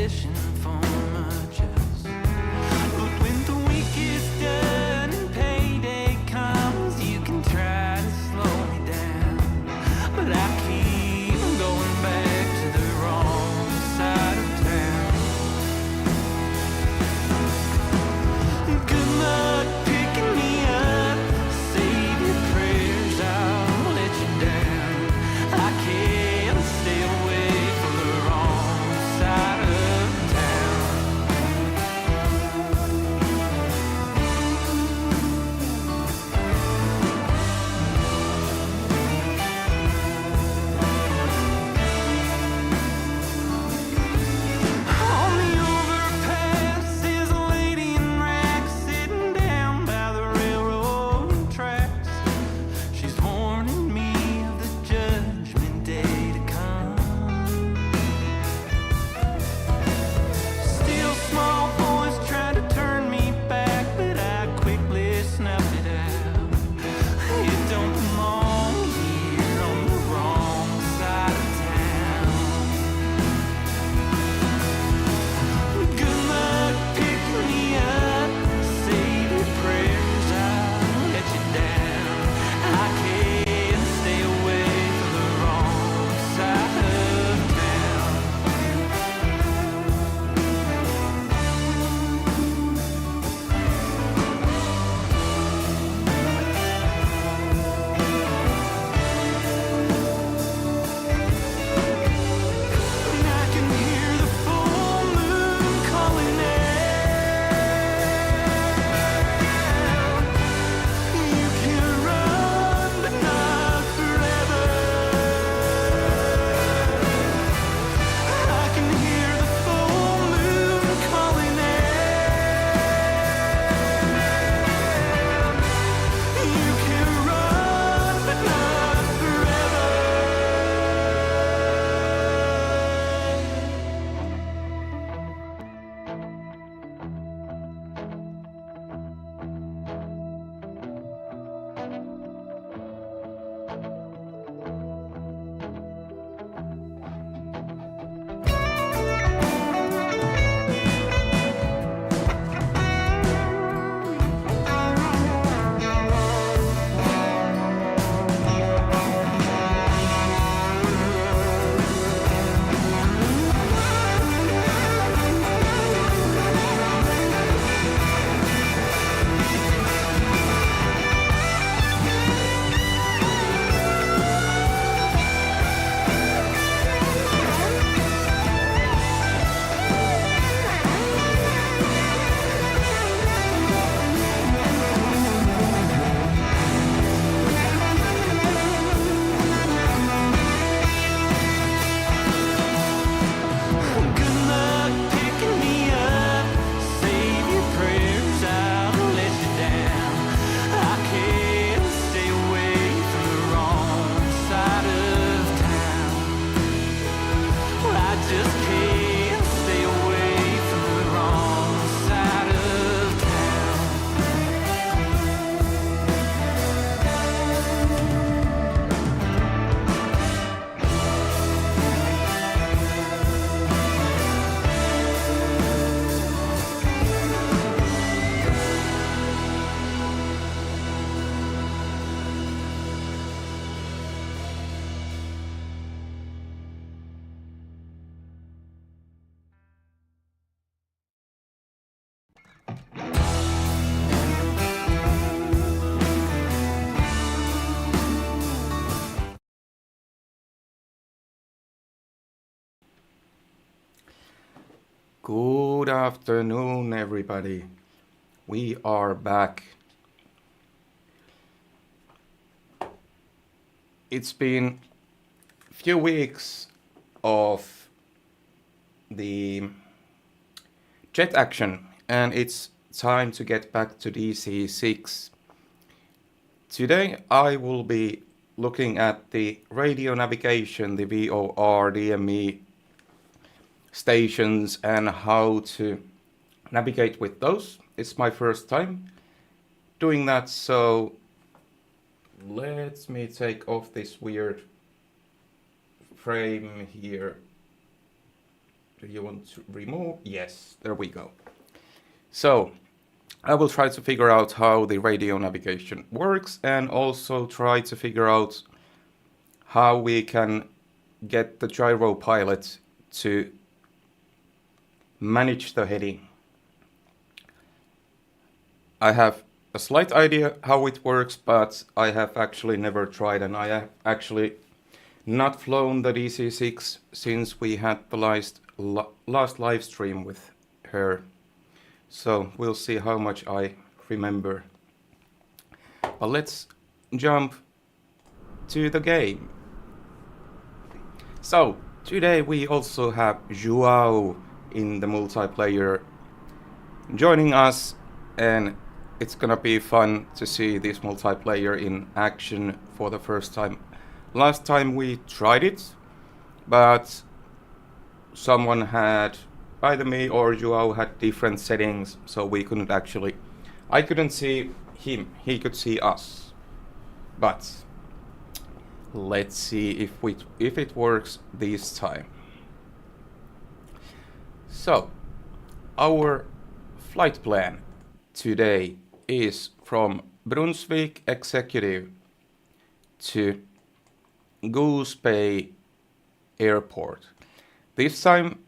wishing for much else. But when the week is done and payday comes, you can try to slow me down, but I keep going back to the wrong side of town. Good luck picking me up, save your prayers, I'll let you down. I can't stay away from the wrong side of town. On the overpass is a lady in rags sitting down by the railroad tracks. She's warning me of the judgment day to come. Still small voice trying to turn me back, but I quickly snuffed it out. It don't belong here on the wrong side of town. Good luck picking me up, save your prayers, I'll let you down. I can't stay away from the wrong side of town. And I can hear the full moon calling out. You can run, but not forever. I can hear the full moon calling out. You can run, but not forever. Good luck picking me up, save your prayers, I'll let you down. I can't stay away from the wrong side of town. Well, I just can't stay away from the wrong side of town. Good afternoon, everybody. We are back. It's been a few weeks of the jet action, and it's time to get back to DC-6. Today I will be looking at the radio navigation, the VOR, DME stations, and how to navigate with those. It's my first time doing that, so let me take off this weird frame here. Do you want to remove? Yes, there we go. So I will try to figure out how the radio navigation works and also try to figure out how we can get the gyropilot to manage the heading. I have a slight idea how it works, but I have actually never tried, and I have actually not flown the DC-6 since we had the last live stream with her. So we'll see how much I remember. But let's jump to the game. So today we also have Joao in the multiplayer joining us, and it's gonna be fun to see this multiplayer in action for the first time. Last time we tried it, but someone had, either me or Joao had different settings, so we couldn't actually, I couldn't see him, he could see us. But let's see if it works this time. So our flight plan today is from Brunswick Executive to Goose Bay Airport. This time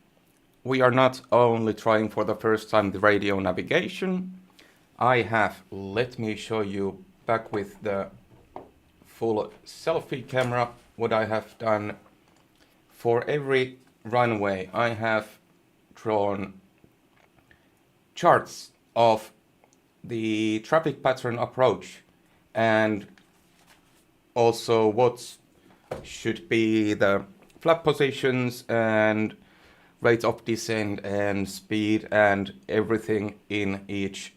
we are not only trying for the first time the radio navigation. I have, let me show you back with the full selfie camera what I have done. For every runway I have drawn charts of the traffic pattern approach and also what should be the flap positions and rate of descent and speed and everything in each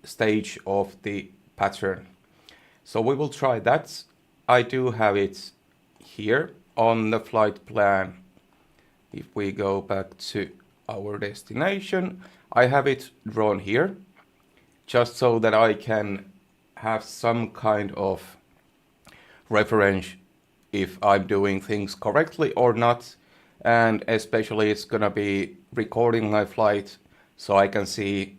stage of the pattern. So we will try that. I do have it here on the flight plan. If we go back to our destination, I have it drawn here just so that I can have some kind of reference if I'm doing things correctly or not, and especially it's gonna be recording my flight so I can see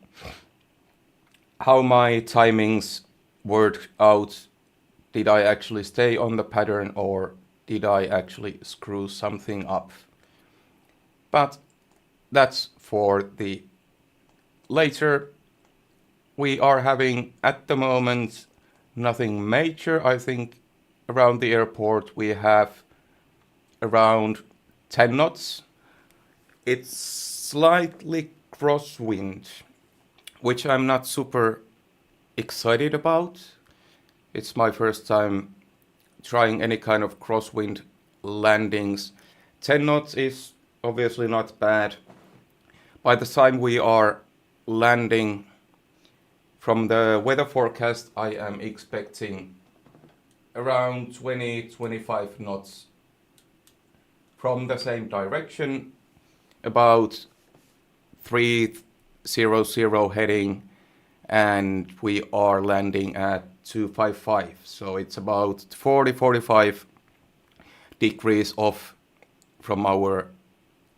how my timings worked out. Did I actually stay on the pattern or did I actually screw something up? But that's for the later. We are having at the moment nothing major. I think around the airport we have around 10 knots. It's slightly crosswind, which I'm not super excited about. It's my first time trying any kind of crosswind landings. 10 knots is obviously not bad. By the time we are landing, from the weather forecast I am expecting around 20-25 knots from the same direction, about 300 heading, and we are landing at 255, so it's about 40-45 degrees off from our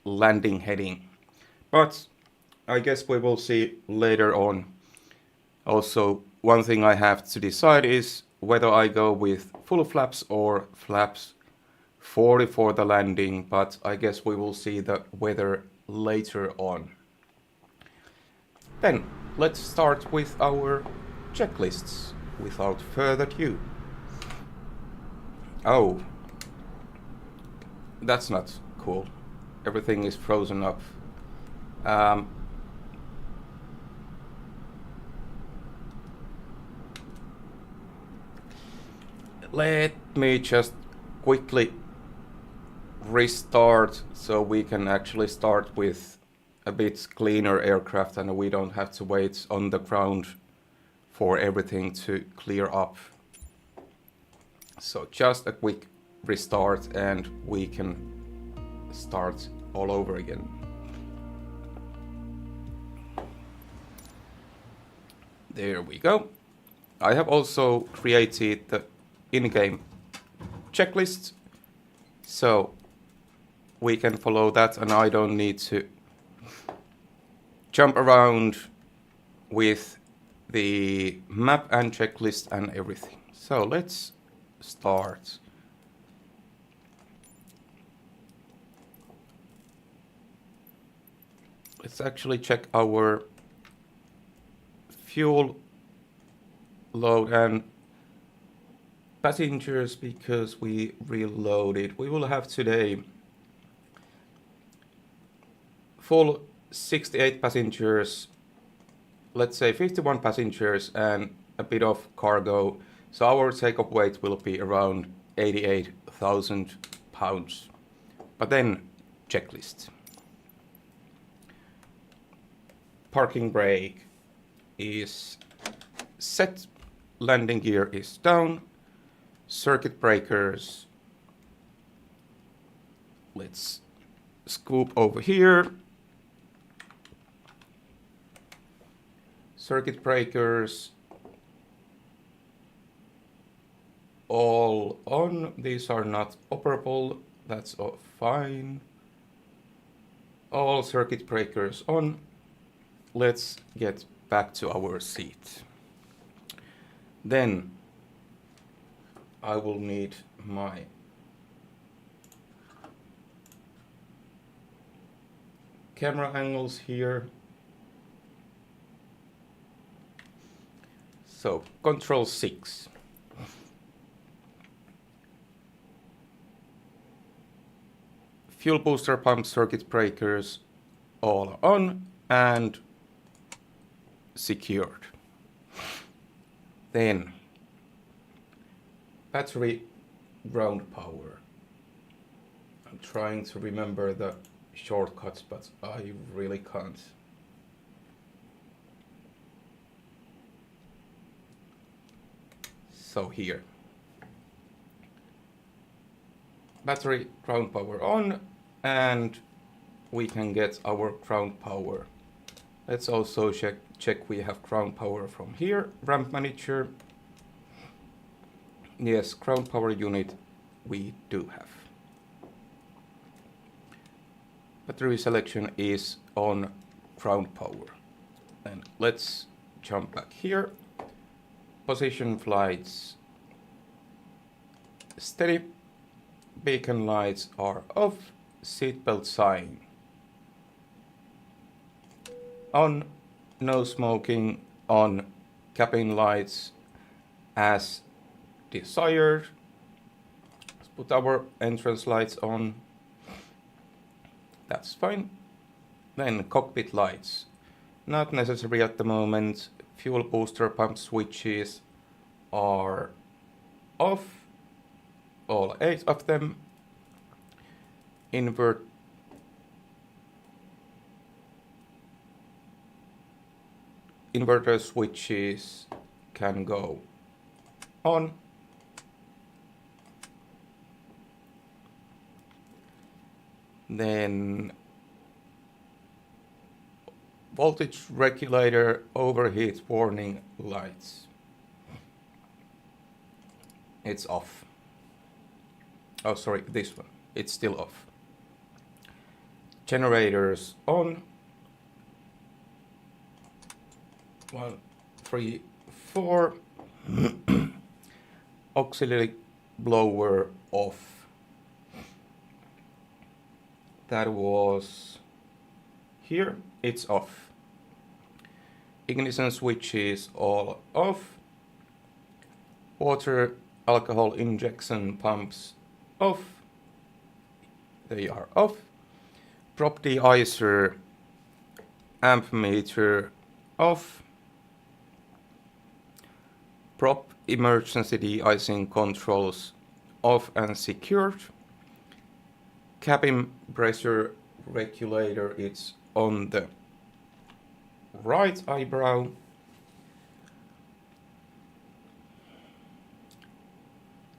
landing heading. But I guess we will see later on. Also, one thing I have to decide is whether I go with full flaps or flaps 40 for the landing, but I guess we will see the weather later on. Then let's start with our checklists without further ado. Oh, that's not cool. Everything is frozen up. Let me just quickly restart so we can actually start with a bit cleaner aircraft and we don't have to wait on the ground for everything to clear up. So just a quick restart and we can start all over again. There we go. I have also created the in-game checklist. So we can follow that, and I don't need to jump around with the map and checklist and everything. So let's start. Let's actually check our fuel load and passengers because we reloaded. We will have today full 68 passengers, let's say 51 passengers and a bit of cargo. So our takeoff weight will be around 88,000 pounds. But then checklist. Parking brake is set, landing gear is down, circuit breakers, let's scoop over here, circuit breakers all on, these are not operable, that's all fine, all circuit breakers on. Let's get back to our seat. Then I will need my camera angles here. So control 6. Fuel booster pump circuit breakers all on and secured. Then battery ground power. I'm trying to remember the shortcuts, but I really can't. So here. Battery ground power on, and we can get our ground power. Let's also check we have ground power from here. Ramp manager. Yes, ground power unit we do have. Battery selection is on ground power. And let's jump back here. Position flights steady. Beacon lights are off. Seatbelt sign on. No smoking on. Cabin lights as desired. Let's put our entrance lights on. That's fine. Then cockpit lights. Not necessary at the moment. Fuel booster pump switches are off. All 8 of them. Inverter switches can go on. Then voltage regulator overheat warning lights. It's off. Oh, sorry, this one. It's still off. Generators on. 1, 3, 4. Auxiliary blower off. That was here. It's off. Ignition switches all off. Water alcohol injection pumps off. They are off. Prop de-icer amp meter off. Prop emergency de-icing controls off and secured. Cabin pressure regulator, it's on the right eyebrow.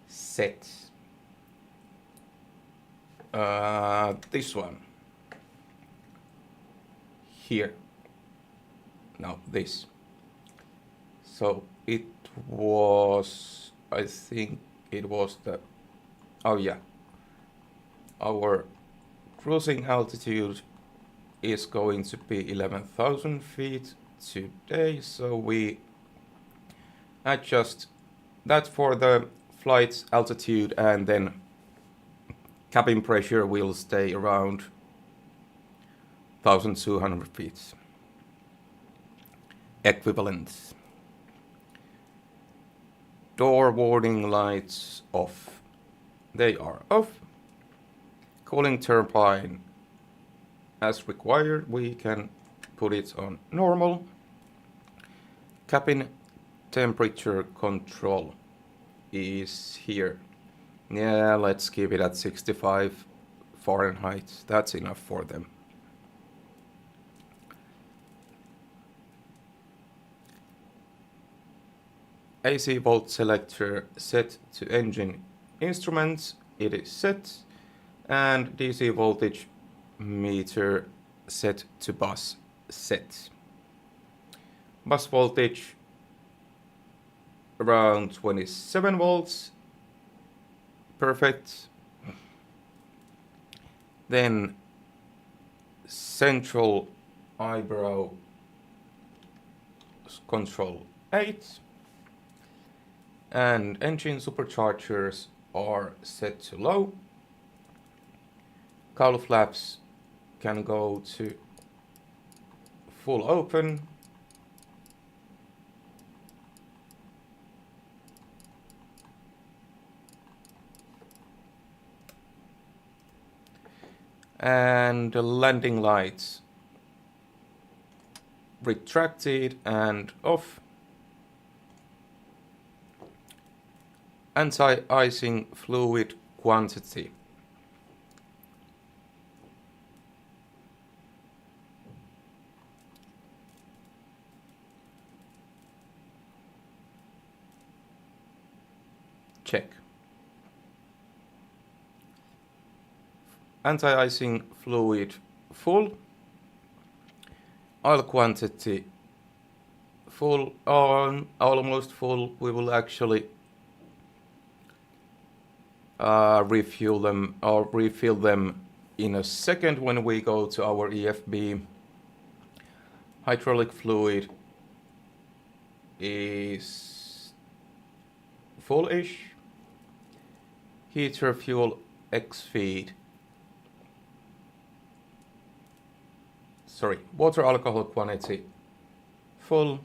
Set. This one. Here. No, this. So it was, I think it was the, oh yeah, our cruising altitude is going to be 11,000 feet today, so we adjust that for the flight altitude, and then cabin pressure will stay around 1,200 feet equivalent. Door warning lights off. They are off. Cooling turbine as required, we can put it on normal. Cabin temperature control is here. Yeah, let's keep it at 65 Fahrenheit. That's enough for them. AC volt selector set to engine instruments. It is set. And DC voltage meter set to bus set. Bus voltage around 27 volts. Perfect. Then central eyebrow control 8. And engine superchargers are set to low. Cowl flaps can go to full open. And the landing lights retracted and off. Anti-icing fluid quantity. Check. Anti-icing fluid full. Oil quantity full, on almost full. We will actually refuel them in a second when we go to our EFB. Hydraulic fluid is full-ish. Heater fuel X-feed. Water alcohol quantity full.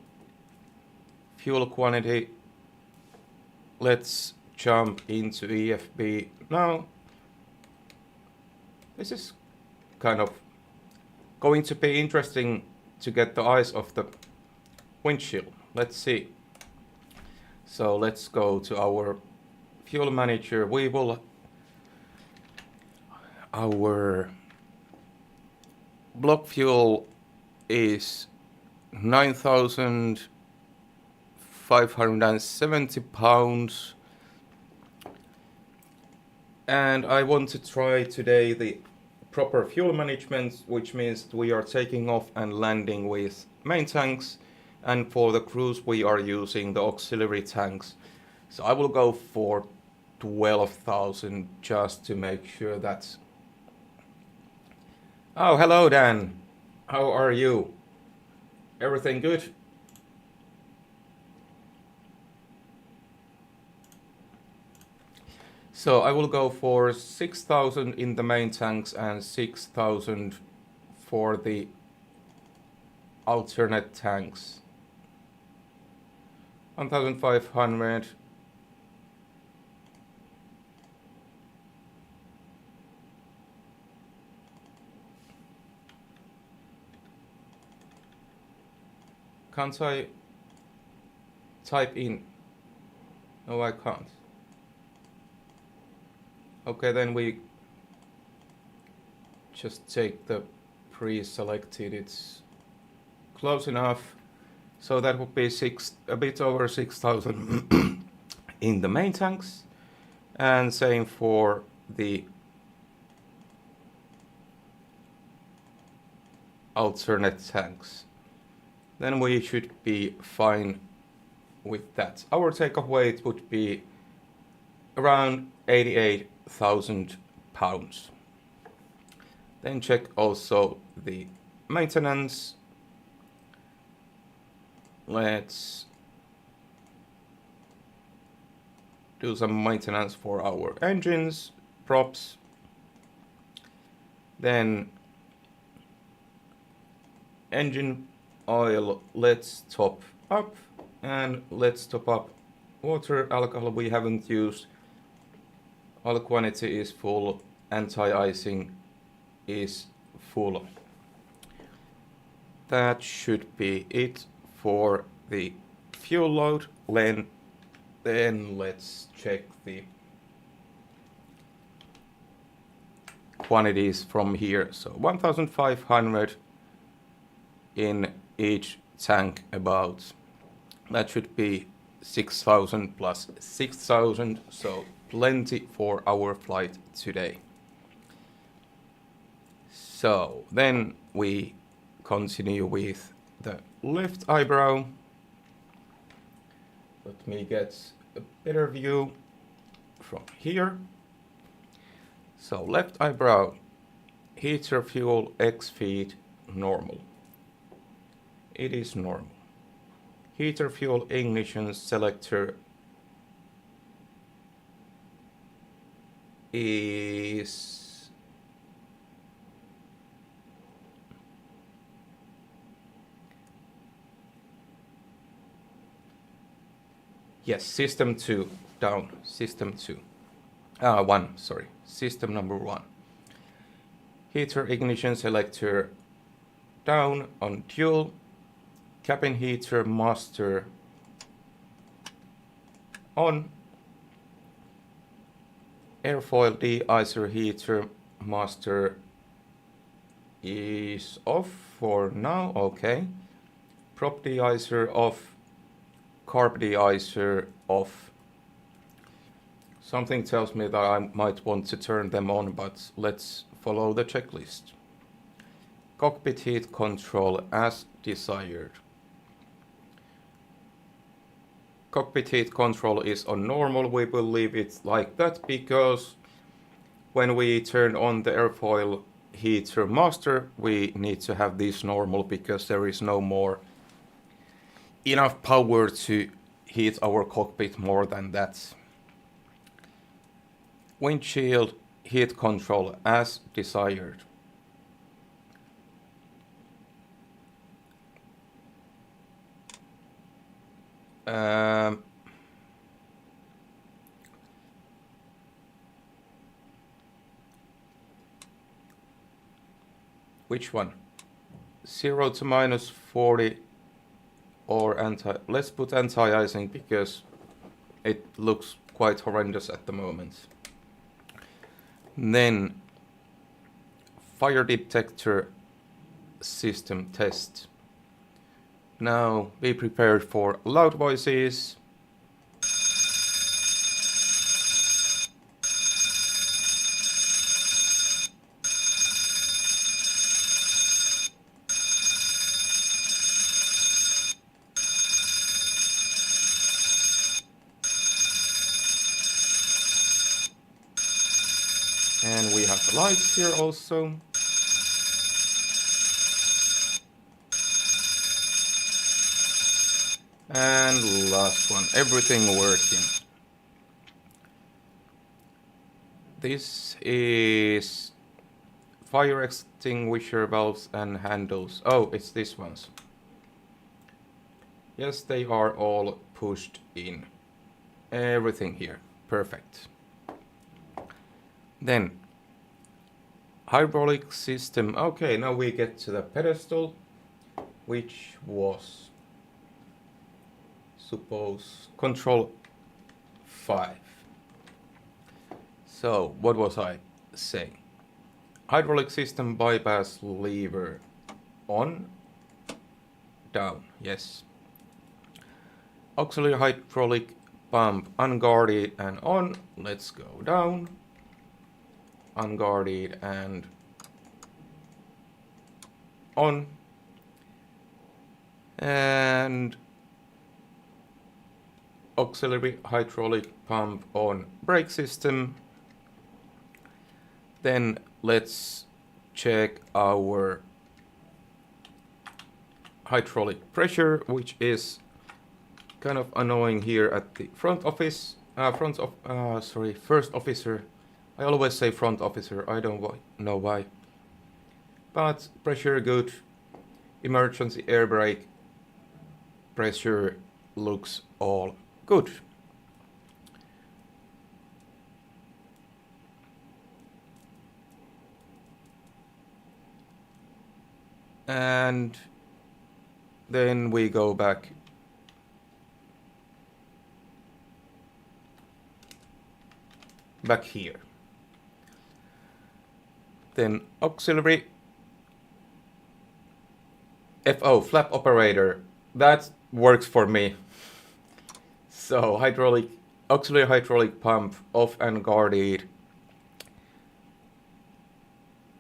Fuel quantity. Let's jump into EFB now. This is kind of going to be interesting to get the eyes off the windshield. Let's see. So let's go to our fuel manager. Our block fuel is 9,570 pounds. And I want to try today the proper fuel management, which means we are taking off and landing with main tanks. And for the cruise, we are using the auxiliary tanks. So I will go for 12,000 just to make sure that... Oh, hello Dan. How are you? Everything good? So I will go for 6,000 in the main tanks and 6,000 for the alternate tanks. 1,500. Can't I type in? No, I can't. Okay, then we just take the pre-selected. It's close enough. So that would be a bit over 6,000 in the main tanks, and same for the alternate tanks. Then we should be fine with that. Our takeoff weight would be around 88,000 pounds. Then check also the maintenance. Let's do some maintenance for our engines, props. Then engine oil, let's top up, and let's top up water. Alcohol we haven't used. Oil quantity is full. Anti-icing is full. That should be it for the fuel load. Then let's check the quantities from here. So 1500 in each tank about. That should be 6000 plus 6000, so plenty for our flight today. So then we continue with the left eyebrow. Let me get a better view from here. So left eyebrow, heater fuel X feed normal. It is normal. Heater fuel ignition selector is yes, system 2 down, system 2. 1, sorry, system number 1. Heater ignition selector down on dual. Cabin heater master on. Airfoil de-icer heater master is off for now, okay. Prop de-icer off. Carb de-icer off. Something tells me that I might want to turn them on, but let's follow the checklist. Cockpit heat control as desired. Cockpit heat control is on normal. We will leave it like that because when we turn on the airfoil heater master, we need to have this normal because there is no more enough power to heat our cockpit more than that. Windshield heat control as desired. Which one? 0 to minus 40 or anti. Let's put anti-icing because it looks quite horrendous at the moment. Then fire detector system test. Now be prepared for loud voices. And we have the lights here also. And last one, everything working. This is fire extinguisher valves and handles. Oh, it's these ones. Yes, they are all pushed in. Everything here, perfect. Then, hydraulic system. Okay, now we get to the pedestal, which was, suppose, control 5. So, what was I saying? Hydraulic system bypass lever on, down, yes. Auxiliary hydraulic pump unguarded and on, let's go down. Unguarded and on. And auxiliary hydraulic pump on brake system. Then let's check our hydraulic pressure, which is kind of annoying here at the front office. First officer. I always say front officer, I don't know why. But pressure good. Emergency air brake pressure looks all good. And then we go back here. Then auxiliary FO, flap operator, that works for me. So auxiliary hydraulic pump off and guarded.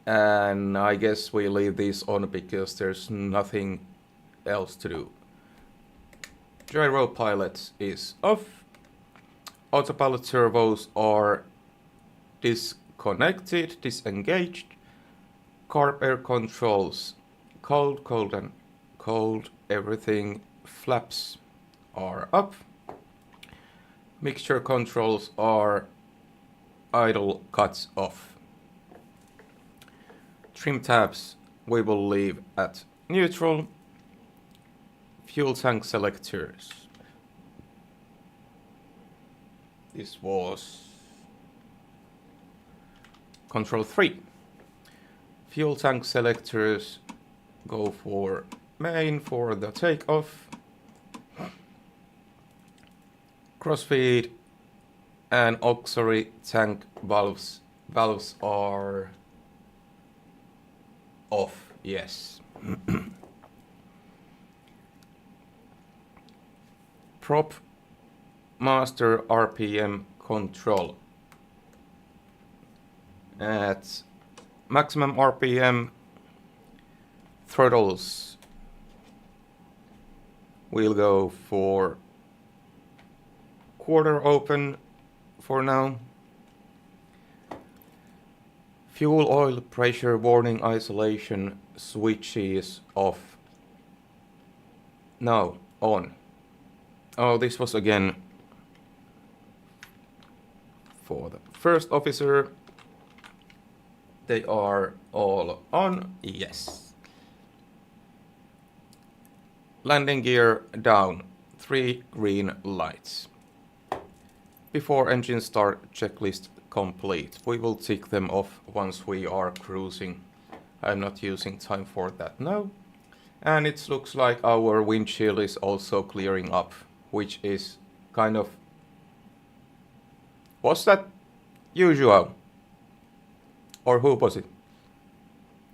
And I guess we leave these on because there's nothing else to do. Gyropilot is off. Autopilot servos are disengaged. Carb air controls, cold, and cold. Everything flaps are up. Mixture controls are idle, cuts off. Trim tabs we will leave at neutral. Fuel tank selectors. This was control 3. Fuel tank selectors go for main for the takeoff. Crossfeed and auxiliary tank valves are off, yes. Prop master RPM control. At maximum RPM, throttles we'll go for quarter open for now. Fuel oil pressure warning isolation switch is off. No, on. Oh, this was again for the first officer. They are all on, yes. Landing gear down, 3 green lights. Before engine start, checklist complete. We will tick them off once we are cruising. I'm not using time for that now. And it looks like our windshield is also clearing up, which is kind of... Was that usual? Or who was it?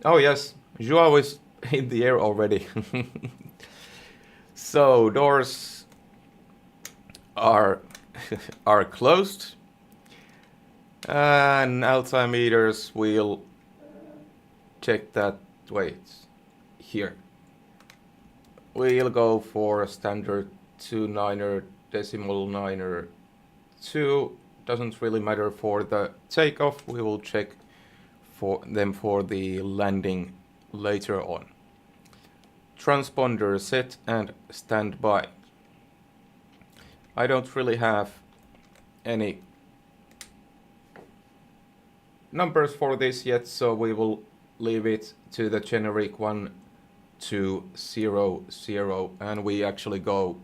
Oh yes, Joao is in the air already. So doors are closed. And altimeters will check that. Wait, here. We'll go for standard 2.9er, decimal 9er 2. Doesn't really matter for the takeoff. We will check for them for the landing later on. Transponder set and standby. I don't really have any numbers for this yet, so we will leave it to the generic 1200, and we actually go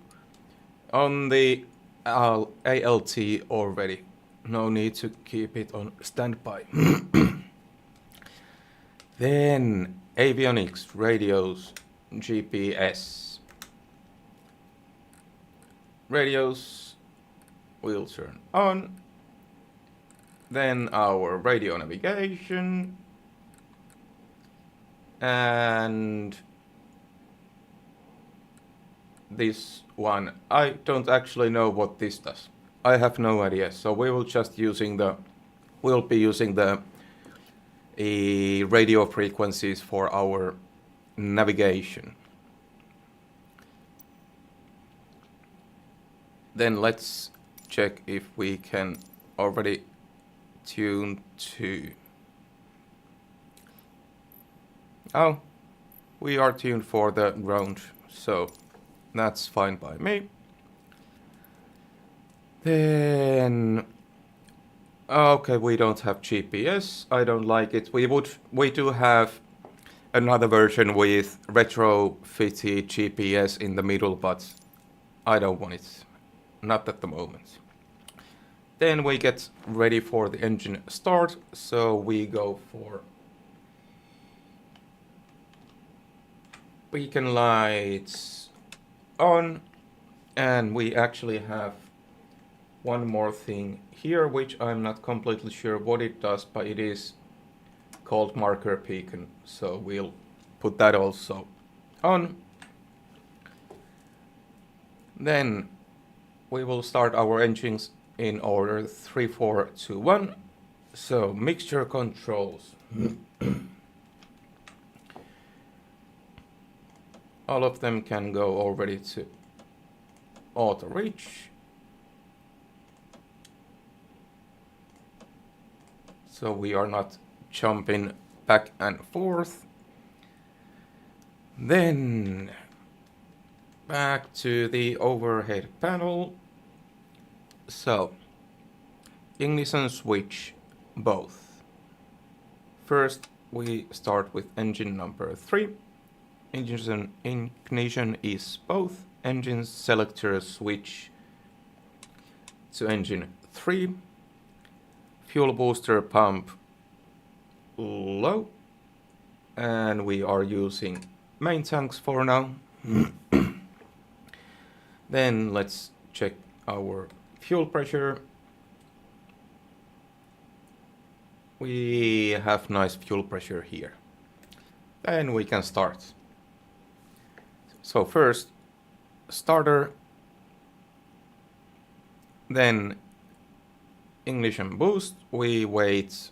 on the ALT already. No need to keep it on standby. Then avionics, radios, GPS. Radios will turn on. Then our radio navigation. And this one, I don't actually know what this does. I have no idea. So we will just we'll be using the radio frequencies for our navigation. Then let's check if we can already tune to Oh, we are tuned for the ground, so that's fine by me. Then, okay, we don't have GPS. I don't like it. We do have another version with retrofitted GPS in the middle, but I don't want it. Not at the moment. Then we get ready for the engine start, so we go for beacon lights on, and we actually have one more thing here, which I'm not completely sure what it does, but it is called marker beacon, so we'll put that also on. Then we will start our engines in order 3, 4, 2, 1. So mixture controls. All of them can go already to auto reach. So we are not jumping back and forth. Then back to the overhead panel. So ignition switch both. First we start with engine number 3. Ignition is both. Engine selector switch to engine 3. Fuel booster pump low, and we are using main tanks for now. Then let's check our fuel pressure. We have nice fuel pressure here. Then we can start. So first starter, then ignition boost. We wait.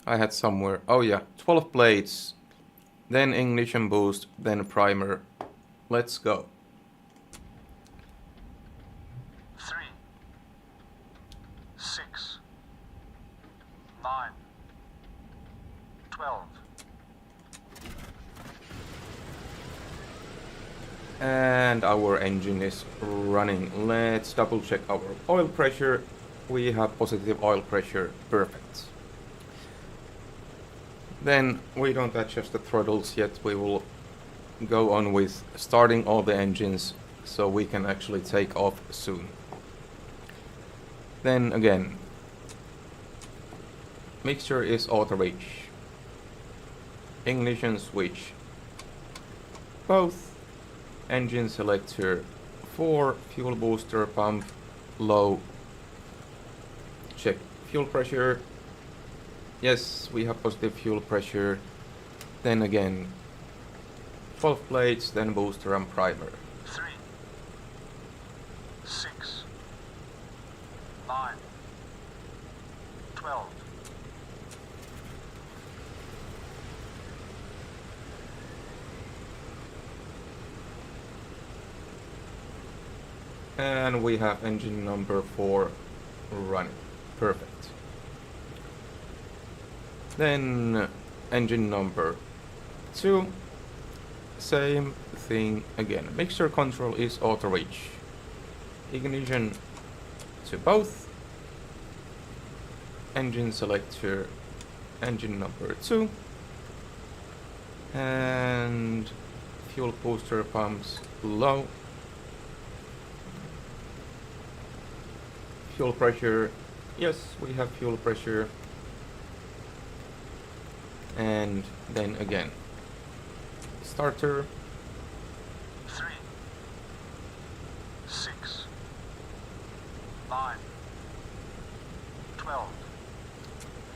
I had somewhere, oh yeah, 12 blades, then ignition boost, then primer. Let's go. 3, 6, 9, 12. And our engine is running. Let's double check our oil pressure. We have positive oil pressure, perfect. Then we don't adjust the throttles yet. We will go on with starting all the engines so we can actually take off soon. Then again, mixture is auto reach. Ignition switch both. Engine selector 4, fuel booster pump low. Check fuel pressure. Yes, we have positive fuel pressure. Then again, 12 blades, then booster and primer. 3, 6, 9, 12. And we have engine number 4 running. Perfect. Then engine number 2. Same thing again. Mixture control is auto reach. Ignition to both. Engine selector, engine number 2. And fuel booster pumps low. Fuel pressure, yes, we have fuel pressure. And then again, starter. 3, 6, 9, 12.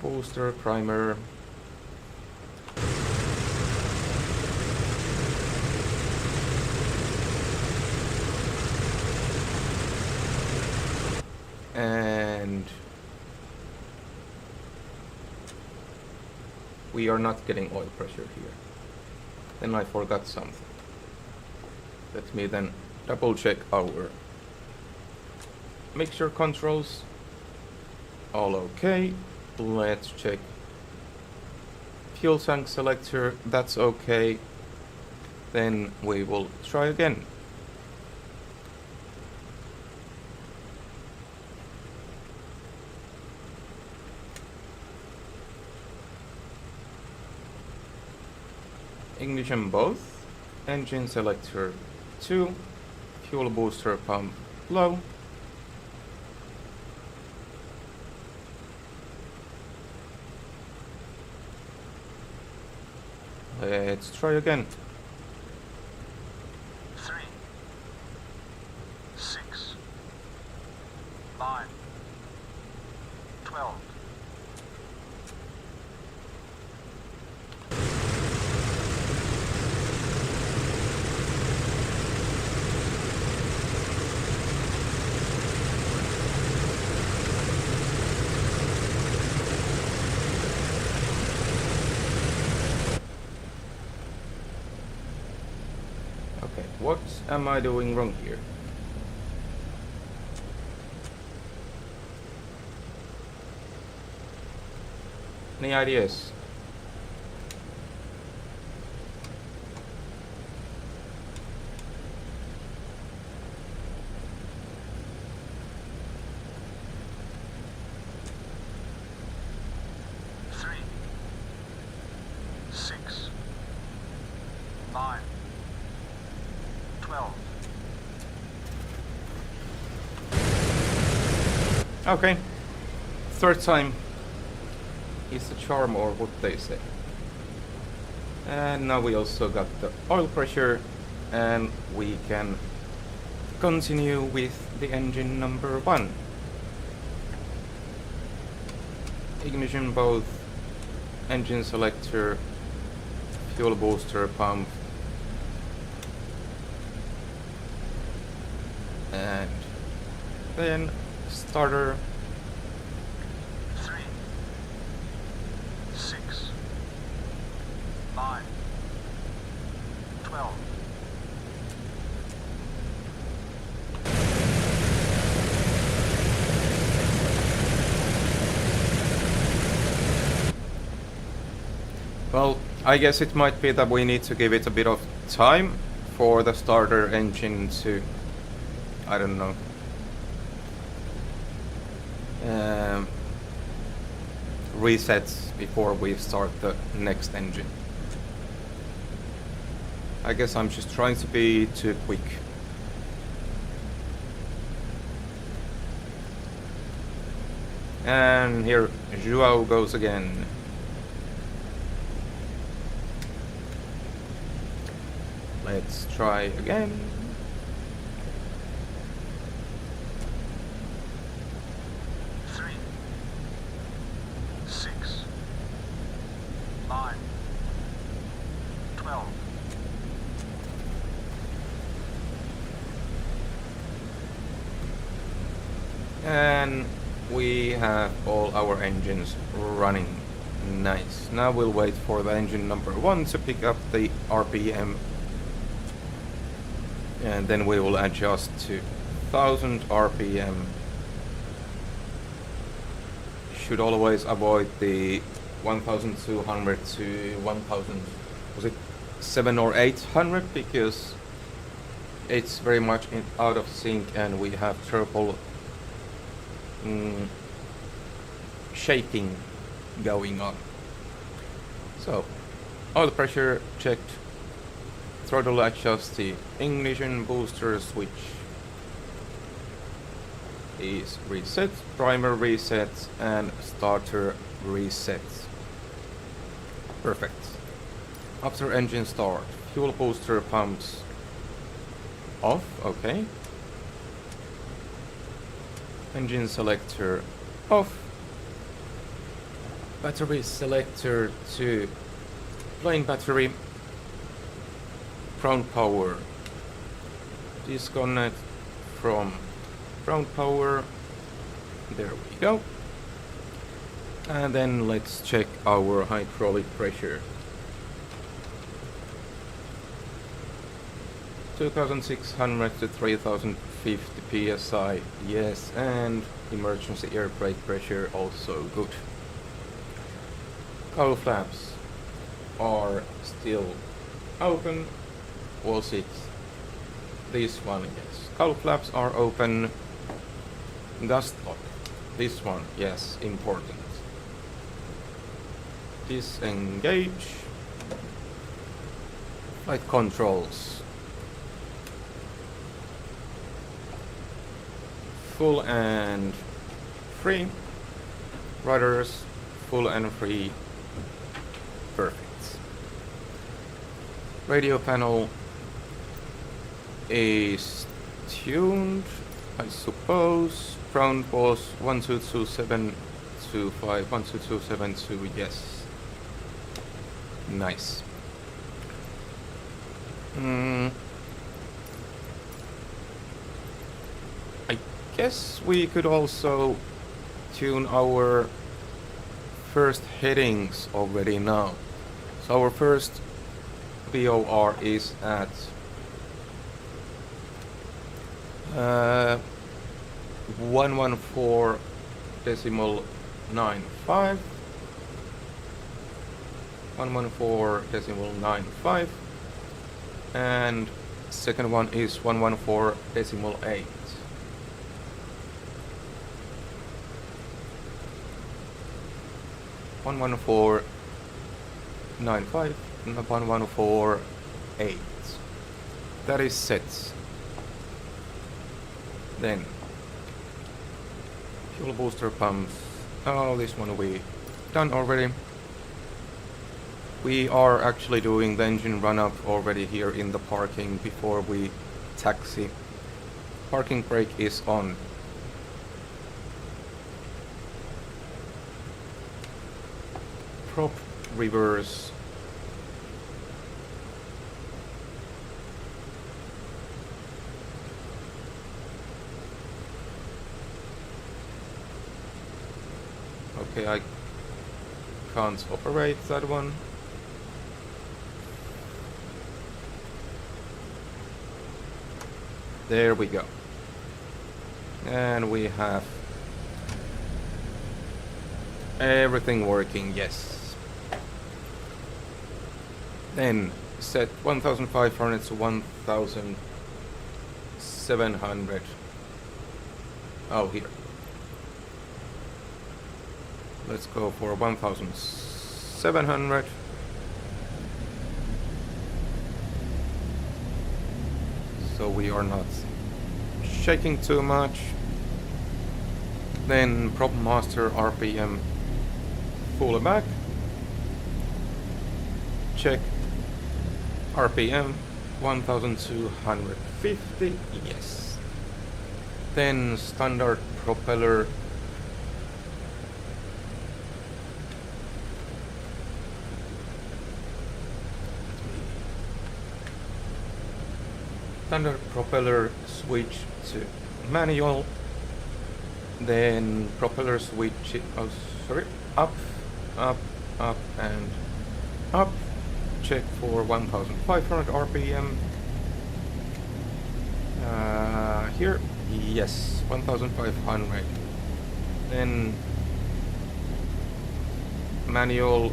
Booster, primer. And we are not getting oil pressure here. Then I forgot something. Let me then double check our mixture controls. All okay. let's check. Fuel tank selector, that's okay. Then we will try again. Ignition both, engine selector 2, fuel booster pump low. Let's try again. 3, 6, 9, 12. Okay, what am I doing wrong here? Any ideas? Three, 6, 9, 12. Okay, third time is the charm, or what they say. And now we also got the oil pressure, and we can continue with the engine number 1. Ignition both, engine selector, fuel booster pump, and then starter. 3, 6, 9, 12. Well, I guess it might be that we need to give it a bit of time for the starter engine to, I don't know, reset before we start the next engine. I guess I'm just trying to be too quick. And here Joao goes again. Let's try again. Three, 6, 9, 12. And we have all our engines running. Nice. Now we'll wait for the engine number 1 to pick up the RPM. And then we will adjust to 1000 RPM. Should always avoid the 1200 to 1000, was it 7 or 800, because it's very much out of sync and we have trouble shaking going on. So, oil pressure checked, throttle adjusted, ignition booster switch is reset, primer reset, and starter reset. Perfect. After engine start, fuel booster pumps off, okay. Engine selector off. Battery selector to plain battery. Ground power. Disconnect from ground power. There we go. And then let's check our hydraulic pressure. 2600 to 3050 psi, yes, and emergency air brake pressure also good. Cowl flaps are still open. Was it this one? Yes. Cowl flaps are open. Dust lock. This one, yes, important. Disengage. Flight controls. Full and free. Rudders, full and free. Perfect. Radio panel is tuned, I suppose. Ground was 122725, 12272, yes. Nice. I guess we could also tune our first headings already now. So our first VOR is at 114.95. 114.95, and second one is 114.8. 114.95 and 114.8. That is set. Then fuel booster pumps. Oh, this one we done already. We are actually doing the engine run up already here in the parking before we taxi. Parking brake is on. Prop reverse. Okay, I can't operate that one. There we go. And we have everything working, yes. Then set 1500 to 1700. Oh, here. Let's go for 1700. So we are not shaking too much. Then prop master RPM full back. Check RPM 1250. Yes. Then standard propeller. Standard propeller switch to manual, then propeller switch, up, and up. Check for 1500 RPM. Here, yes, 1500. Then manual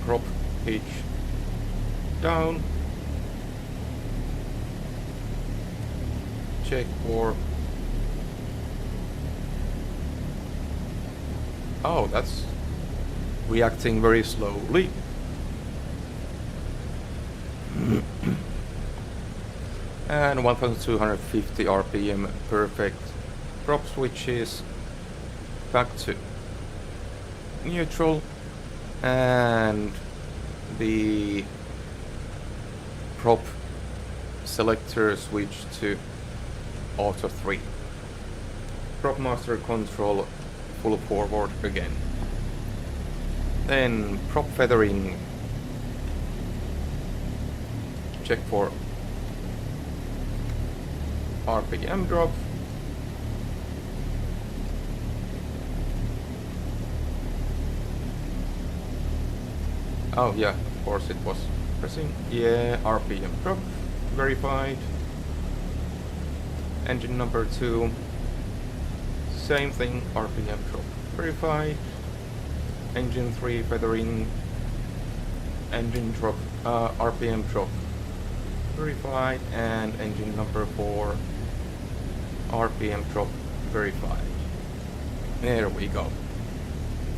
prop pitch down. Check for... Oh, that's reacting very slowly. And 1250 RPM, perfect. Prop switches back to neutral, and the prop selector switch to auto 3. Prop master control full forward again. Then prop feathering. Check for RPM drop. Oh yeah, of course it was pressing. Yeah, RPM drop verified. Engine number 2, same thing, RPM drop verified. engine 3 feathering, engine drop, RPM drop verified, and engine number 4 RPM drop verified. There we go.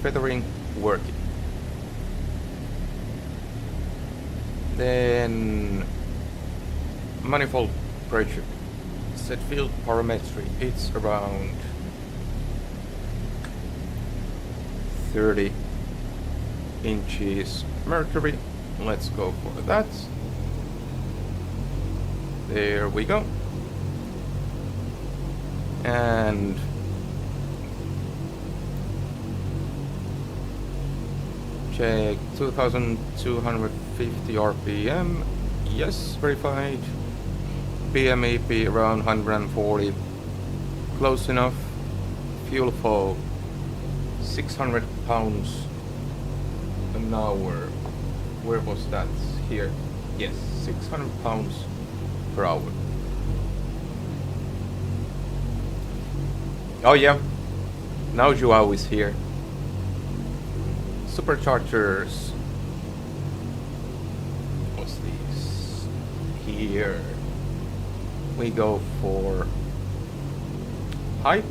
Feathering working. Then manifold pressure. Set field parametry. It's around 30 inches mercury. Let's go for that. There we go. And check 2250 RPM. Yes, verified. PMEP around 140. Close enough. Fuel flow 600 pounds an hour. Where was that? Here. Yes, 600 pounds per hour. Oh yeah, now Joao is here. Superchargers. What's these? Here. We go for high.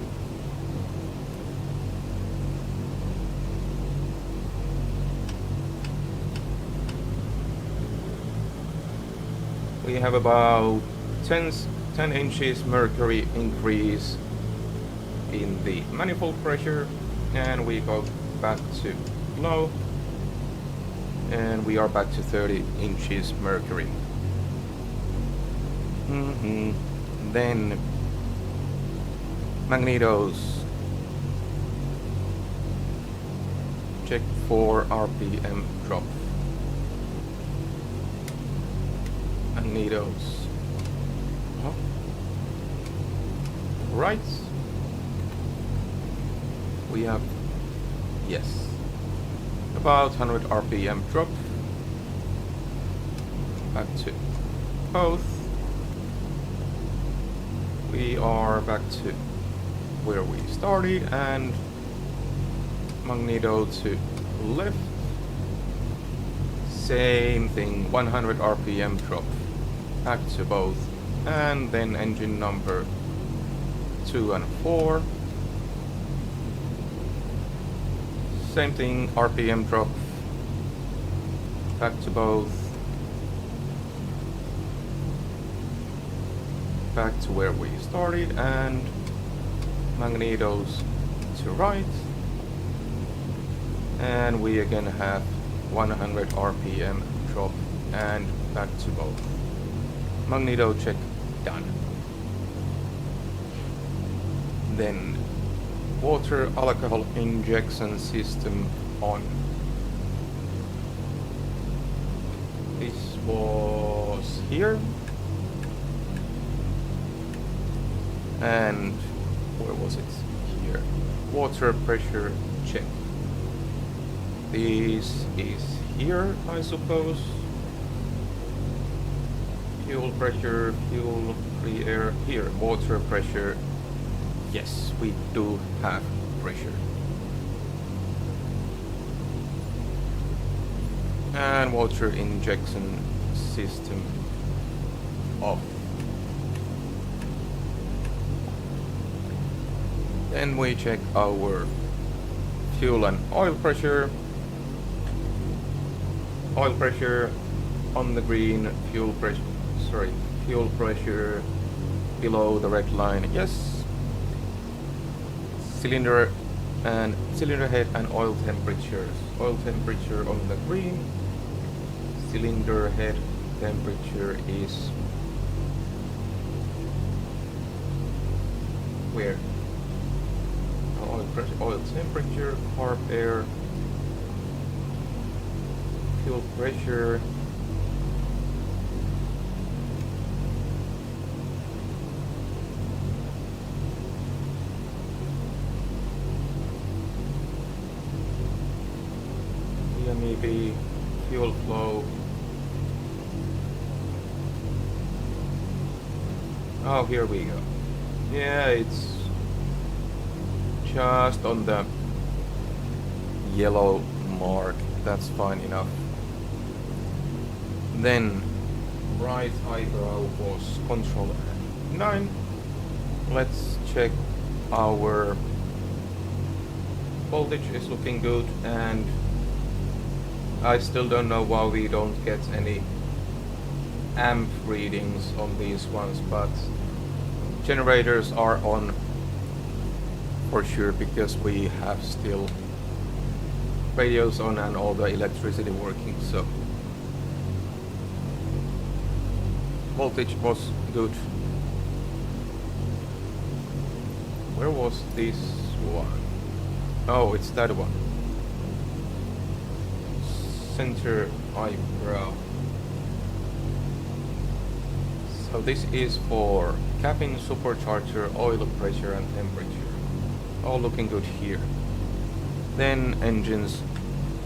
We have about 10 inches mercury increase in the manifold pressure, and we go back to low, and we are back to 30 inches mercury. Then magnetos. Check for RPM drop. Magnetos. Oh. Right. We have, yes, about 100 RPM drop. Back to both. We are back to where we started, and magneto to left. Same thing, 100 RPM drop. Back to both. And then engine number 2 and 4. Same thing, RPM drop. Back to both. Back to where we started, and magnetos to right. And we again have 100 RPM drop, and back to both. Magneto check done. Then water alcohol injection system on. This was here. And where was it? Here. Water pressure check. This is here, I suppose. Fuel pressure, fuel, free air. Here, water pressure. Yes, we do have pressure. And water injection system off. Then we check our fuel and oil pressure. Oil pressure on the green, fuel pressure below the red line. Yes. Cylinder head and oil temperatures. Oil temperature on the green. Cylinder head temperature is where? Oil pressure, oil temperature, carb air, fuel pressure. Maybe fuel flow. Oh, here we go. Yeah, it's just on the, yellow mark. That's fine enough. Then right eyebrow was control 9. Let's check our voltage is looking good, and I still don't know why we don't get any amp readings on these ones, but generators are on for sure because we have still radios on and all the electricity working, so voltage was good. Where was this one? Oh, it's that one. Center eyebrow. So this is for cabin, supercharger, oil pressure and temperature. All looking good here. Then engines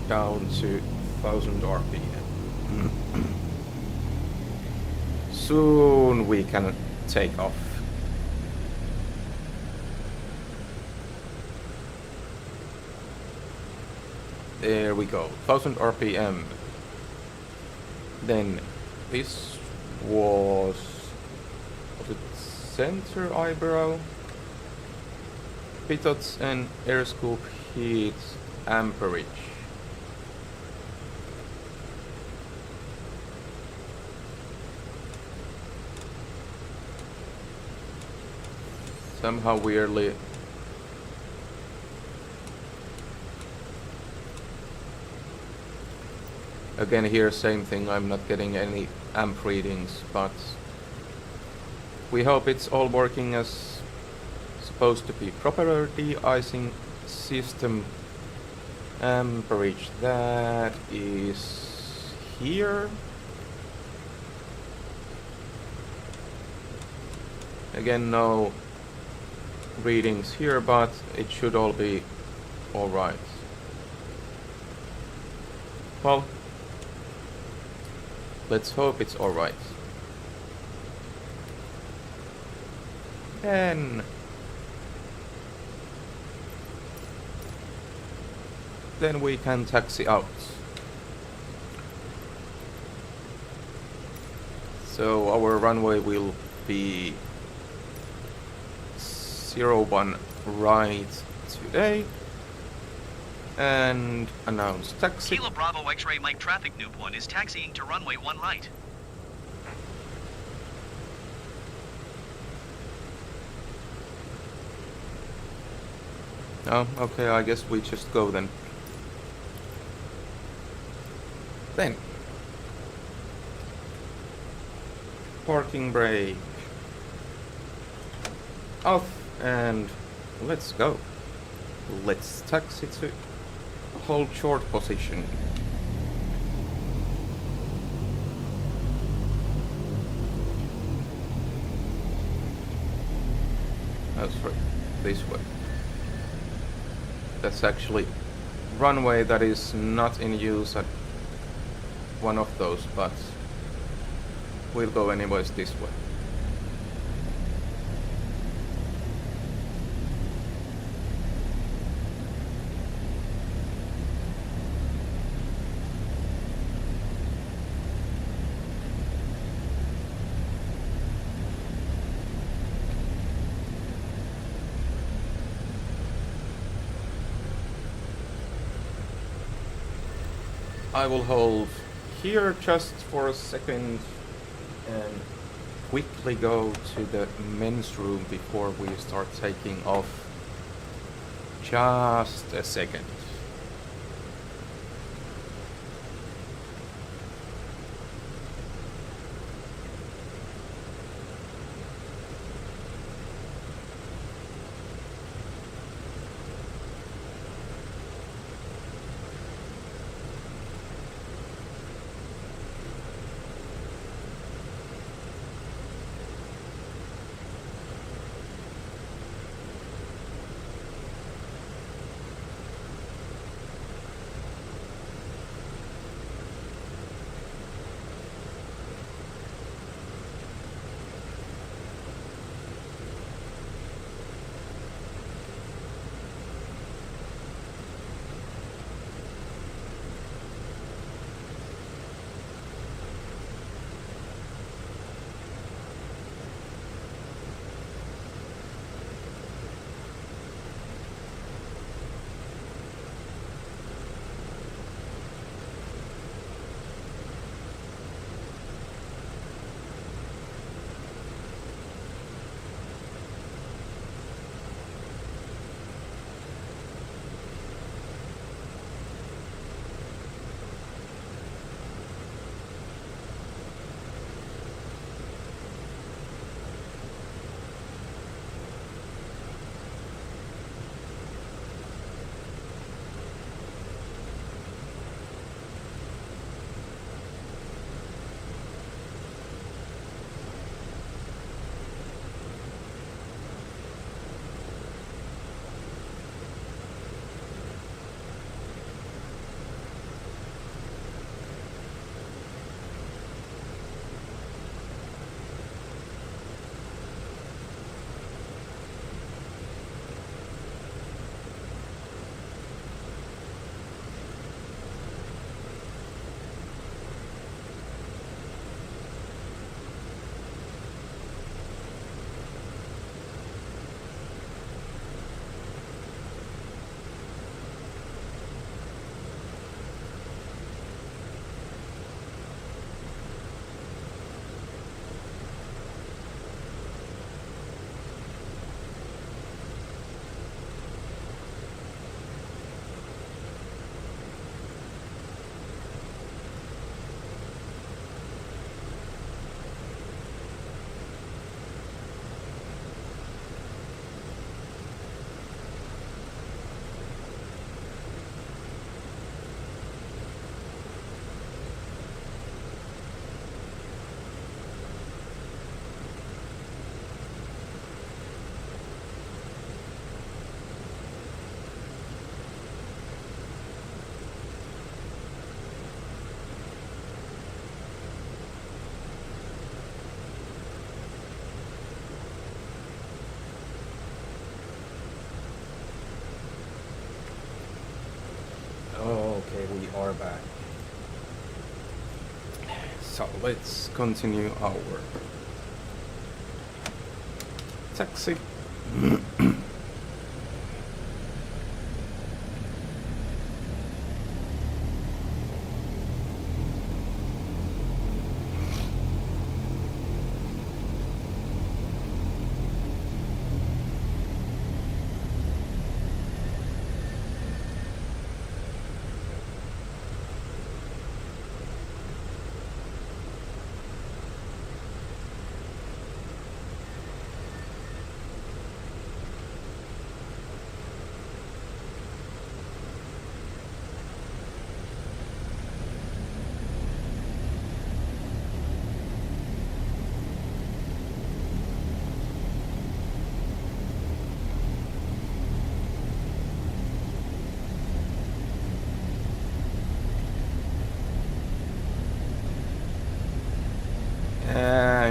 down to 1000 RPM. Soon we can take off. There we go, 1000 RPM. Then this was it center eyebrow? Pitot and air scoop heat amperage. Somehow weirdly again here same thing, I'm not getting any amp readings, but we hope it's all working as supposed to be. Proper de-icing system amperage, that is here. Again, no readings here, but it should all be alright. Well, let's hope it's alright. Then we can taxi out. So our runway will be 01 right today. And announce taxi. Kilo Bravo X-ray Mike traffic Noob 1 is taxiing to runway 1 right. Oh, okay, I guess we just go then. Then parking brake off and let's go. Let's taxi to hold short position. That's right, this way. That's actually runway that is not in use at one of those, but we'll go anyways this way. I will hold here just for a second and quickly go to the men's room before we start taking off. Just a second. So let's continue our taxi.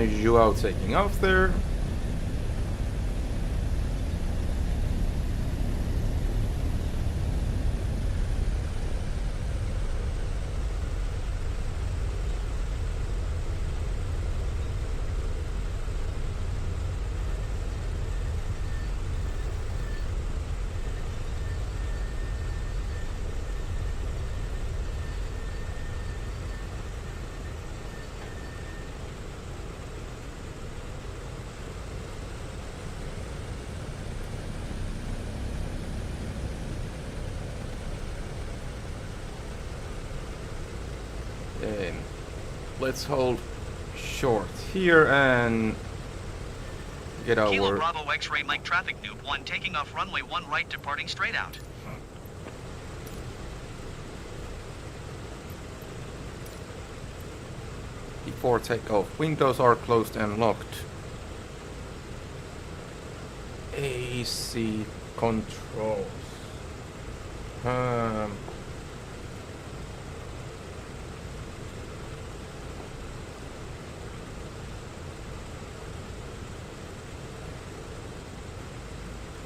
You are taking off there. And let's hold short here and get Kilo our Bravo X-ray Mike traffic Noob 1 taking off runway 1 right departing straight out. before takeoff. Windows are closed and locked. AC controls.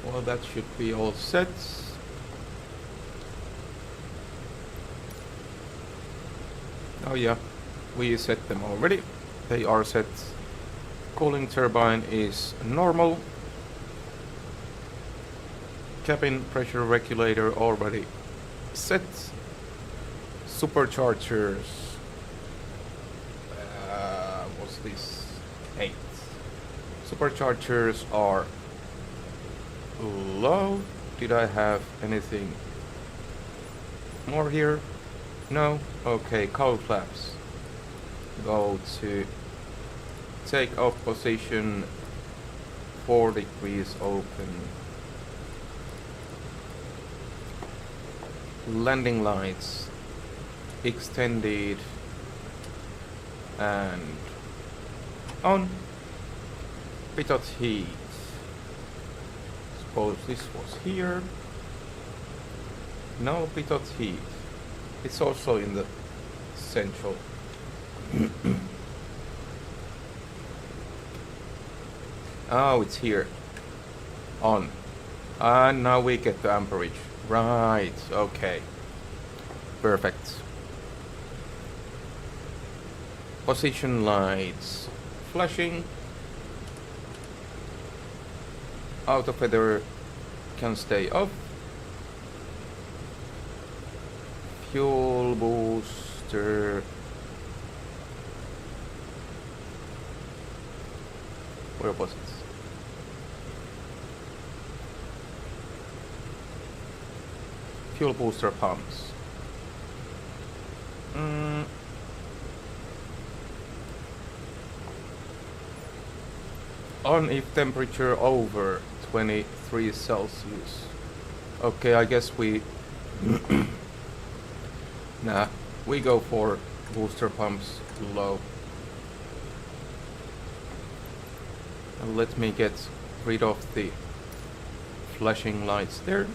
Well, that should be all set. Oh yeah, we set them already. They are set. Cooling turbine is normal. Cabin pressure regulator already set. Superchargers. What's this? 8. Superchargers are low. Did I have anything more here? No? Okay, cowl flaps. Go to take off position 4 degrees open. Landing lights extended and on. Bit of heat. Suppose this was here. No, bit of heat. It's also in the central. Oh, it's here. On. And now we get the amperage. Right, okay. Perfect. Position lights flashing. Auto feather can stay off. Fuel booster. Where was it? Fuel booster pumps. On if temperature over 23 Celsius. Okay, I guess we nah, we go for booster pumps low. And let me get rid of the flashing lights there.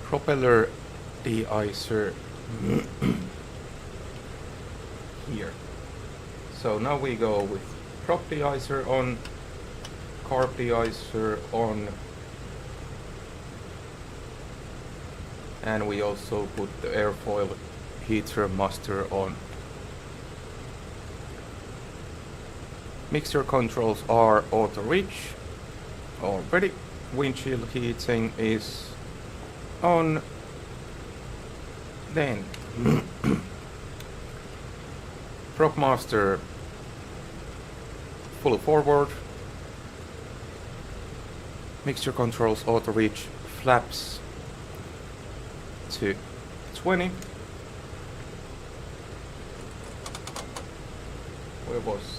Propeller de-icer here. So now we go with prop de-icer on, carb de-icer on, And we also put the airfoil heater muster on. Mixture controls are auto reach already. Windshield heating is on. Then prop master fully forward. Mixture controls auto reach, flaps to 20.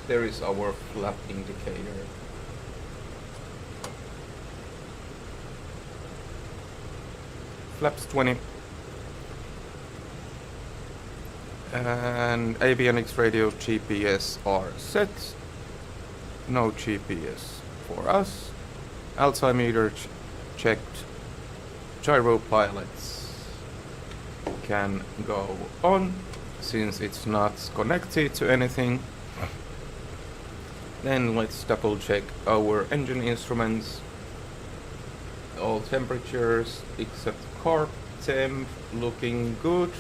There is our flap indicator. Flaps 20. And avionics radio GPS are set. No GPS for us. Altimeter checked. Gyropilots can go on since it's not connected to anything. Then let's double check our engine instruments. All temperatures except carb temp looking good.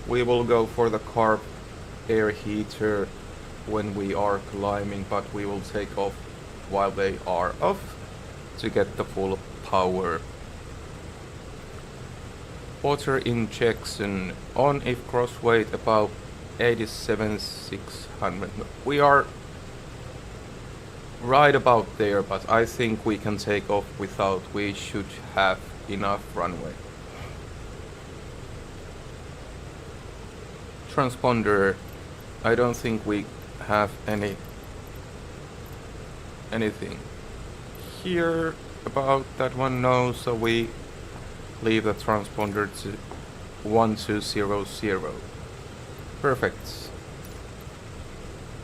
We will go for the carb air heater when we are climbing, but we will take off while they are off to get the full power. Water injection on if cross weight about 87,600. We are right about there, but I think we can take off without. We should have enough runway. Transponder, I don't think we have anything here about that one, no, so we leave the transponder to 1200. Perfect.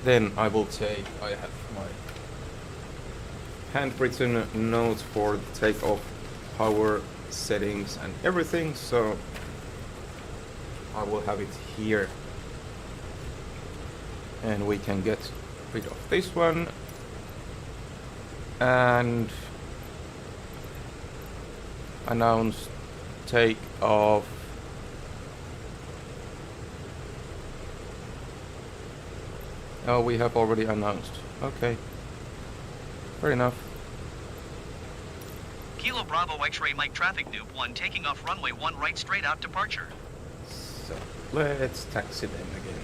Then I have my handwritten notes for the takeoff power settings and everything, so I will have it here. And we can get rid of this one. And announce takeoff. Oh, we have already announced. Okay. Fair enough. Kilo Bravo X-ray Mike traffic Noob 1 taking off runway 1 right straight out departure. So let's taxi them again.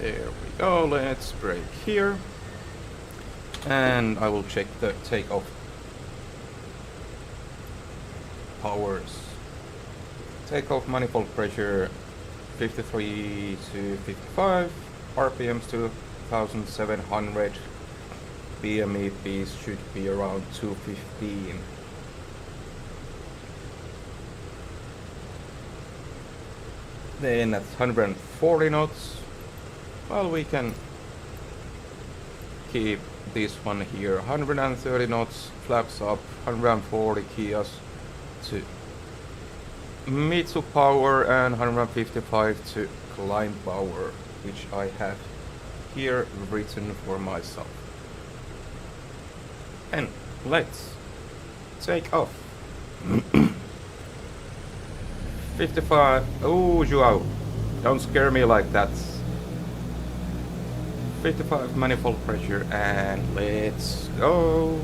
There we go, let's brake here. And I will check the takeoff powers. Takeoff manifold pressure 53 to 55, RPMs 2700, BMEPs should be around 215. Then at 140 knots, well, we can keep this one here. 130 knots, flaps up, 140 kias to Mitsu power and 155 to climb power, which I have here written for myself. And let's take off. 55. Oh, Joao, don't scare me like that. 55 manifold pressure and let's go.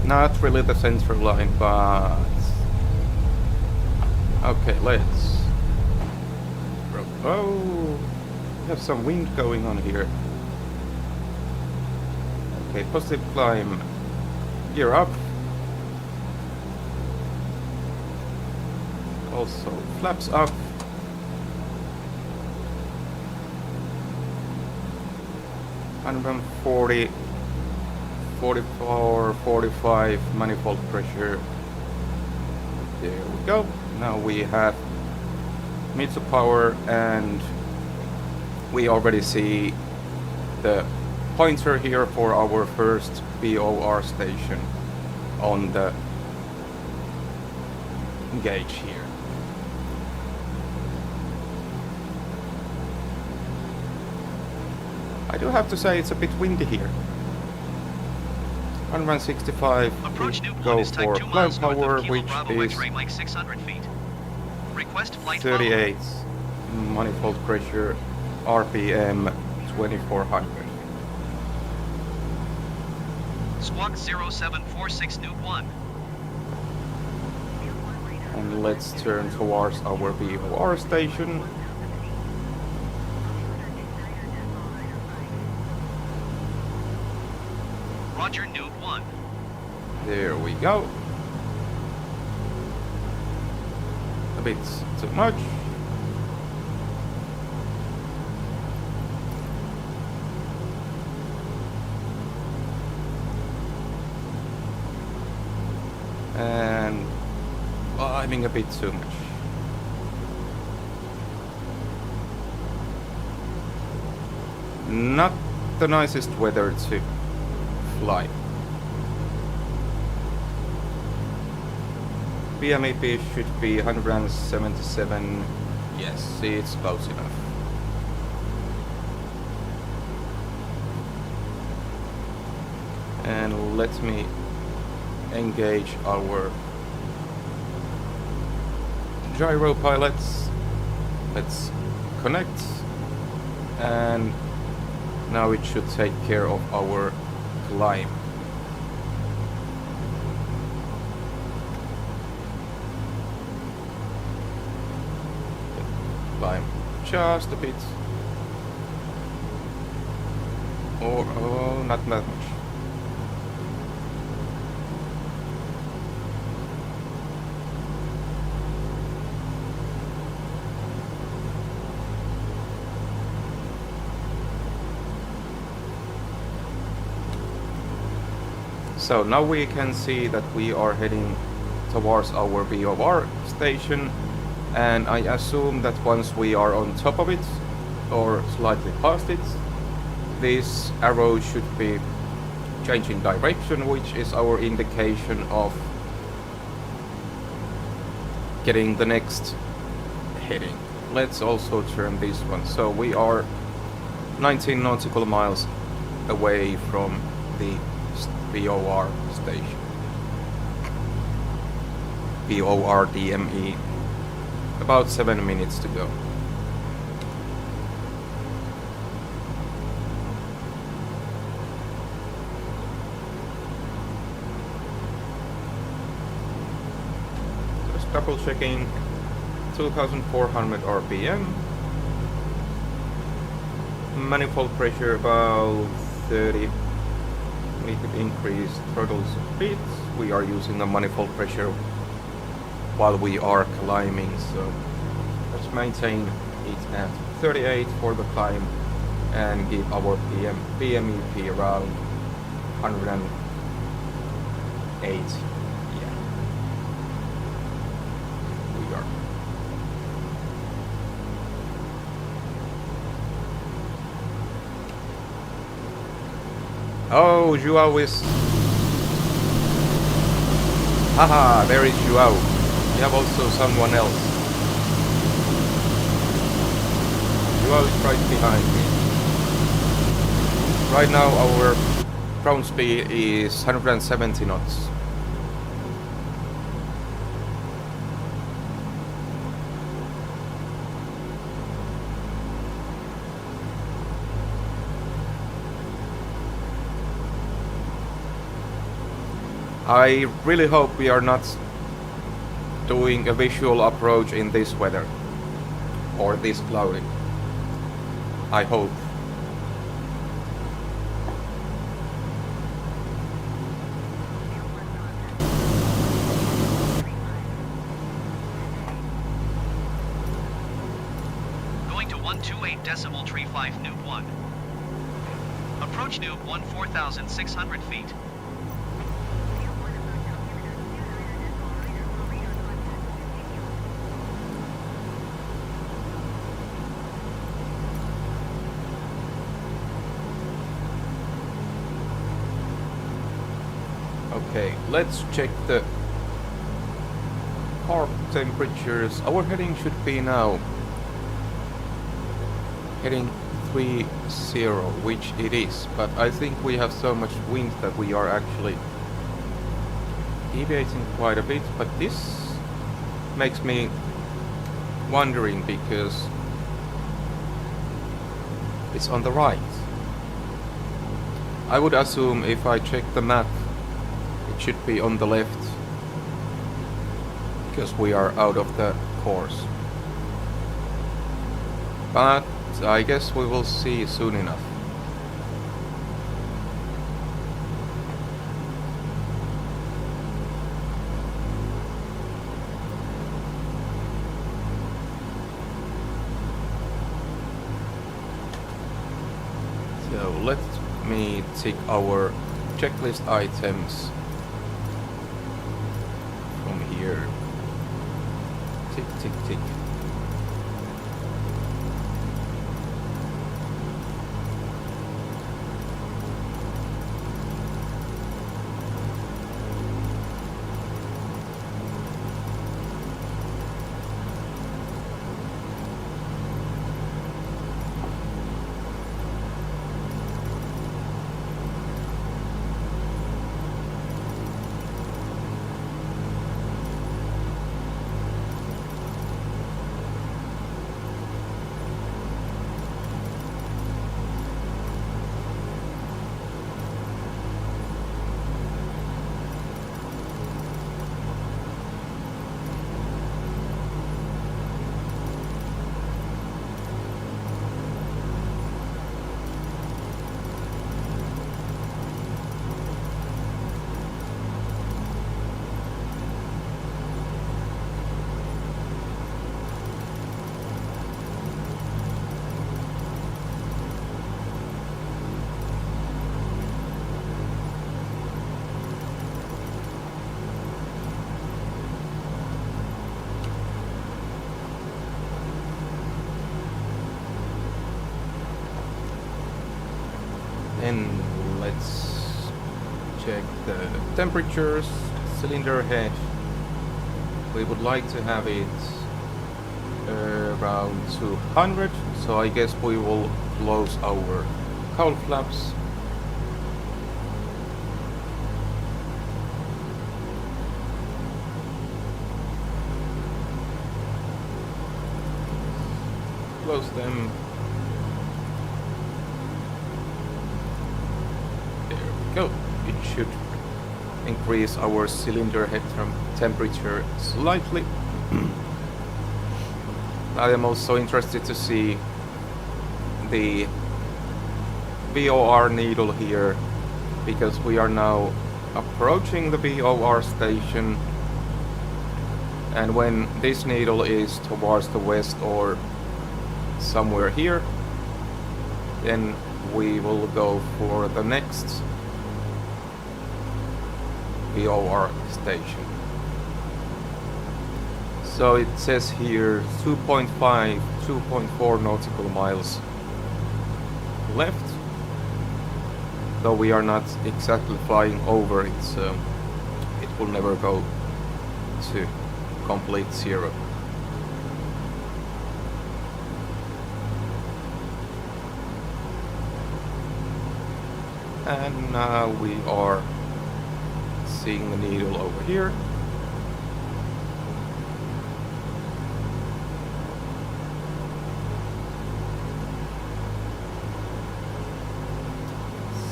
Not really the center line, but... Okay, let's... Oh! We have some wind going on here. Okay, positive climb. Gear up. Also, flaps up. And 40, 44, 45 manifold pressure. There we go. Now we have meter power, and we already see the pointer here for our first VOR station on the gauge here. I do have to say it's a bit windy here. 165 Approach we Nuke go 1 is type for 2 climb miles north power, of Kilo which Bravo is X-ray Mike 600 feet. Request flight follow. 38 manifold pressure, RPM 2400. Squawk 0746 Nuke 1. And let's turn towards our VOR station. Roger Nuke 1. There we go. A bit too much. And climbing a bit too much. Not the nicest weather to fly. PMEP should be 177. Yes, it's close enough. And let me engage our gyropilots. Let's connect, and now it should take care of our climb. Climb just a bit, or oh, not that much. So now we can see that we are heading towards our VOR station, and I assume that once we are on top of it or slightly past it, this arrow should be changing direction, which is our indication of getting the next heading. Let's also turn this one. So we are 19 nautical miles away from the VOR station. VOR DME. About 7 minutes to go. Just double checking. 2400 RPM. Manifold pressure about 30. We could increase throttle speed. We are using the manifold pressure while we are climbing, so let's maintain it at 38 for the climb and give our PMEP around 108. Yeah, we are. Oh, Joao is... Haha, there is Joao. We have also someone else. Joao is right behind me. Right now our ground speed is 170 knots. I really hope we are not doing a visual approach in this weather or this cloudy. I hope. Going to 128.35 Noob 1. Approach Noob 1 4,600 feet. Okay, let's check the car temperatures. Our heading should be now heading 30, which it is, but I think we have so much wind that we are actually deviating quite a bit, but this makes me wondering because it's on the right. I would assume if I check the map it should be on the left because we are out of the course. But I guess we will see soon enough. So let me tick our checklist items from here. Tick, tick, tick. And let's check the temperatures, cylinder head. We would like to have it around 200, so I guess we will close our cowl flaps. Close them. Go. It should increase our cylinder head temperature slightly. I am also interested to see the VOR needle here because we are now approaching the VOR station, and when this needle is towards the west or somewhere here, then we will go for the next VOR station. So it says here 2.5, 2.4 nautical miles left, though we are not exactly flying over it, so it will never go to complete zero. And now we are seeing the needle over here.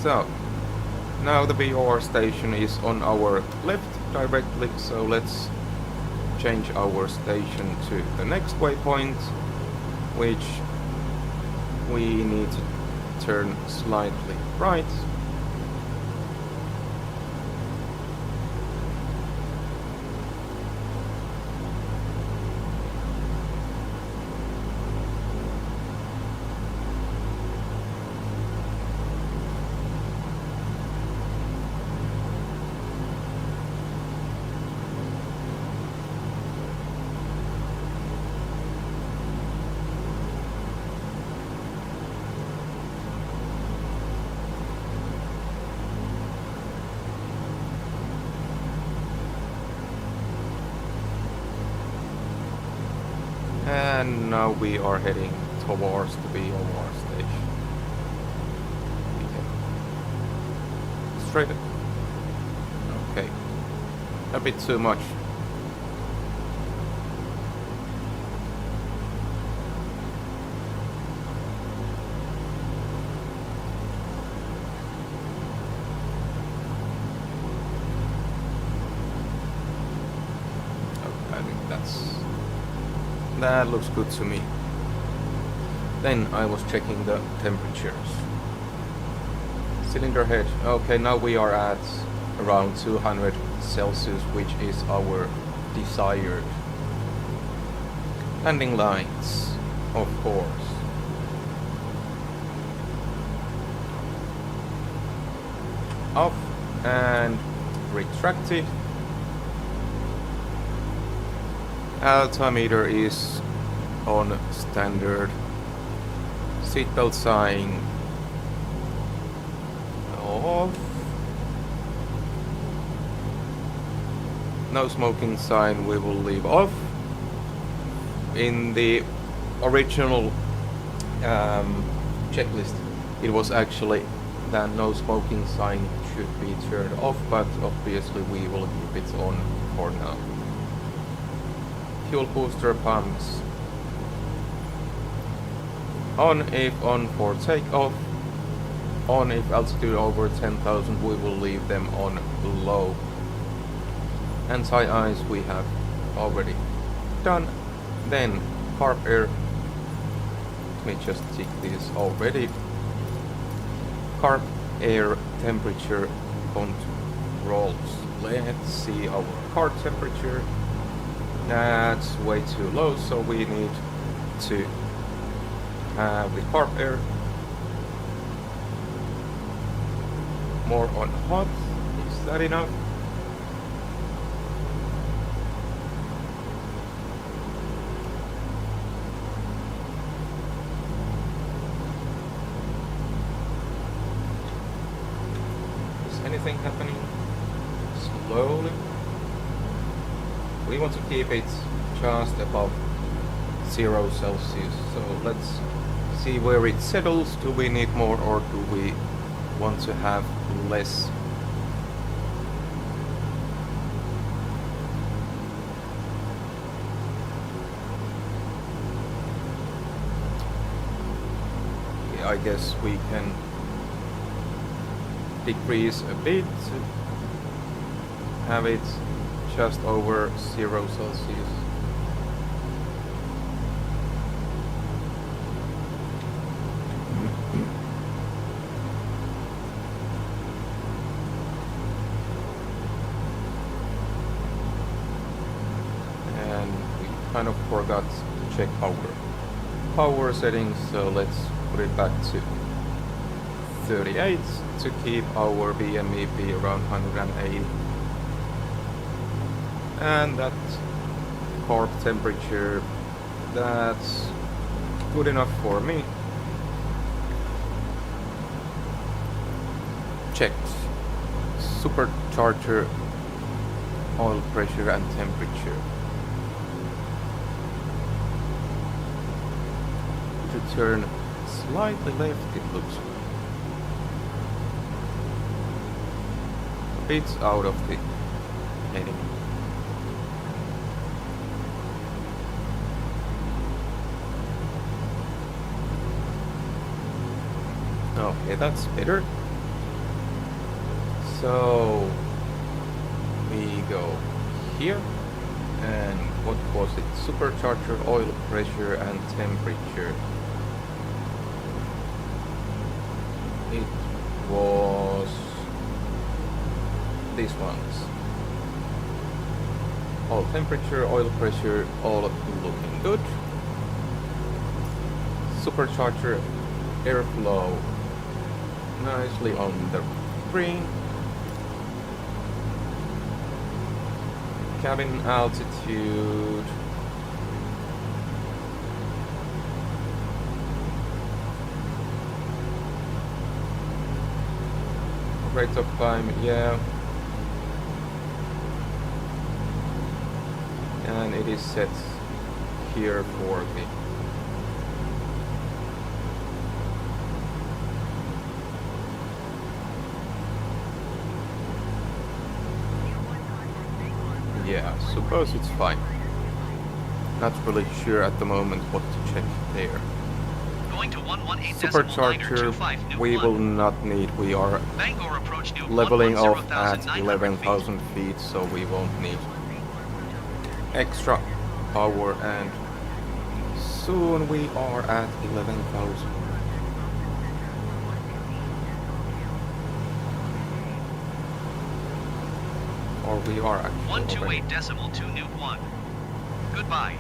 So Now the VOR station is on our left directly, so let's change our station to the next waypoint, which we need to turn slightly right. And now we are heading towards the VOR station. Okay. Straight. Okay. A bit too much. Okay, I think that looks good to me. Then I was checking the temperatures. Cylinder head. Okay, now we are at around 200 Celsius, which is our desired. Landing lights, of course. Off and retracted. Altimeter is on standard. Seatbelt sign off. No smoking sign we will leave off. In the original checklist it was actually that no smoking sign should be turned off, but obviously we will keep it on for now. Fuel booster pumps on if on for takeoff. On if altitude over 10,000 we will leave them on low. Anti-ice we have already done. Then carb air, let me just tick this already. Carb air temperature controls. Let's see our car temperature. That's way too low, so we need to have the carb air more on hot. Is that enough? Is anything happening? Slowly. We want to keep it just above 0 Celsius, so let's see where it settles. Do we need more or do we want to have less? Yeah, I guess we can decrease a bit, have it just over 0 Celsius. And we kind of forgot to check our power settings, so let's put it back to 38 to keep our BMEP around 180. And that carb temperature, that's good enough for me. Checked. Supercharger, oil pressure and temperature. To turn slightly left, it looks a bit out of the heading. Okay, that's better. So we go here, and what was it? Supercharger, oil pressure and temperature. It was these ones. All temperature, oil pressure, all looking good. Supercharger, airflow nicely on the screen. Cabin altitude. Rate of climb, yeah. And it is set here for the yeah, suppose it's fine. Not really sure at the moment what to check there. Going to 118.925 Supercharger, we will not need. We are Bangor approach new leveling off at 11,900 feet. 11,000 feet, so we won't need extra power, and soon we are at 11,000. Or we are actually already. 128.2 Nuke 1. Goodbye.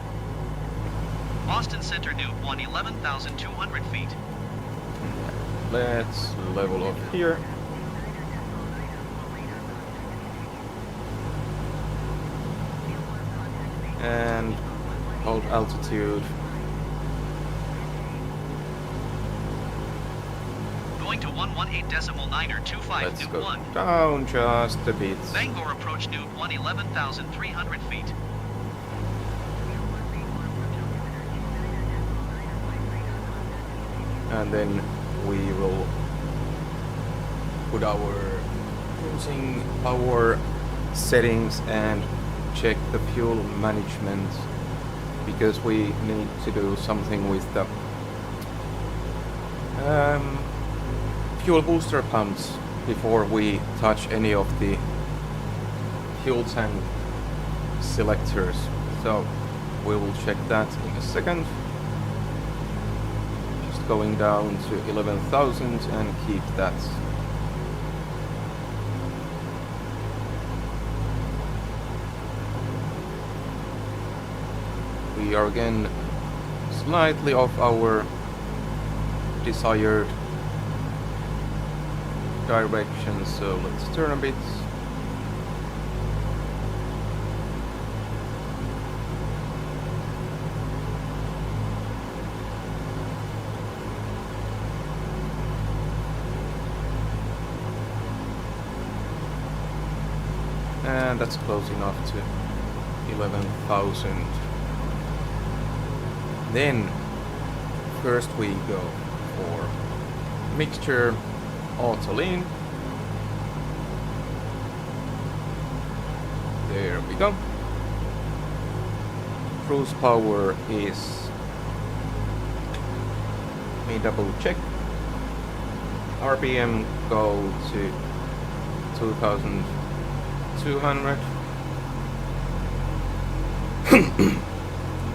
Boston Center Nuke 1 11,200 feet. Let's level up here. And hold altitude. Going to 118.925 Let's Nuke go 1. down just a bit. Bangor approach Nuke 1 11,300 feet. And then we will put our cruising power settings and check the fuel management, because we need to do something with the fuel booster pumps before we touch any of the fuel tank selectors. So we will check that in a second. Just going down to 11,000 and keep that. We are again slightly off our desired direction, so let's turn a bit. And that's close enough to 11,000. Then first we go for mixture auto lean. There we go. Cruise power is, let me double check. RPM go to 2,200.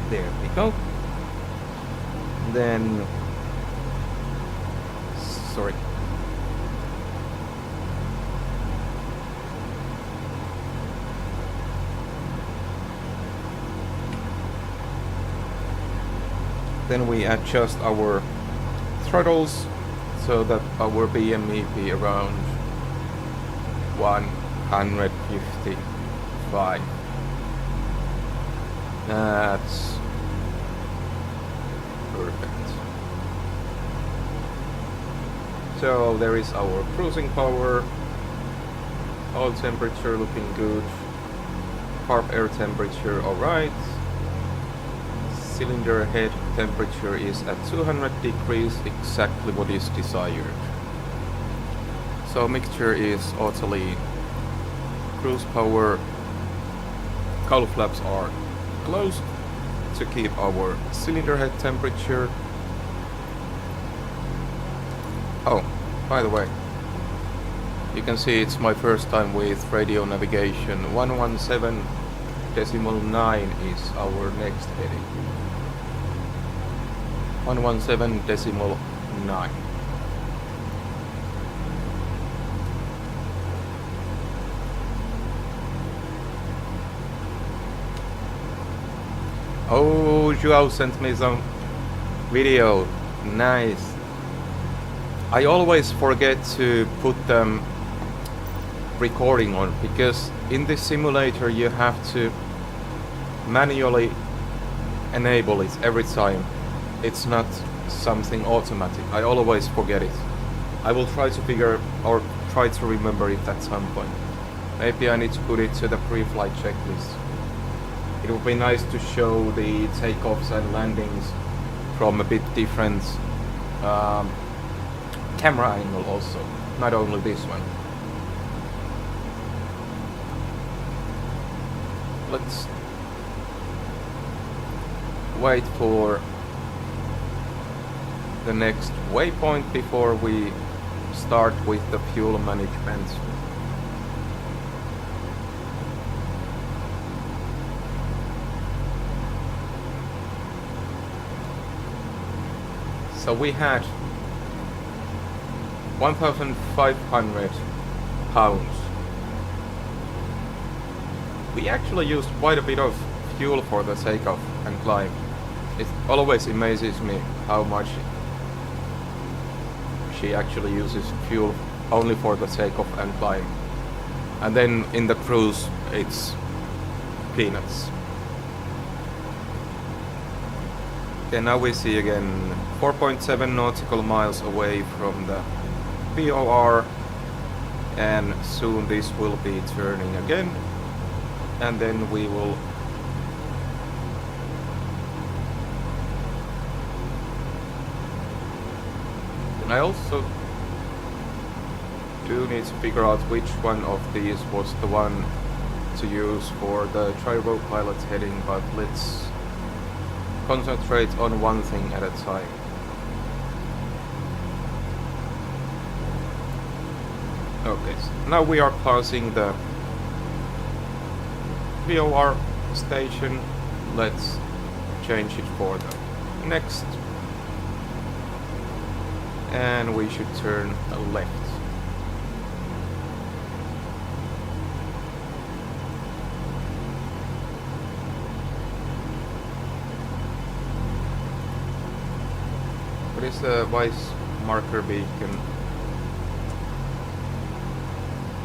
There we go. Then, sorry. Then we adjust our throttles so that our BME be around 155. That's perfect. So there is our cruising power, oil temperature looking good, carb air temperature alright, cylinder head temperature is at 200 degrees, exactly what is desired. So mixture is auto lean, cruise power, cowl flaps are closed to keep our cylinder head temperature. Oh, by the way, You can see it's my first time with radio navigation. 117.9 is our next heading. 117.9. Oh, Joao sent me some video. Nice. I always forget to put them recording on, because in this simulator you have to manually enable it every time. It's not something automatic. I always forget it. I will try to figure or try to remember it at some point. Maybe I need to put it to the pre-flight checklist. It would be nice to show the takeoffs and landings from a bit different camera angle also, not only this one. Let's wait for the next waypoint before we start with the fuel management. So we had 1,500 pounds. We actually used quite a bit of fuel for the takeoff and climb. It always amazes me how much she actually uses fuel only for the takeoff and climb. And then in the cruise it's peanuts. Okay, now we see again 4.7 nautical miles away from the VOR, and soon this will be turning again, and then we will and I also do need to figure out which one of these was the one to use for the gyropilot heading, but let's concentrate on one thing at a time. Okay, so now we are passing the VOR station. Let's change it for the next, and we should turn left. What is the vice marker beacon?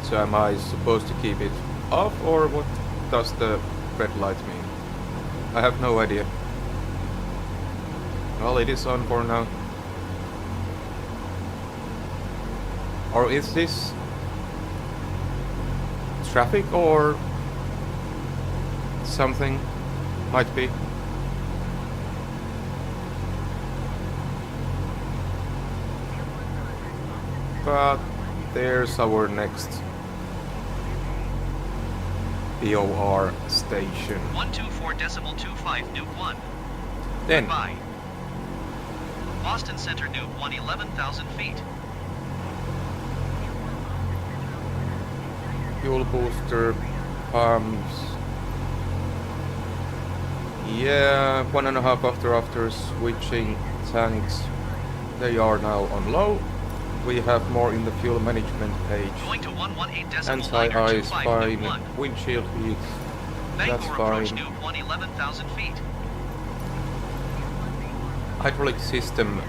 So am I supposed to keep it off, or what does the red light mean? I have no idea. Well, it is on for now. Or is this traffic or something? Might be. But there's our next VOR station. 124.25 Nuke 1. Then, Goodbye. Boston Center Nuke 1, 11,000 feet. fuel booster pumps. Yeah, 1.5 after switching tanks. They are now on low. We have more in the fuel management page. Going to 118.9 Anti-ice, 25 fine. Nuke 1. Windshield heat, that's Bangor approach fine. Nuke 1, 11,000 feet. Hydraulic system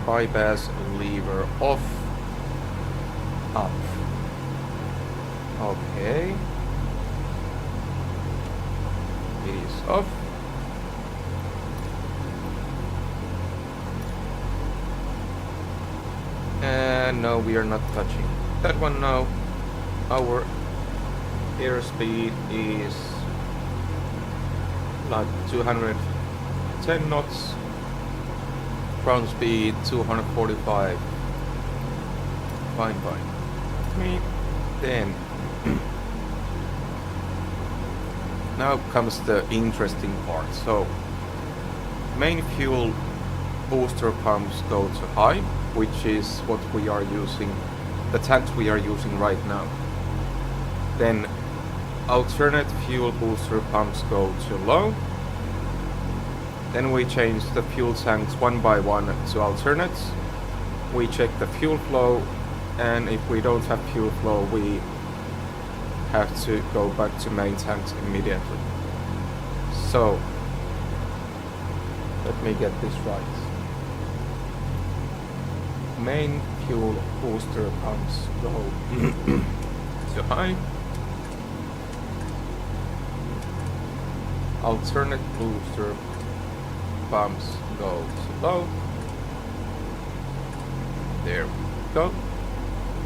bypass lever off. Up. Okay. It is off. And no, we are not touching that one now. Our airspeed is like 210 knots. Ground speed 245. Fine. Me then. Now comes the interesting part. So main fuel booster pumps go to high, which is what we are using the tanks we are using right now. Then alternate fuel booster pumps go to low. Then we change the fuel tanks one by one to alternates. We check the fuel flow, and if we don't have fuel flow, we have to go back to main tanks immediately. So let me get this right. Main fuel booster pumps go to high. Alternate booster pumps go to low. There we go.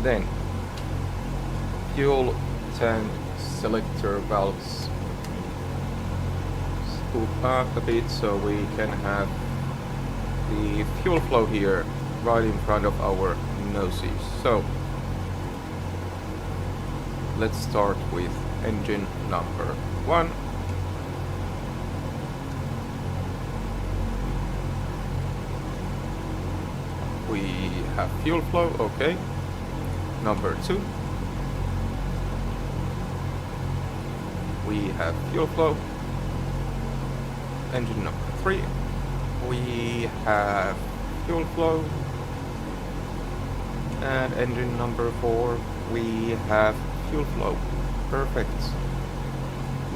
Then fuel tank selector valves scoop up a bit so we can have the fuel flow here right in front of our noses. So let's start with engine number 1. We have fuel flow, okay. Number 2. We have fuel flow. Engine number 3. We have fuel flow. And engine number 4, we have fuel flow. Perfect.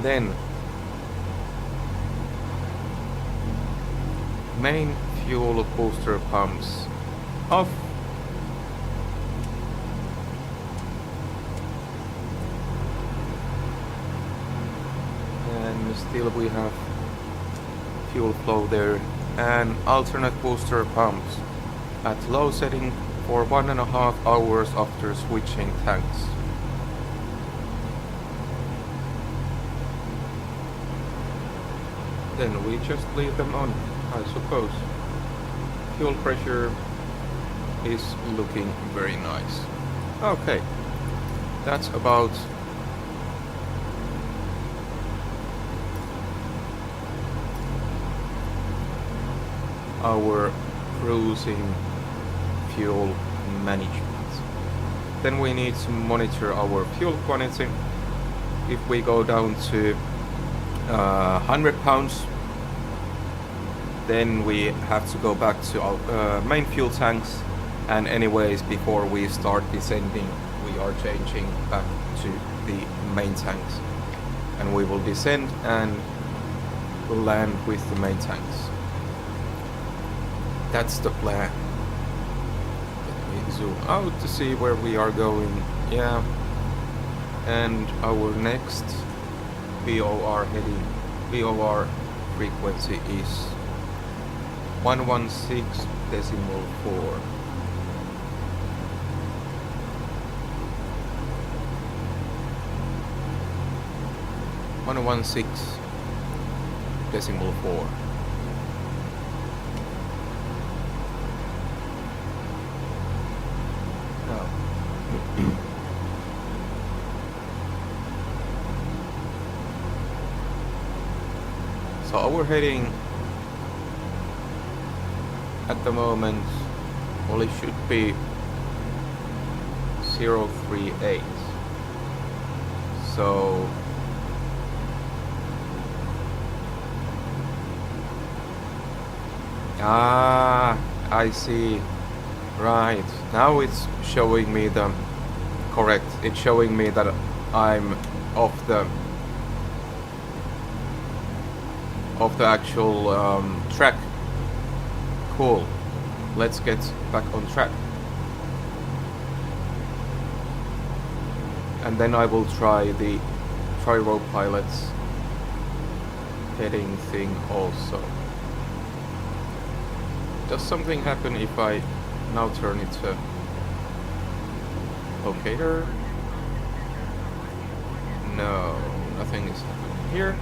Then main fuel booster pumps off. And still we have fuel flow there. And alternate booster pumps at low setting for 1.5 hours after switching tanks. Then we just leave them on, I suppose. Fuel pressure is looking very nice. Okay, that's about our cruising fuel management. Then we need to monitor our fuel quantity. If we go down to 100 pounds, then we have to go back to our main fuel tanks, and anyways before we start descending we are changing back to the main tanks, and we will descend and land with the main tanks. That's the plan. Let me zoom out to see where we are going. Yeah, and our next VOR heading, VOR frequency is 116.4. .4. Now, so our heading at the moment, well, it should be 038. So I see. Right, now it's showing me the correct. It's showing me that I'm off the actual track. Cool. Let's get back on track. And then I will try the gyropilot's heading thing also. Does something happen if I now turn it to locator? No, nothing is happening here.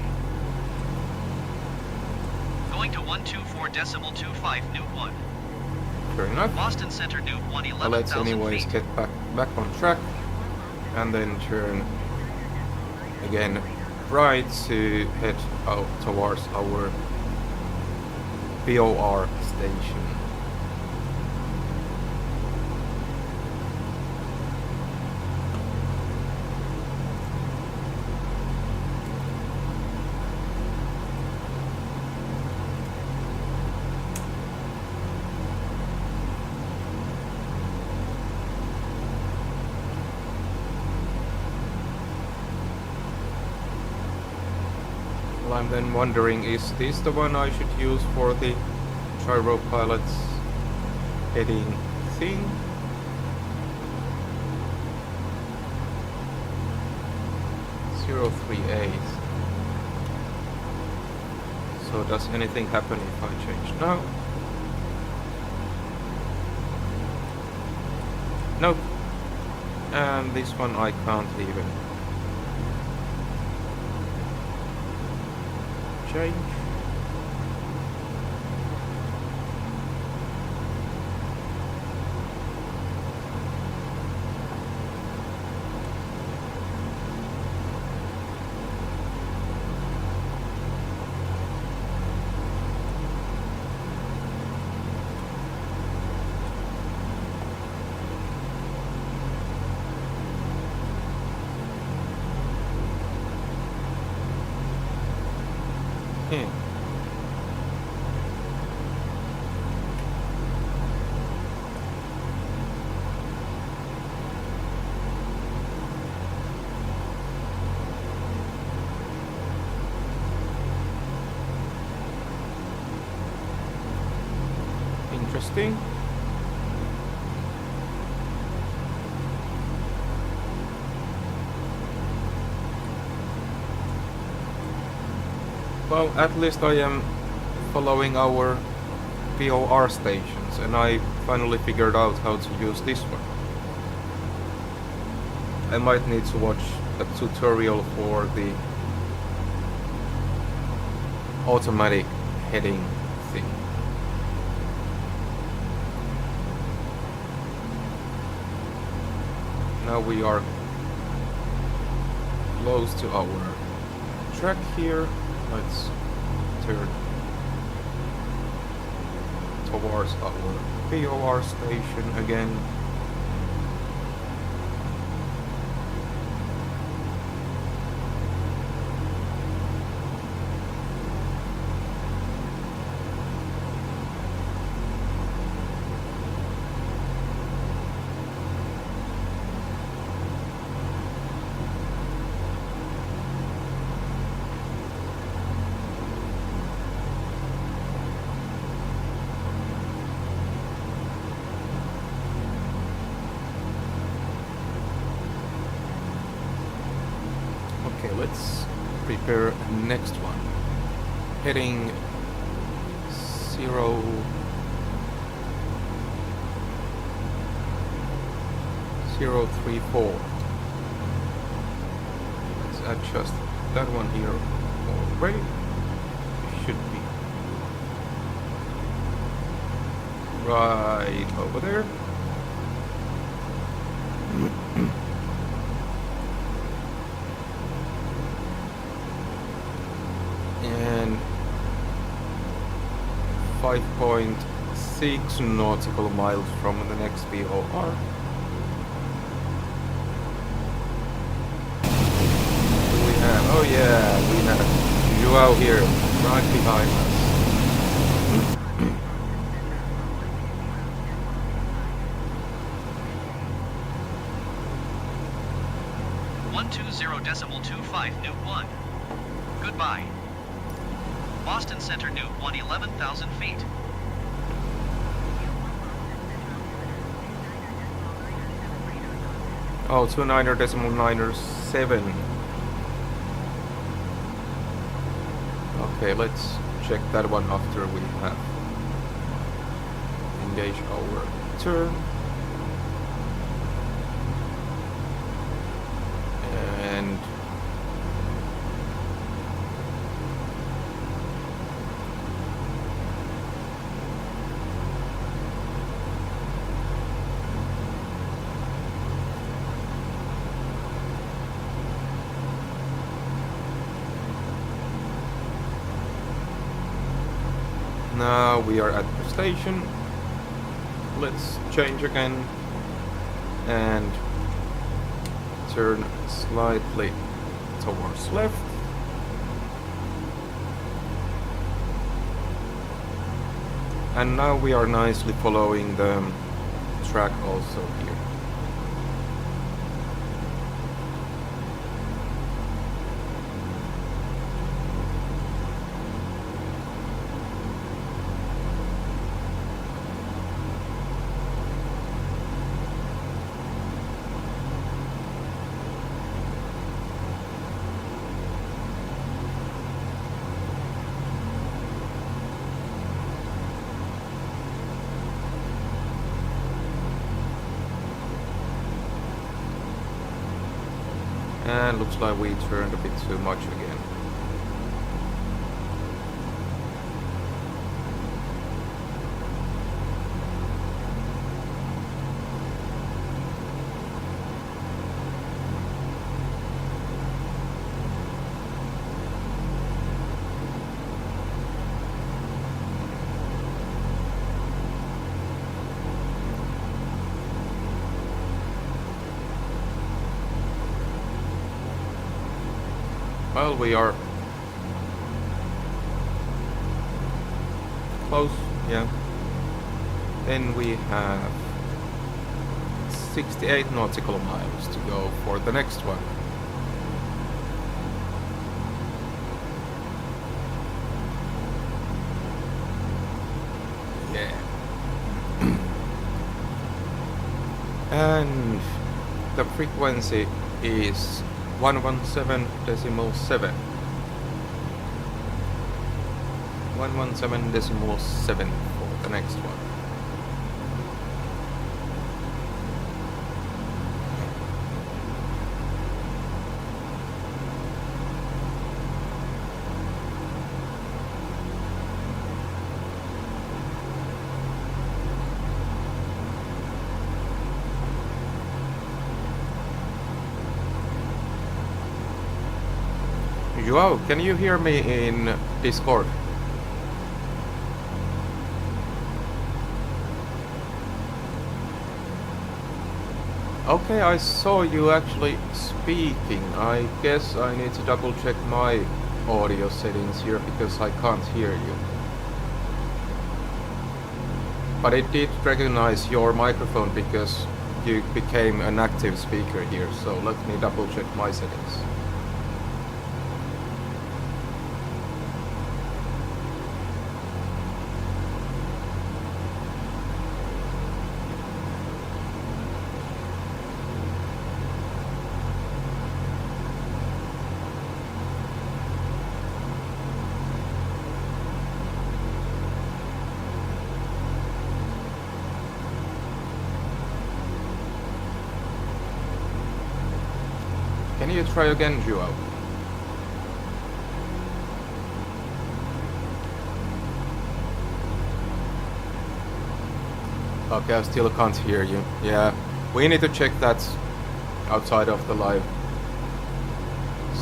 Going to 124.25 Newt 1. Fair enough. Boston Center Newt 1, Let's 11,000 anyways feet. get back on track, and then turn again right to head out towards our VOR station. Well, I'm then wondering, is this the one I should use for the gyropilot's heading thing? .038. So does anything happen if I change now? Nope. And this one I can't even change. Hmm. Interesting. Well, at least I am following our VOR stations, and I finally figured out how to use this one. I might need to watch a tutorial for the automatic heading thing. Now we are close to our track here. Let's turn towards our VOR station again. Okay, let's prepare next one. Heading 034. Let's adjust that one here already. Should be right over there. And 5.6 nautical miles from the next VOR. We have, oh yeah, we have you out here, right behind us. 120.25 Newt 1. Goodbye. Boston Center Newt 1 11,000 feet. Oh, 29.97. Okay, let's check that one after we have engaged our turn. And now we are at the station. Let's change again and turn slightly towards left. And now we are nicely following the track also here. And looks like we turned a bit too much again. Well, we are close, yeah. Then we have 68 nautical miles to go for the next one. Yeah. And the frequency is 117.7. 117.7 for the next one. Joao, can you hear me in Discord? Okay, I saw you actually speaking. I guess I need to double check my audio settings here because I can't hear you. But it did recognize your microphone because you became an active speaker here, so let me double check my settings. Can you try again, Joao? Okay, I still can't hear you. Yeah, we need to check that outside of the live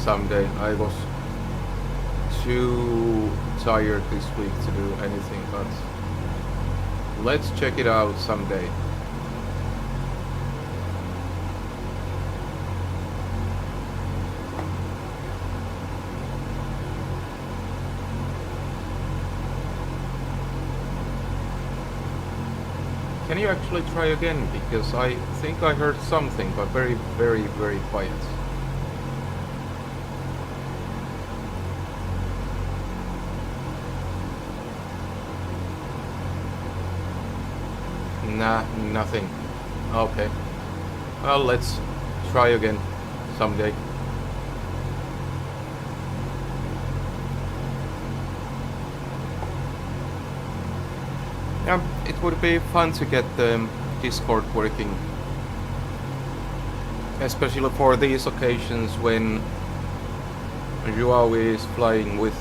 someday. I was too tired this week to do anything, but let's check it out someday. Can you actually try again? Because I think I heard something, but very, very, very quiet. Nah, nothing. Okay. Well, let's try again someday. Yeah, it would be fun to get the Discord working, especially for these occasions when Joao is flying with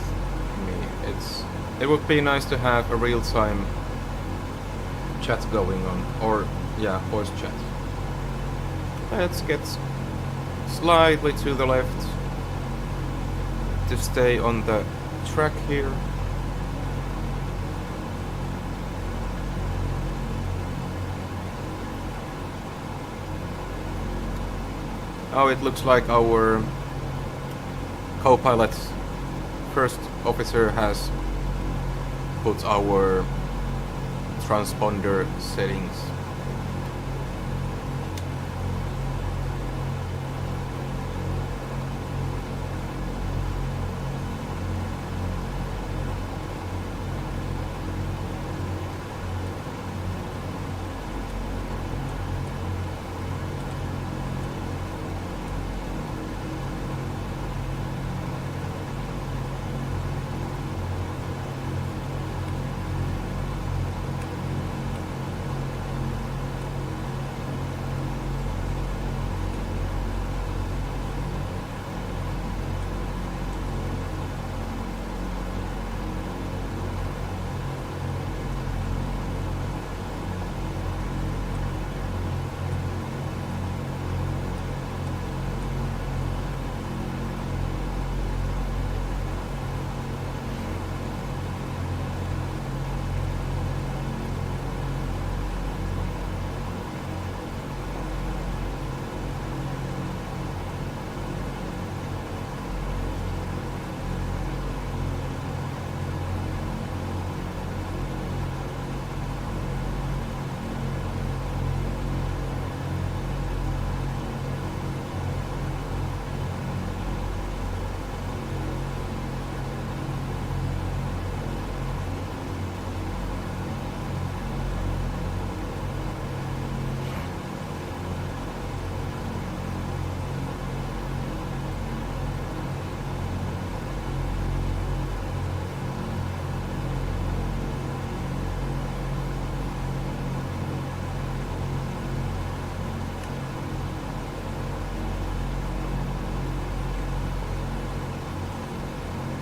me. It would be nice to have a real-time chat going on, or yeah, voice chat. Let's get slightly to the left to stay on the track here. Oh, it looks like our co-pilot first officer has put our transponder settings.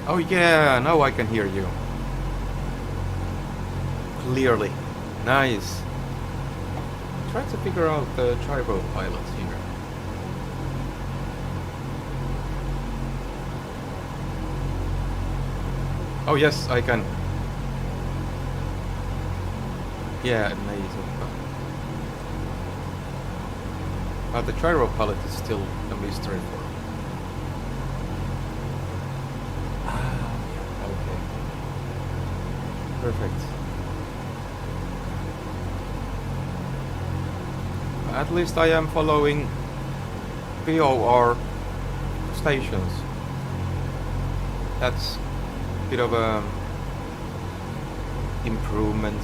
Oh yeah, now I can hear you. Clearly. Nice. Try to figure out the gyropilot here. Oh yes, I can. Yeah, amazing. But the gyropilot is still a mystery for me. Okay. Perfect. At least I am following VOR stations. That's a bit of a improvement.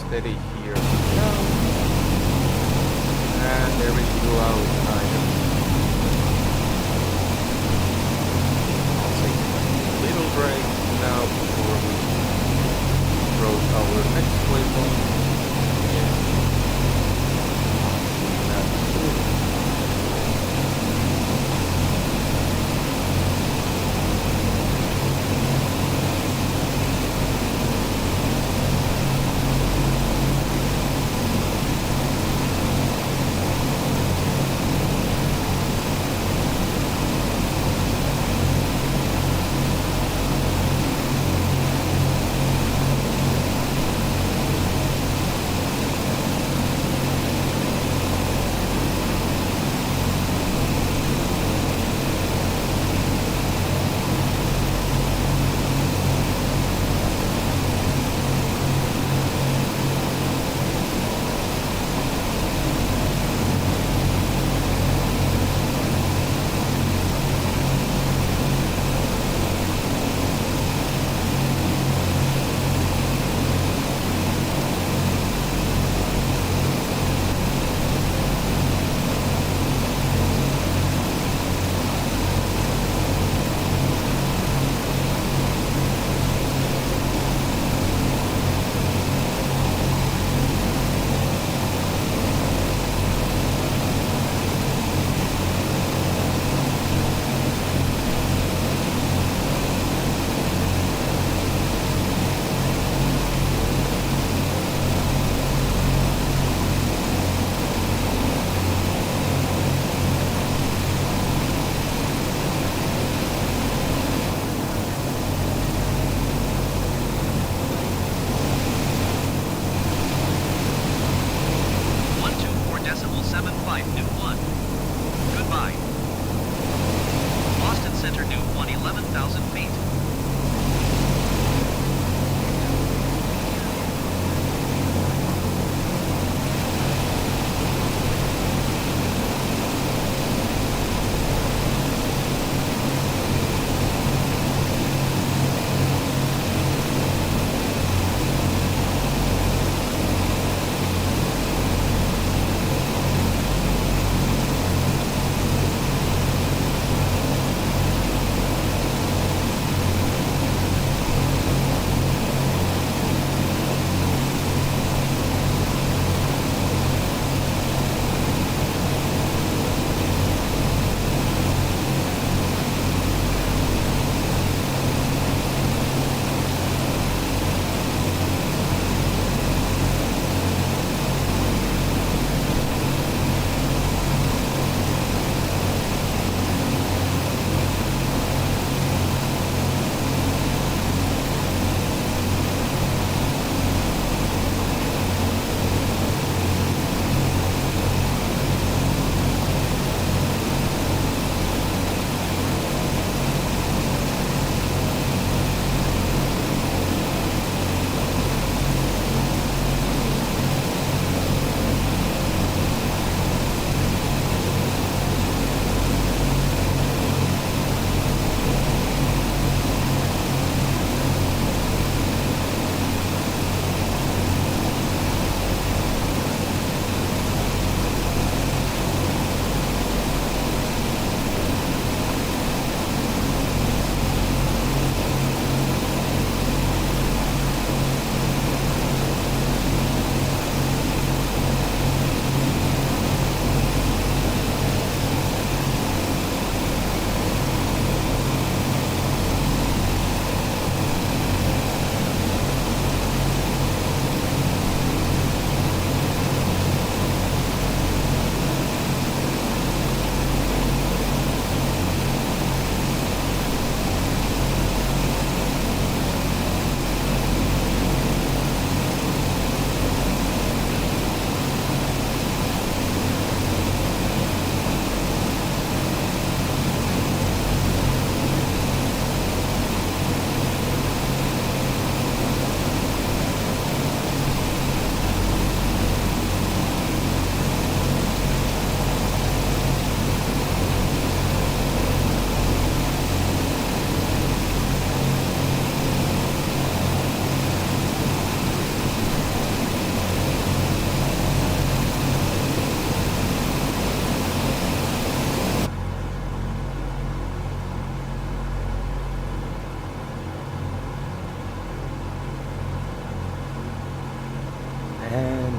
Steady here. No. And there we go out. I'll take a little break now before we approach our next waypoint. Yeah. That's good.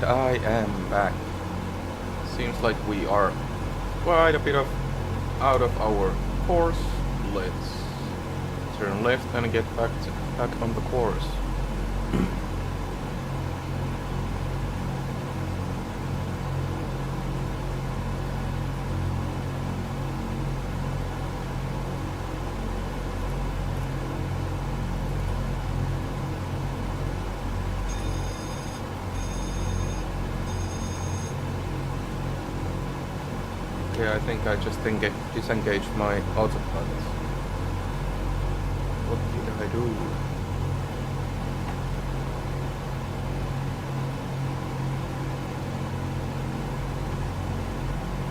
And I am back. Seems like we are quite a bit of out of our course. Let's turn left and get back on the course. Okay, I think I just disengaged my autopilot. What did I do?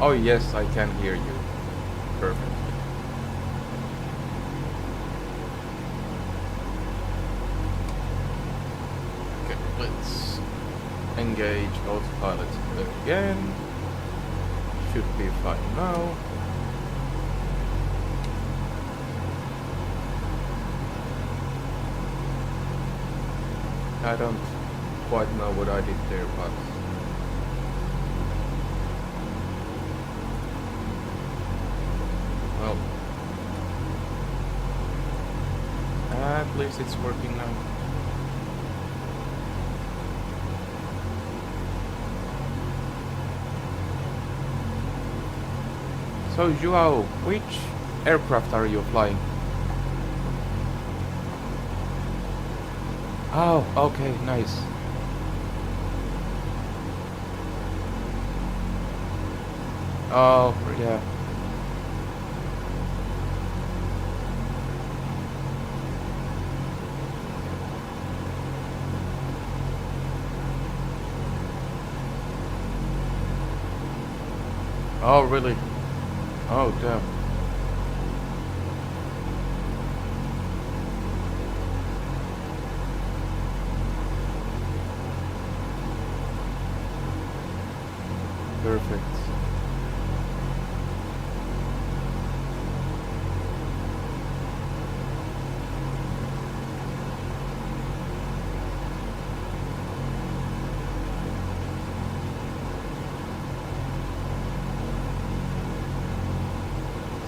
Oh yes, I can hear you. Perfect. Okay, let's engage autopilot again. Should be fine now. I don't quite know what I did there, but well, at least it's working now. So, Joao, which aircraft are you flying? Oh, okay, nice. Oh, yeah. Oh, really? Oh, damn. Perfect.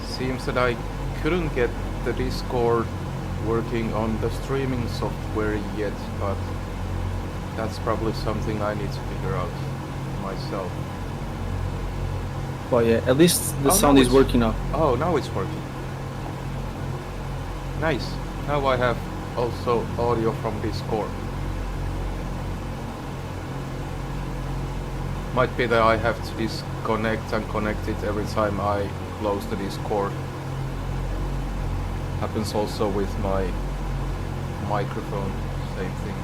Seems that I couldn't get the Discord working on the streaming software yet, but that's probably something I need to figure out myself. Well, yeah, at least the sound is working now. Oh, now it's working. Nice. Now I have also audio from Discord. Might be that I have to disconnect and connect it every time I close the Discord. Happens also with my microphone, same thing.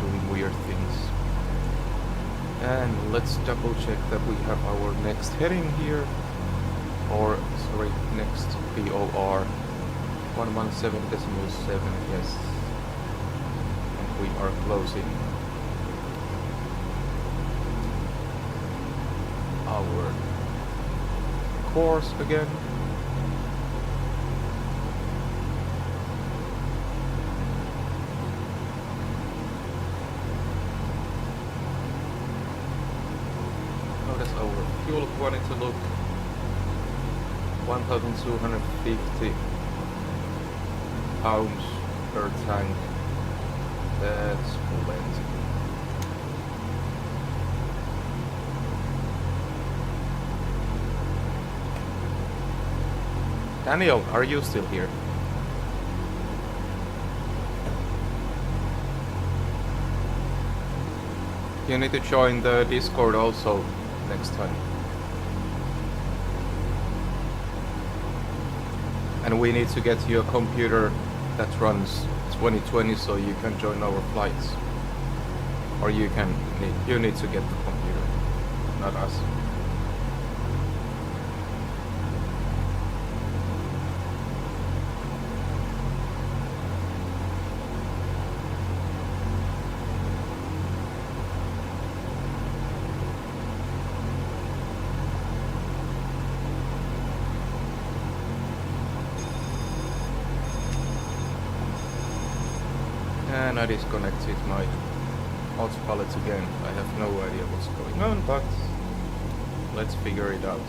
Doing weird things. And let's double check that we have our next heading here. Or, sorry, next VOR 117.7, yes. And we are closing our course again. Our fuel quantity look 1,250 pounds per tank. That's plenty. Daniel, are you still here? You need to join the Discord also next time. And we need to get you a computer that runs 2020 so you can join our flights. Or you need to get the computer, not us. And I disconnected my autopilot again. I have no idea what's going on, but let's figure it out.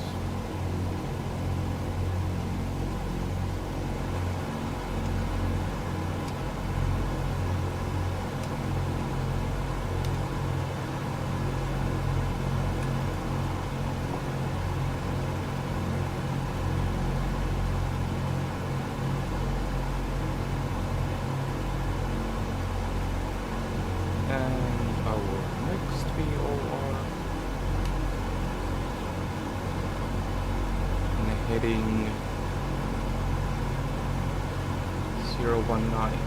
And our next VOR and heading 019.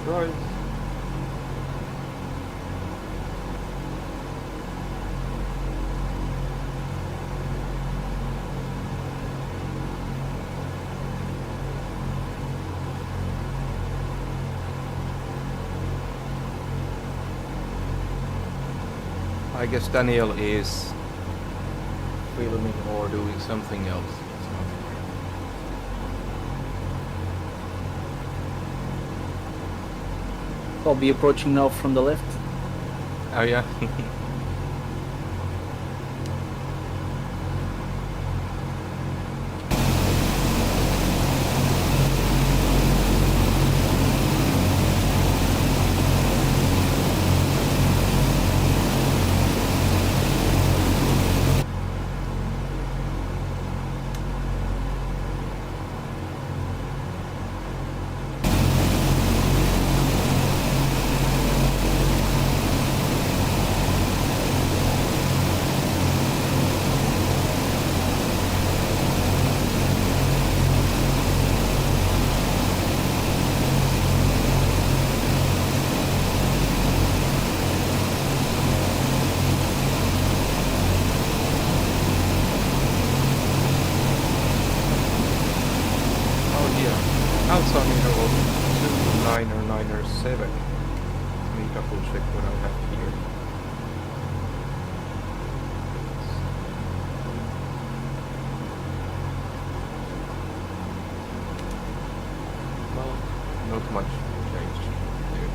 Right. I guess Daniel is filming or doing something else. I'll be approaching now from the left. Oh yeah. Altimeter of 29907. Let me double check what I have here. Well, not much changed here.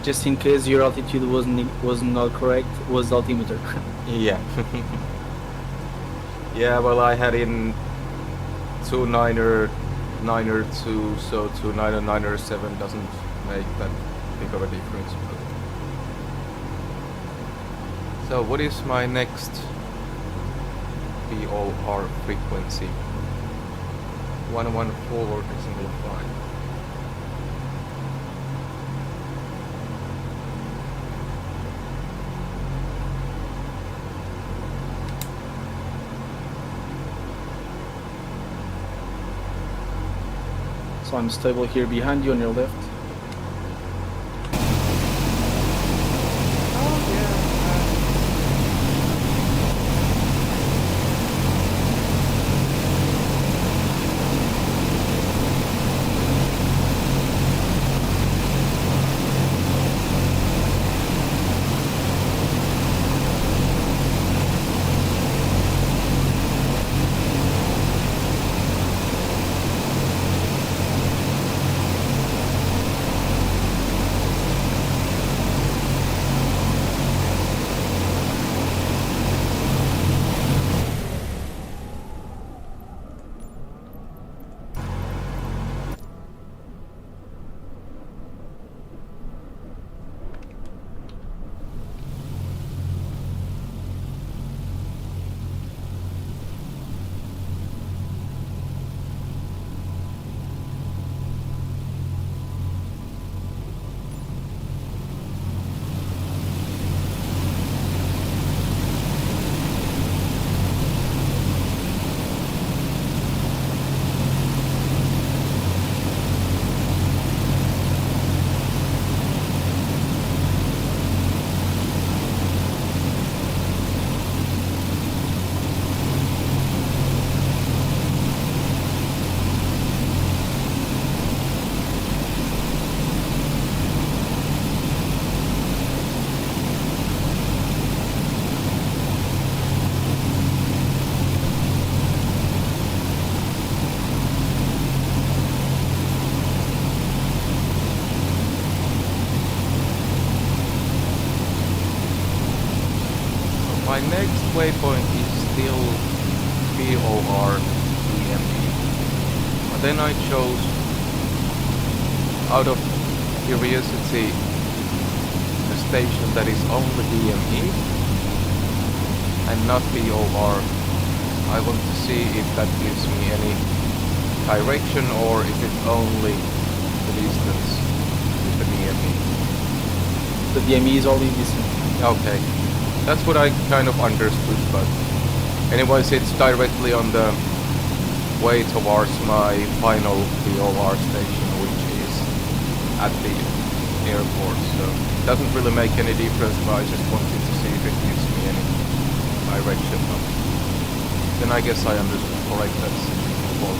Just in case your altitude wasn't not correct, was the altimeter. Yeah. Yeah, well, I had in 29902, so 29907 doesn't make that big of a difference. But... So, what is my next VOR frequency? 114.5. So I'm stable here behind you on your left. my next waypoint is still VOR PME. But then I chose, out of curiosity, a station that is only DME and not VOR. I want to see if that gives me any direction or is it only the distance with the DME. The DME is only distance. Okay, that's what I kind of understood, but anyways, it's directly on the way towards my final VOR station, which is at the airport, so it doesn't really make any difference, but I just wanted to see if it gives me any direction. But then I guess I understood correct, that's all.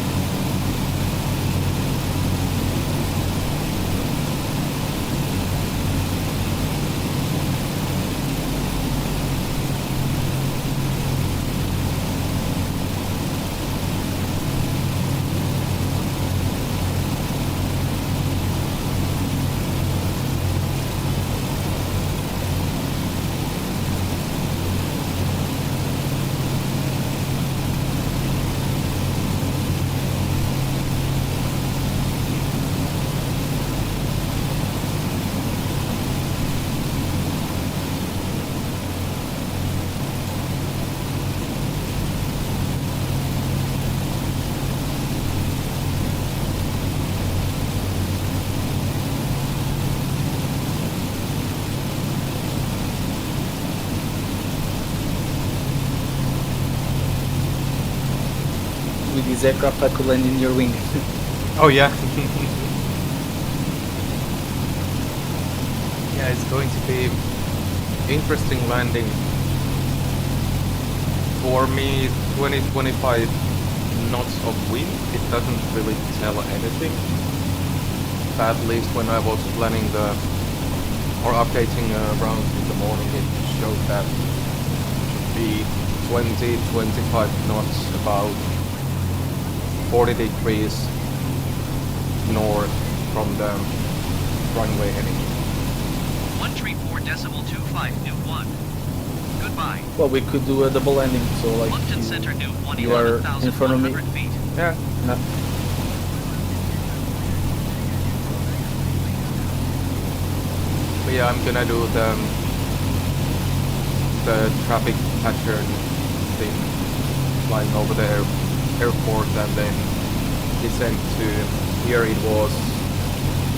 With this aircraft I could land in your wing. Oh yeah. Yeah, it's going to be interesting landing. For me, 20-25 knots of wind, it doesn't really tell anything. At least when I was planning or updating around in the morning, it showed that it should be 20-25 knots, about 40 degrees north from the runway heading. 134.25 New 1. Goodbye. Well, we could do a double landing, so like London Center New 1, you are in front of me. 11,100 feet. Yeah. No. But yeah, I'm gonna do the traffic pattern thing, flying over the airport and then descend to, here it was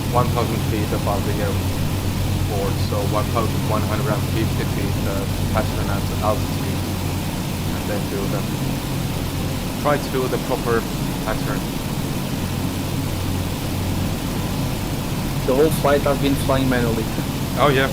1,000 feet above the airport, so 1,150 feet pattern at altitude, and then try to do the proper pattern. The whole flight I've been flying manually. Oh yeah.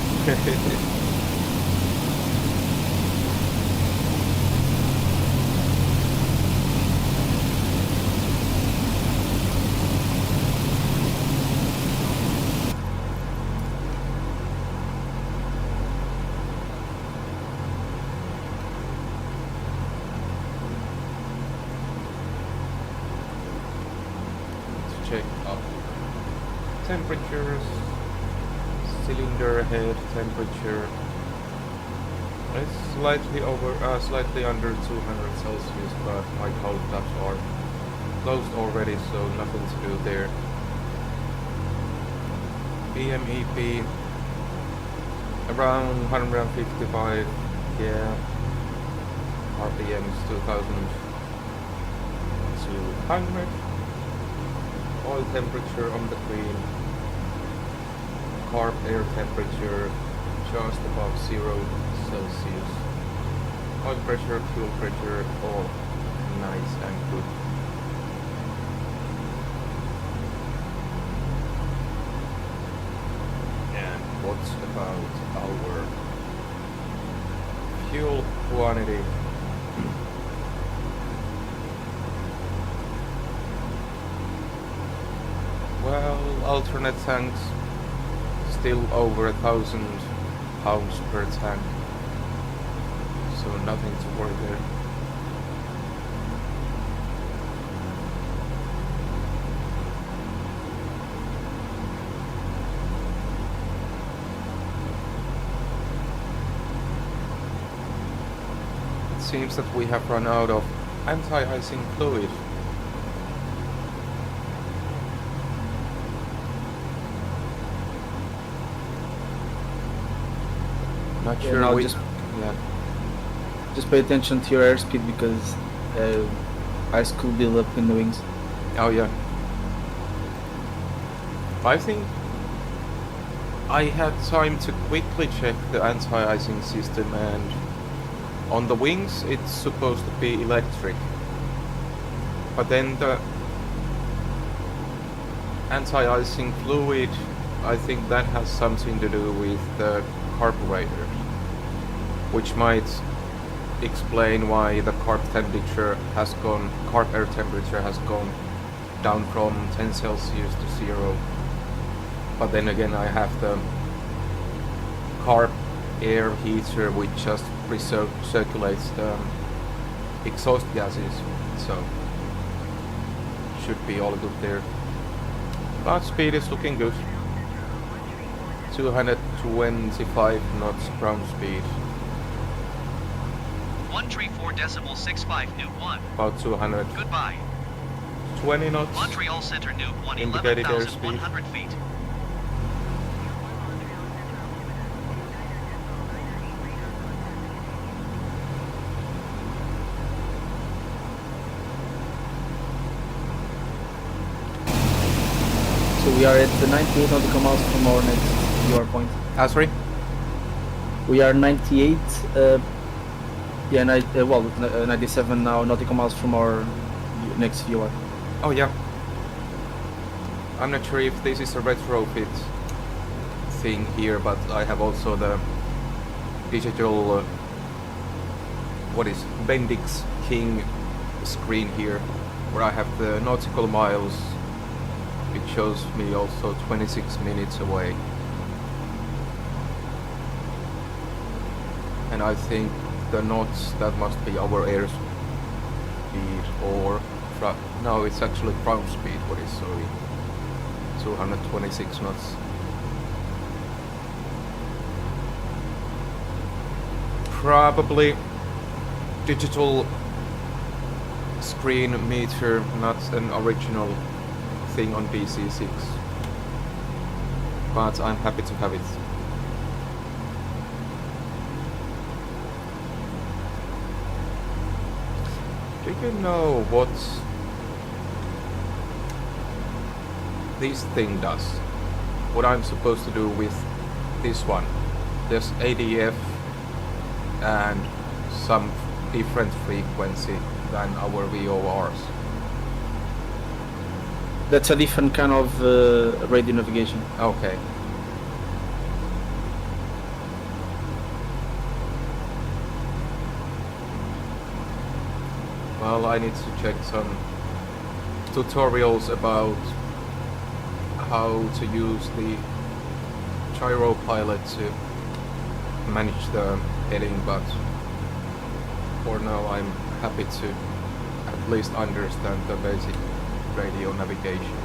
Let's check up temperatures. Cylinder head temperature. It's slightly under 200 Celsius, but my cold tabs are closed already, so nothing to do there. PMEP around 155, yeah. RPMs 2,200. Oil temperature on the green. Carb air temperature just above 0 Celsius. Oil pressure, fuel pressure, all nice and good. And what's about our fuel quantity? Well, alternate tanks still over 1,000 pounds per tank, so nothing to worry there. seems that we have run out of anti-icing fluid. Not Yeah, sure no, we... just- Yeah. Just pay attention to your airspeed because ice could build up in the wings. Oh yeah. I think I had time to quickly check the anti-icing system, and on the wings it's supposed to be electric. But then the anti-icing fluid, I think that has something to do with the carburetors, which might explain why the carb air temperature has gone down from 10 Celsius to 0. But then again, I have the carb air heater which just recirculates the exhaust gases, so should be all good there. But speed is looking good. 225 knots ground speed. 134.65 New 1. About 220 Goodbye. knots. Montreal Center New 1, Indicated airspeed. 11,100 feet. So we are at the 98 nautical miles from our next VOR point. Sorry? We are 98, yeah, 97 now nautical miles from our next VOR. Oh yeah. I'm not sure if this is a retrofit thing here, but I have also the digital Bendix King screen here, where I have the nautical miles. It shows me also 26 minutes away. And I think the knots, that must be our air speed, or no, it's actually ground speed what is showing. 226 knots. Probably digital screen meter, not an original thing on DC-6. But I'm happy to have it. Do you know what this thing does? What I'm supposed to do with this one? There's ADF and some different frequency than our VORs. That's a different kind of radio navigation. Okay. Well, I need to check some tutorials about how to use the gyropilot to manage the heading, but for now I'm happy to at least understand the basic radio navigation.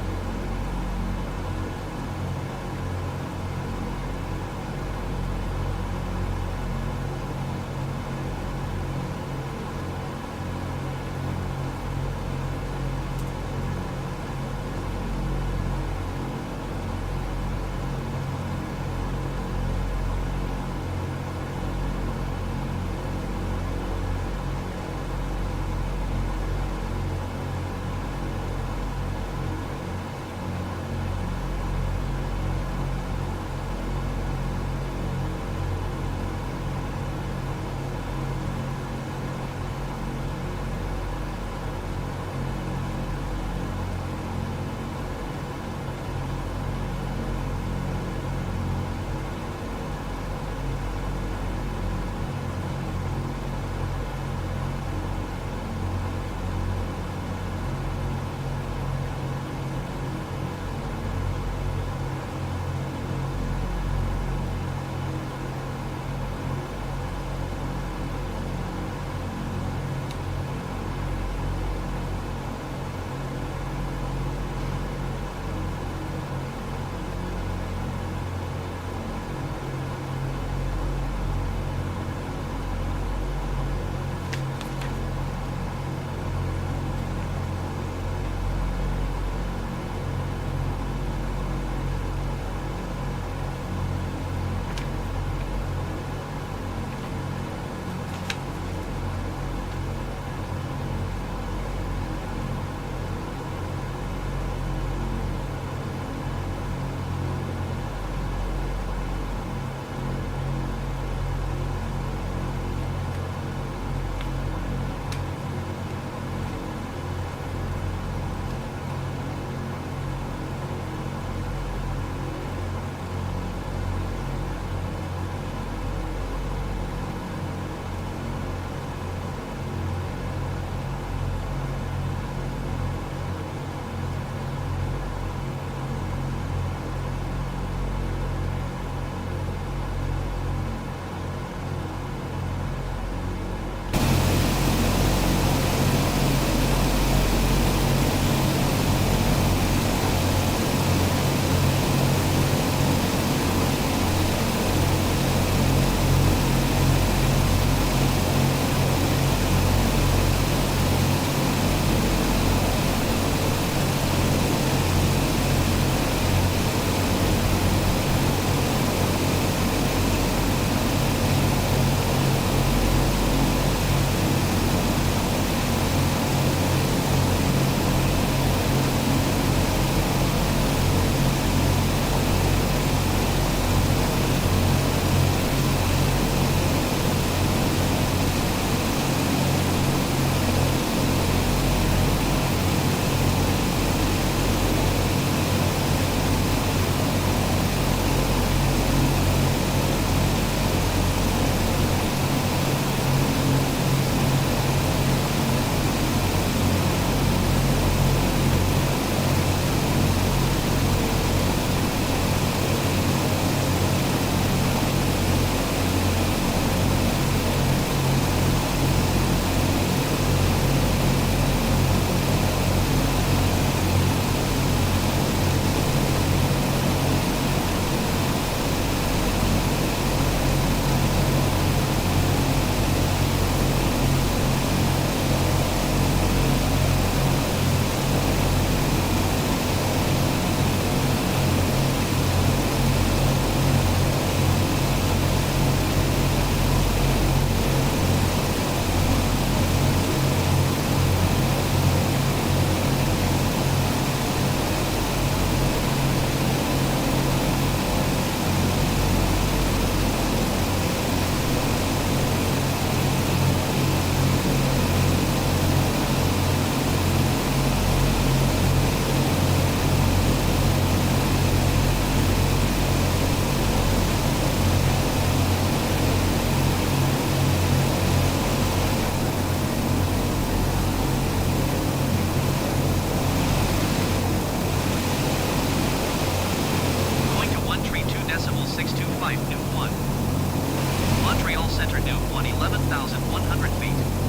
Montreal Center new 11,100 feet.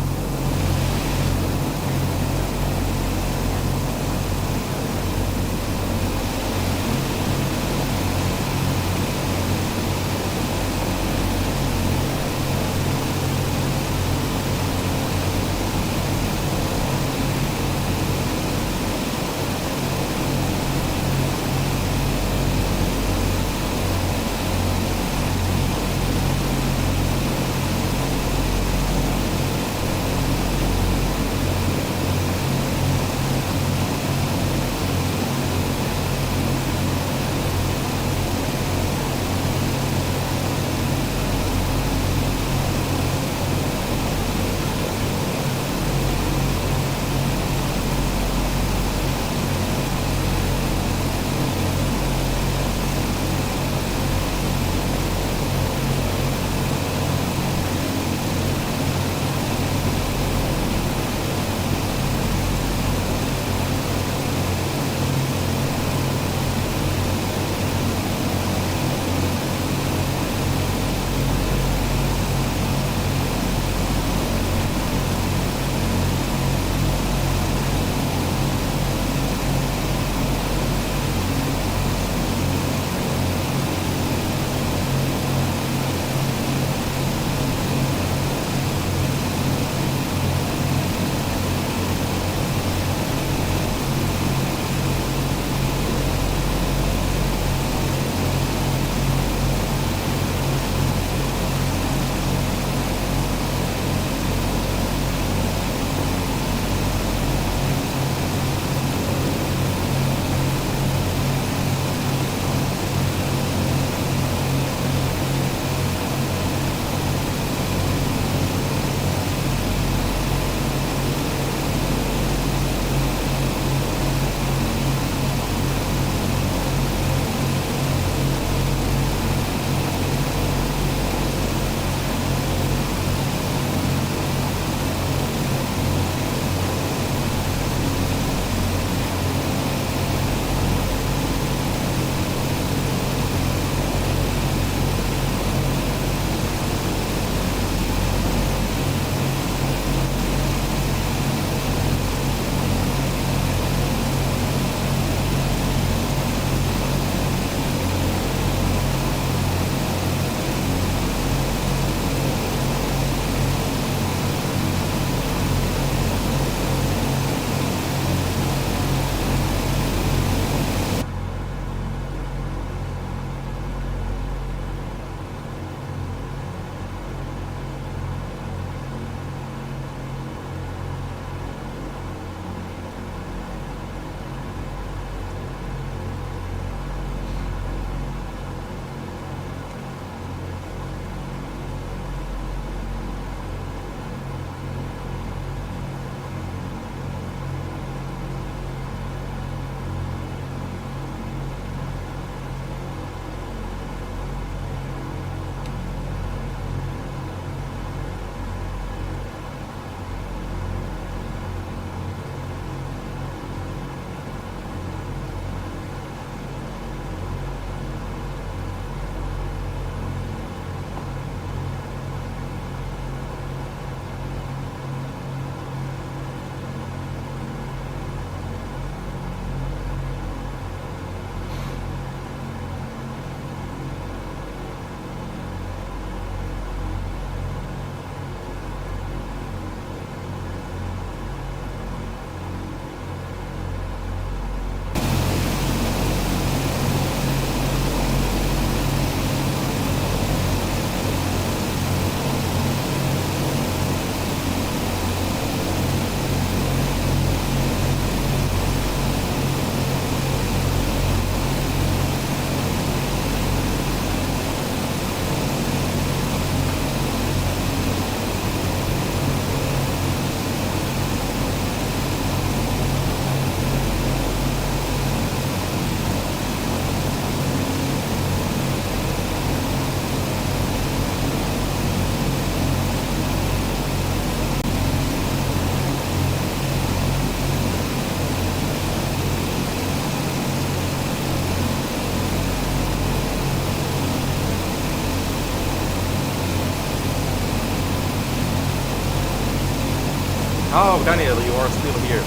Oh, Daniel, you are still here.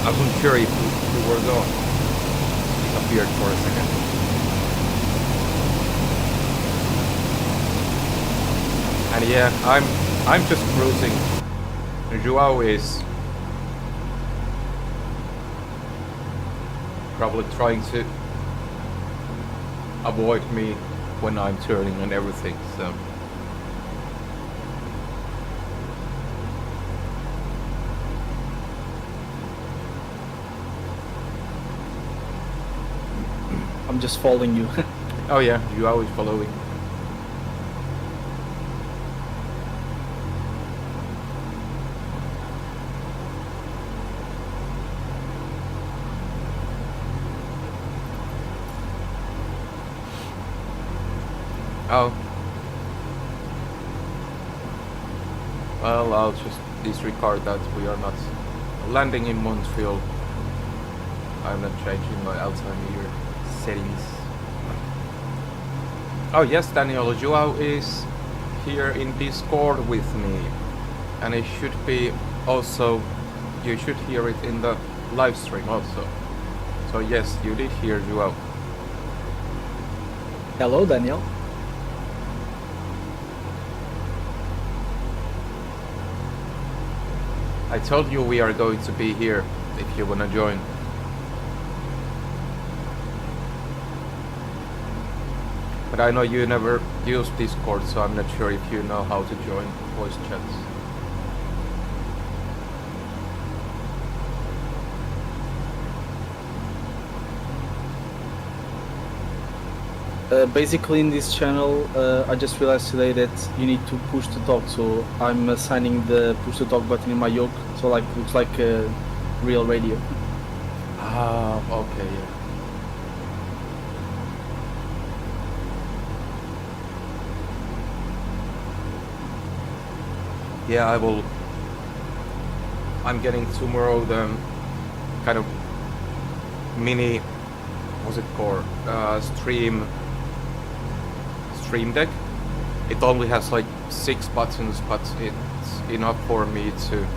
I wasn't sure if you were gone. Disappeared for a second. And yeah, I'm just cruising. Joao is probably trying to avoid me when I'm turning and everything, so. I'm just following you. Oh yeah, Joao is following. Oh. Well, I'll just disregard that we are not landing in Montreal. I'm not changing my altimeter settings. Oh yes, Daniel, Joao is here in Discord with me. And it should be also, you should hear it in the live stream also. So yes, you did hear Joao. Hello, Daniel. I told you we are going to be here if you wanna join. But I know you never use Discord, so I'm not sure if you know how to join voice chats. Basically in this channel, I just realized today that you need to push to talk, so I'm assigning the push to talk button in my yoke, so like looks like a real radio. Ah, okay, yeah. Yeah, I will. I'm getting tomorrow the kind of mini, what's it called? Stream Deck. It only has like 6 buttons, but it's enough for me to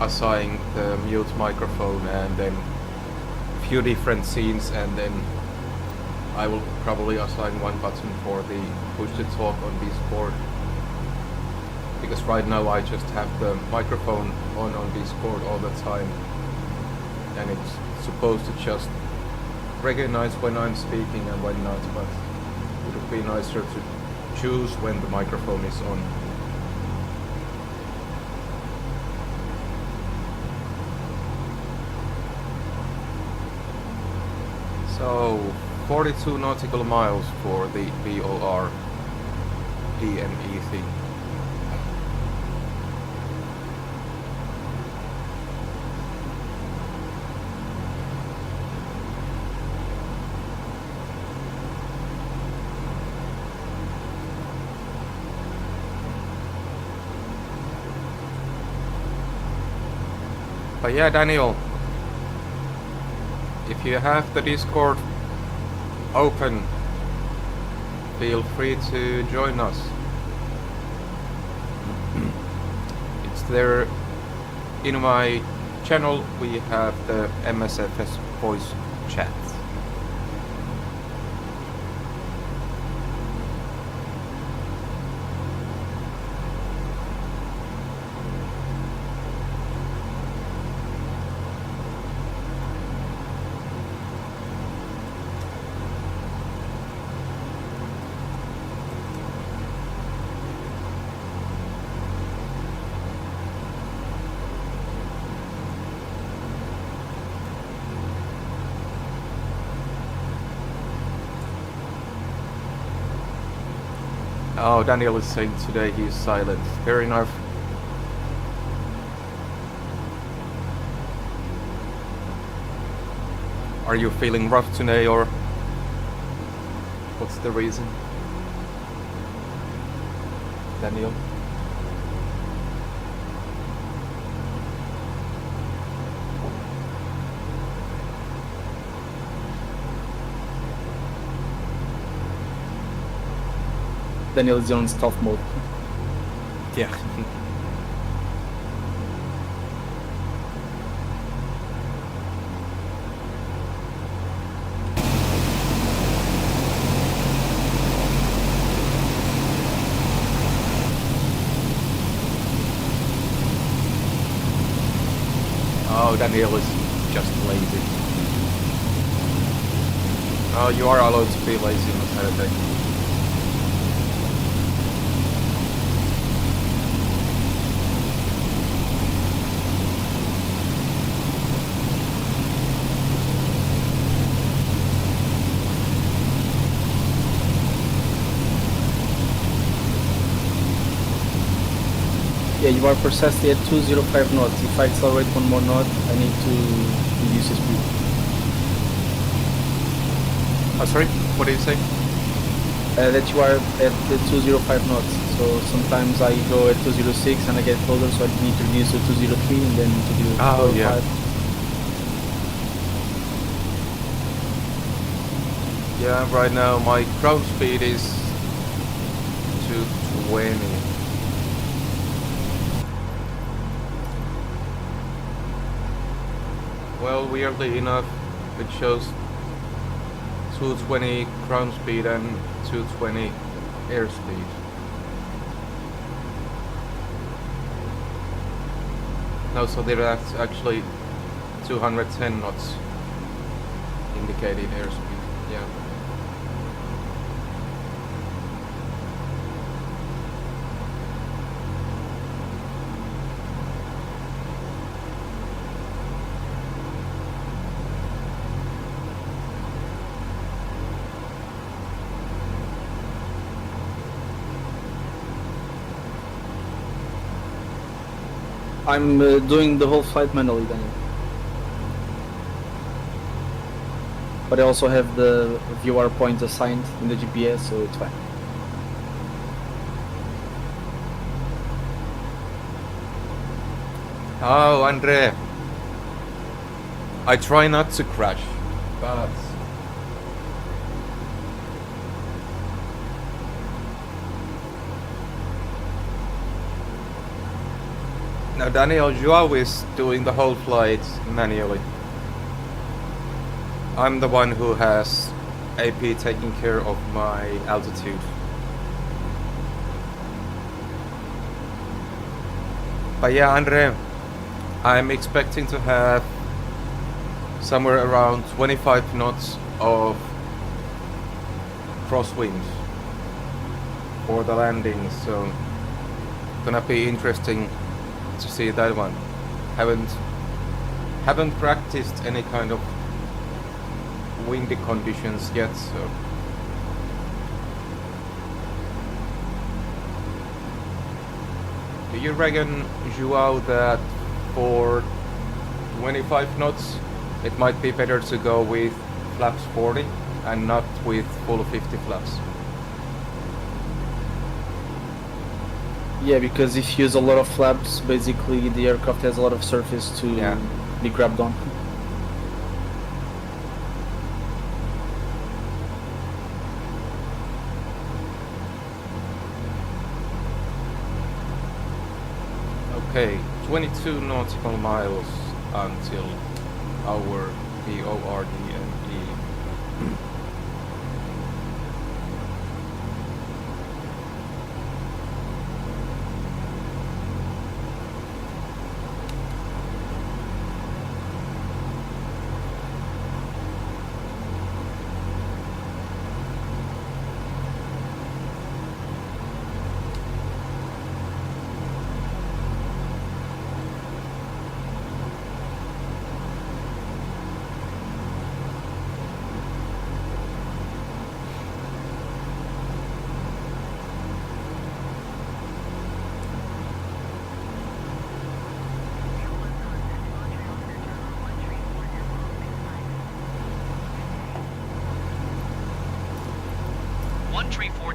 assign the mute microphone and then a few different scenes, and then I will probably assign 1 button for the push to talk on Discord. Because right now I just have the microphone on Discord all the time, and it's supposed to just recognize when I'm speaking and when not, but it would be nicer to choose when the microphone is on. So 42 nautical miles for the VOR DME thing. But yeah, Daniel, if you have the Discord open, feel free to join us. It's there in my channel. We have the MSFS voice chat. Oh, Daniel is saying today he's silent. Fair enough. Are you feeling rough today, or what's the reason? Daniel? Daniel is on stealth mode. Yeah. Oh, Daniel is just lazy. Oh, you are allowed to be lazy on Saturday. Yeah, you are precisely at 205 knots. If I accelerate one more knot, I need to reduce the speed. Oh, sorry, what did you say? That you are at the 205 knots. So sometimes I go at 206 and I get closer, so I need to reduce to 203 and then 205. Oh, yeah. Yeah, right now my ground speed is 220. Well, weirdly enough, it shows 220 ground speed and 220 airspeed. No, so that's actually 210 knots indicated airspeed. Yeah. I'm doing the whole flight manually, Daniel. But I also have the VOR points assigned in the GPS, so it's fine. Oh, Andre. I try not to crash, but now Daniel Joao is doing the whole flight manually. I'm the one who has AP taking care of my altitude. But yeah, Andre, I'm expecting to have somewhere around 25 knots of crosswind for the landing, so gonna be interesting to see that one. Haven't practiced any kind of windy conditions yet, so do you reckon, Joao, that for 25 knots it might be better to go with flaps 40 and not with full 50 flaps? Yeah, because if you use a lot of flaps, basically the aircraft has a lot of surface to be grabbed on. Okay, 22 nautical miles until our VOR DME.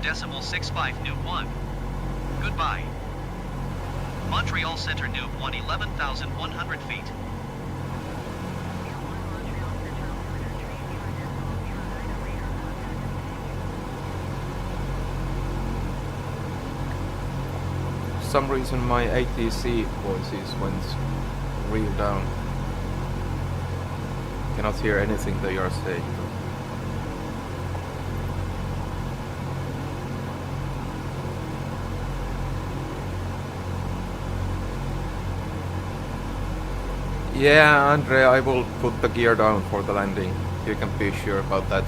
Decimal 65 New 1. Goodbye. Montreal Center New 1 11,100 feet. For some reason my ATC voices went real down. Cannot hear anything they are saying. Yeah, Andre, I will put the gear down for the landing. You can be sure about that.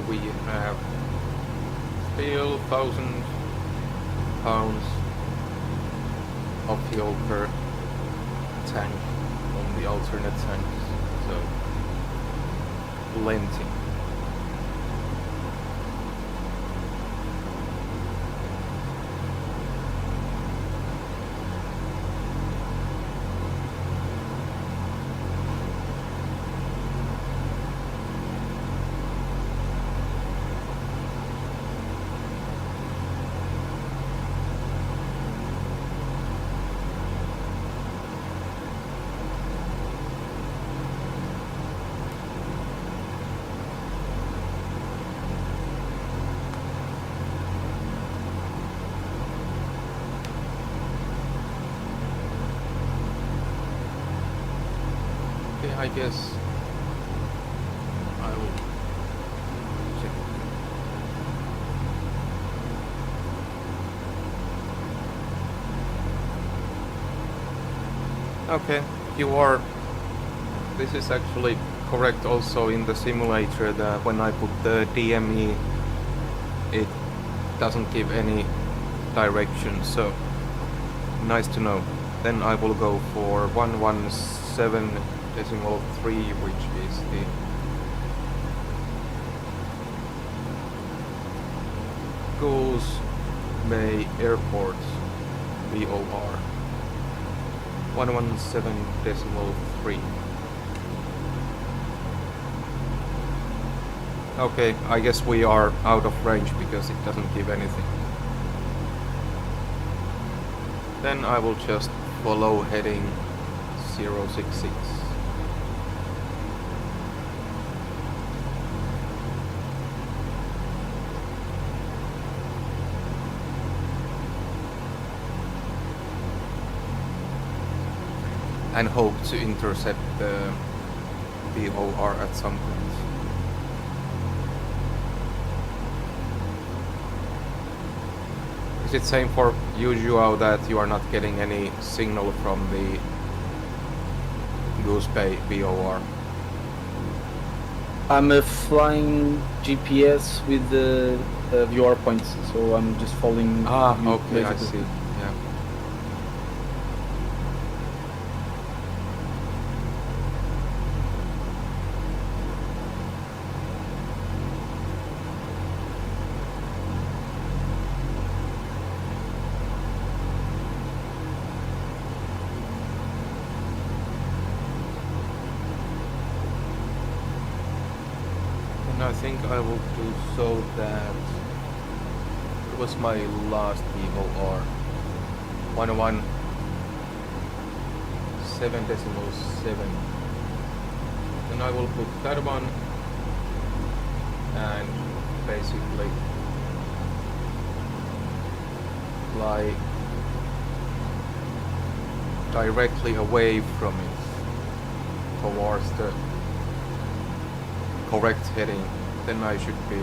We have still 1,000 pounds of fuel per tank on the alternate tanks, so plenty. I guess I will check. Okay, you are. This is actually correct also in the simulator that when I put the DME, it doesn't give any direction, so nice to know. Then I will go for 117.3, which is the Goose Bay Airport VOR. 117.3. Okay, I guess we are out of range because it doesn't give anything. Then I will just follow heading 066. And hope to intercept the VOR at some point. Is it same for usual that you are not getting any signal from the Goose Bay VOR? I'm flying GPS with the VOR points, so I'm just following. Ah, you okay, I basically. see. Yeah. And I think I will do so that it was my last VOR 117.7. Then I will put that one and basically fly directly away from it towards the correct heading. Then I should be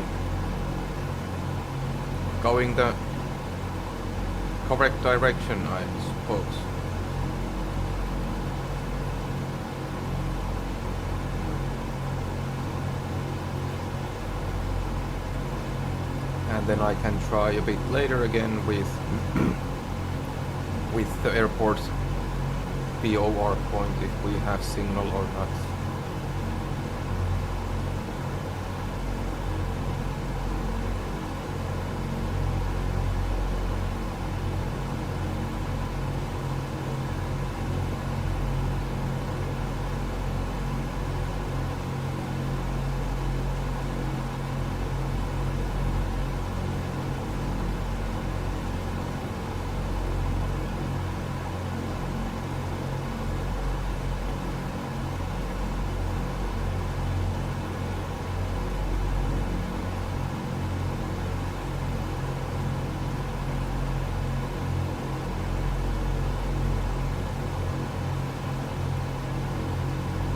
going the correct direction, I suppose. And then I can try a bit later again with with the airport VOR point if we have signal or not.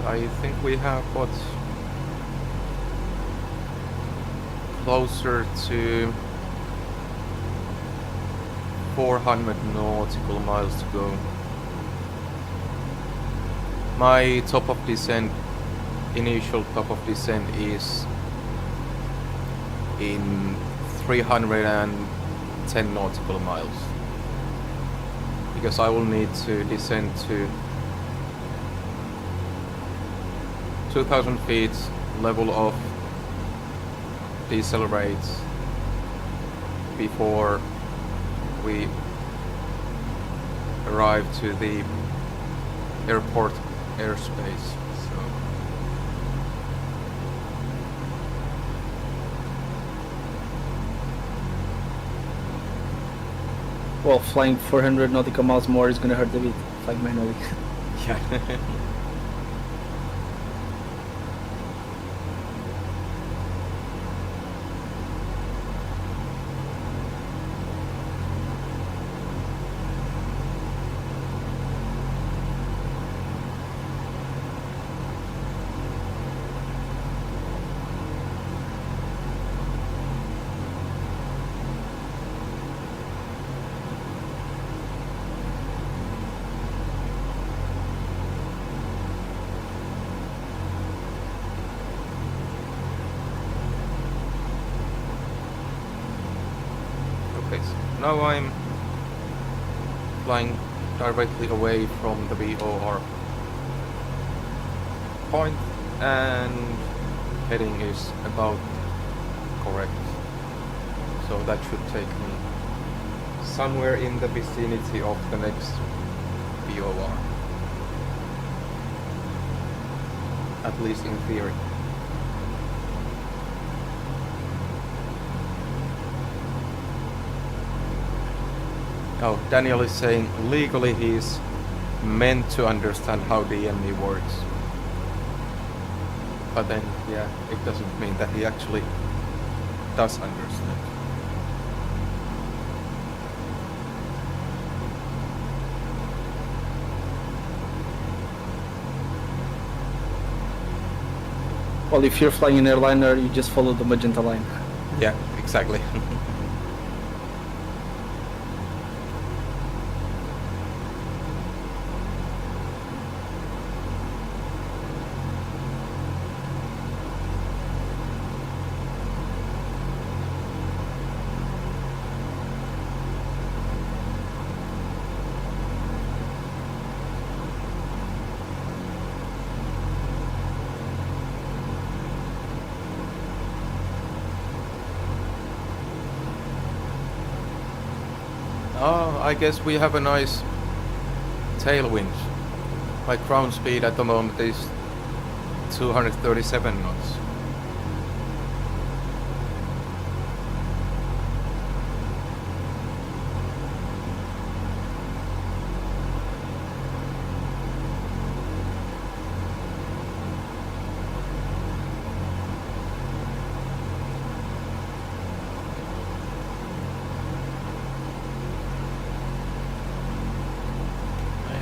I think we have got closer to 400 nautical miles to go. My top of descent, initial top of descent is in 310 nautical miles. Because I will need to descend to 2,000 feet level of decelerate before we arrive to the airport airspace. So Well, flying 400 nautical miles more is gonna hurt a bit, flying manually. yeah. Okay, so now I'm flying directly away from the VOR point and heading is about correct. So that should take me somewhere in the vicinity of the next VOR. At least in theory. Oh, Daniel is saying legally he's meant to understand how DME works. But then, yeah, it doesn't mean that he actually does understand. Well, if you're flying an airliner, you just follow the magenta line. Yeah, exactly. Oh, I guess we have a nice tailwind. My ground speed at the moment is 237 knots.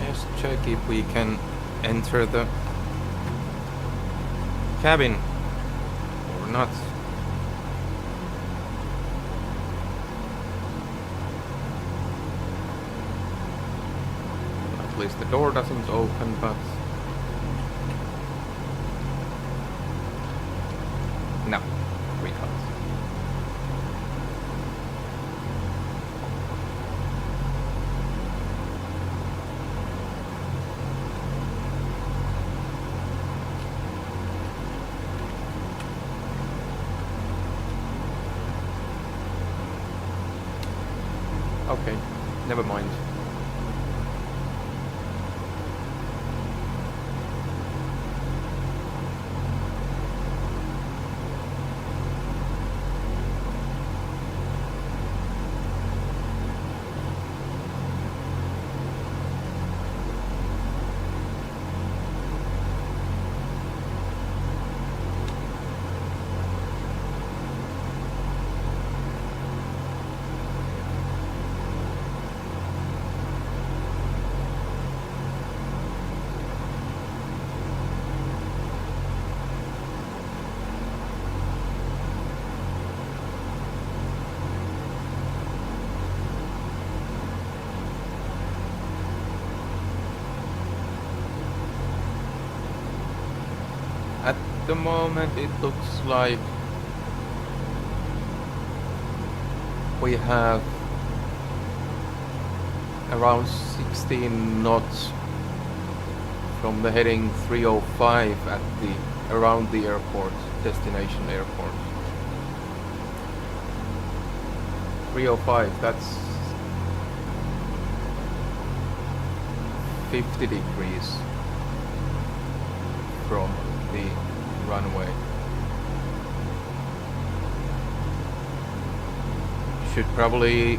Let's check if we can enter the cabin or not. At least the door doesn't open, but no, we can't. Okay, never mind. At the moment it looks like we have around 16 knots from the heading 305 at the around the airport, destination airport. 305, that's 50 degrees from the runway. Should probably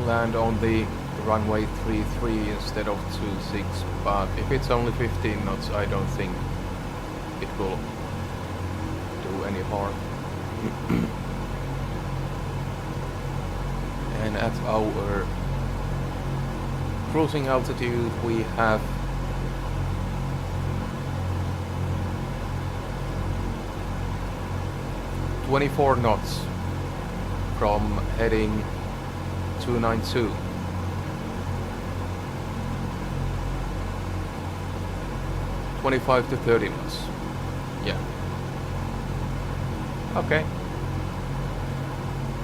land on the runway 33 instead of 26, but if it's only 15 knots, I don't think it will do any harm. And at our cruising altitude we have 24 knots from heading 292. $25 to $30 knots. Yeah. Okay.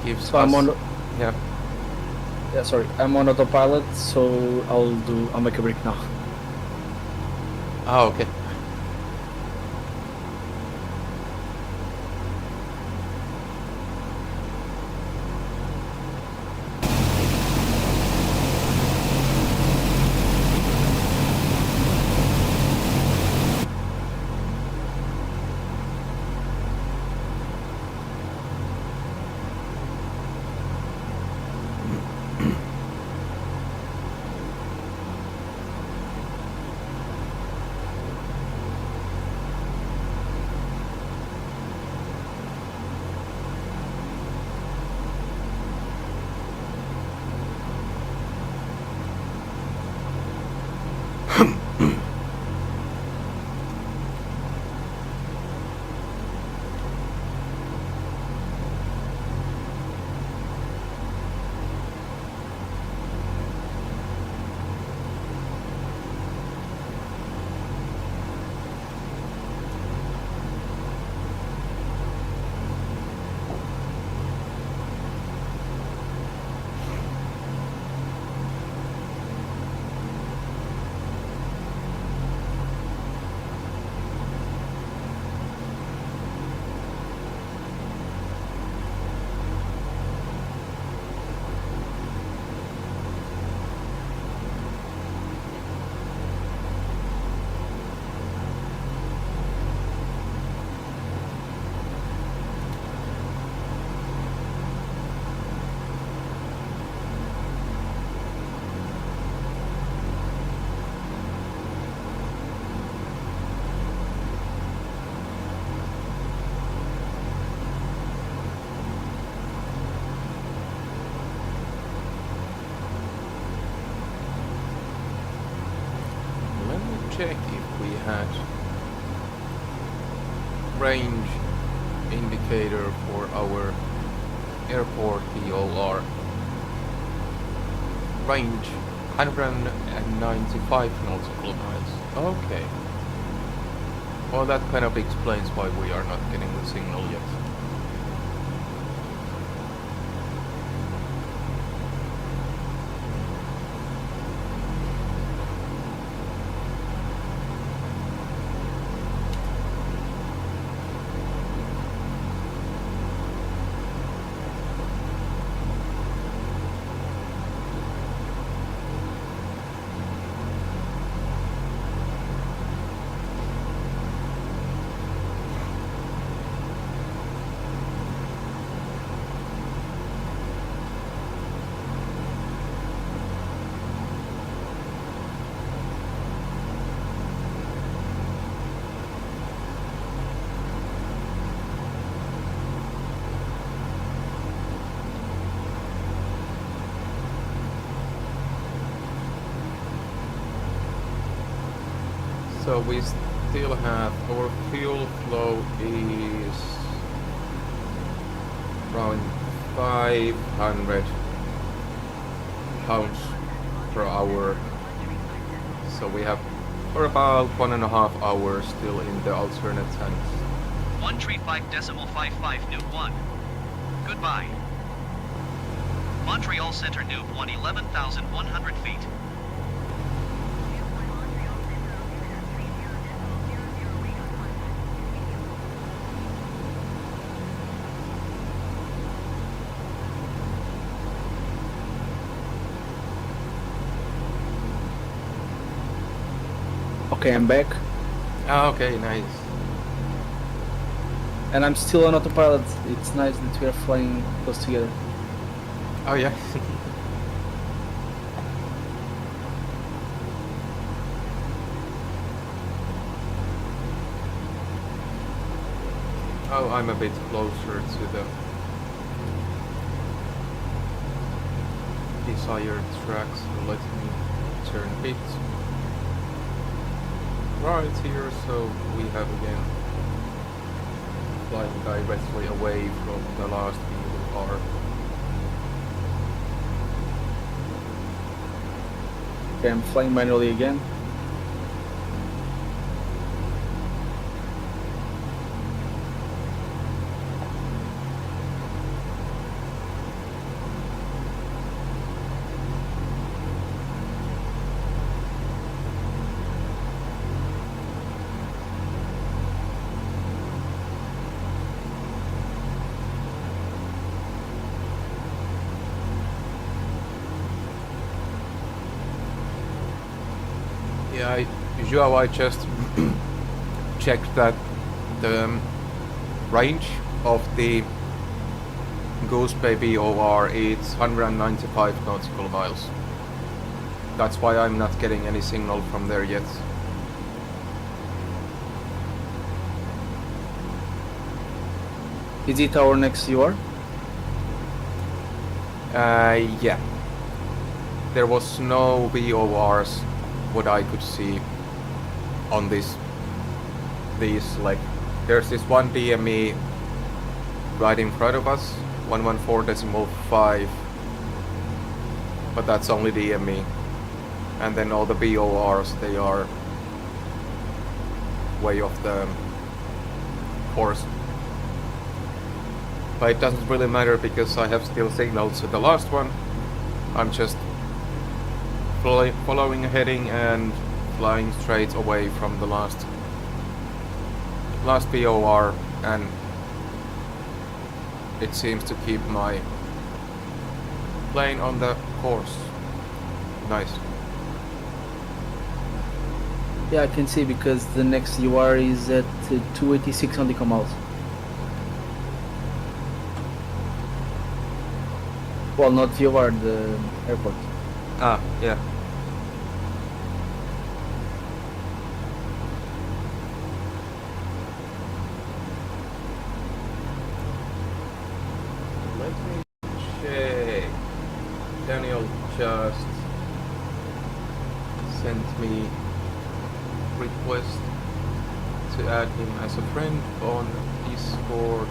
Gives So us... I'm on. Yeah. Yeah, sorry. I'm on autopilot, so I'll make a break now. Ah, okay. check if we had range indicator for our airport VOR. Range 195 nautical miles. Okay. Well, that kind of explains why we are not getting the signal yet. So we still have our fuel flow is around 500 pounds per hour. So we have for about 1.5 hours still in the alternate tanks. 135.55 Nuke 1. Goodbye. Montreal Center Nuke 1 11,100 feet. Okay, I'm back, Ah, okay, nice. and I'm still on autopilot. It's nice that we are flying close together. Oh yeah. Oh, I'm a bit closer to the desired track, so let me turn it right here, so we have again flying directly away from the last VOR. Okay, I'm flying manually again. Yeah, Joao, I just checked that the range of the Goose Bay VOR is 195 nautical miles. That's why I'm not getting any signal from there yet. Is it our next UR? Yeah. There was no VORs what I could see on these like there's this one DME right in front of us, 114.5, but that's only DME, and then all the VORs, they are way off the course. But it doesn't really matter because I have still signals to the last one. I'm just following a heading and flying straight away from the last VOR, and it seems to keep my plane on the course. Nice. Yeah, I can see because the next UR is at 286 nautical miles. Well, not UR, the airport. Ah, yeah. Let me check. Daniel just sent me request to add him as a friend on Discord.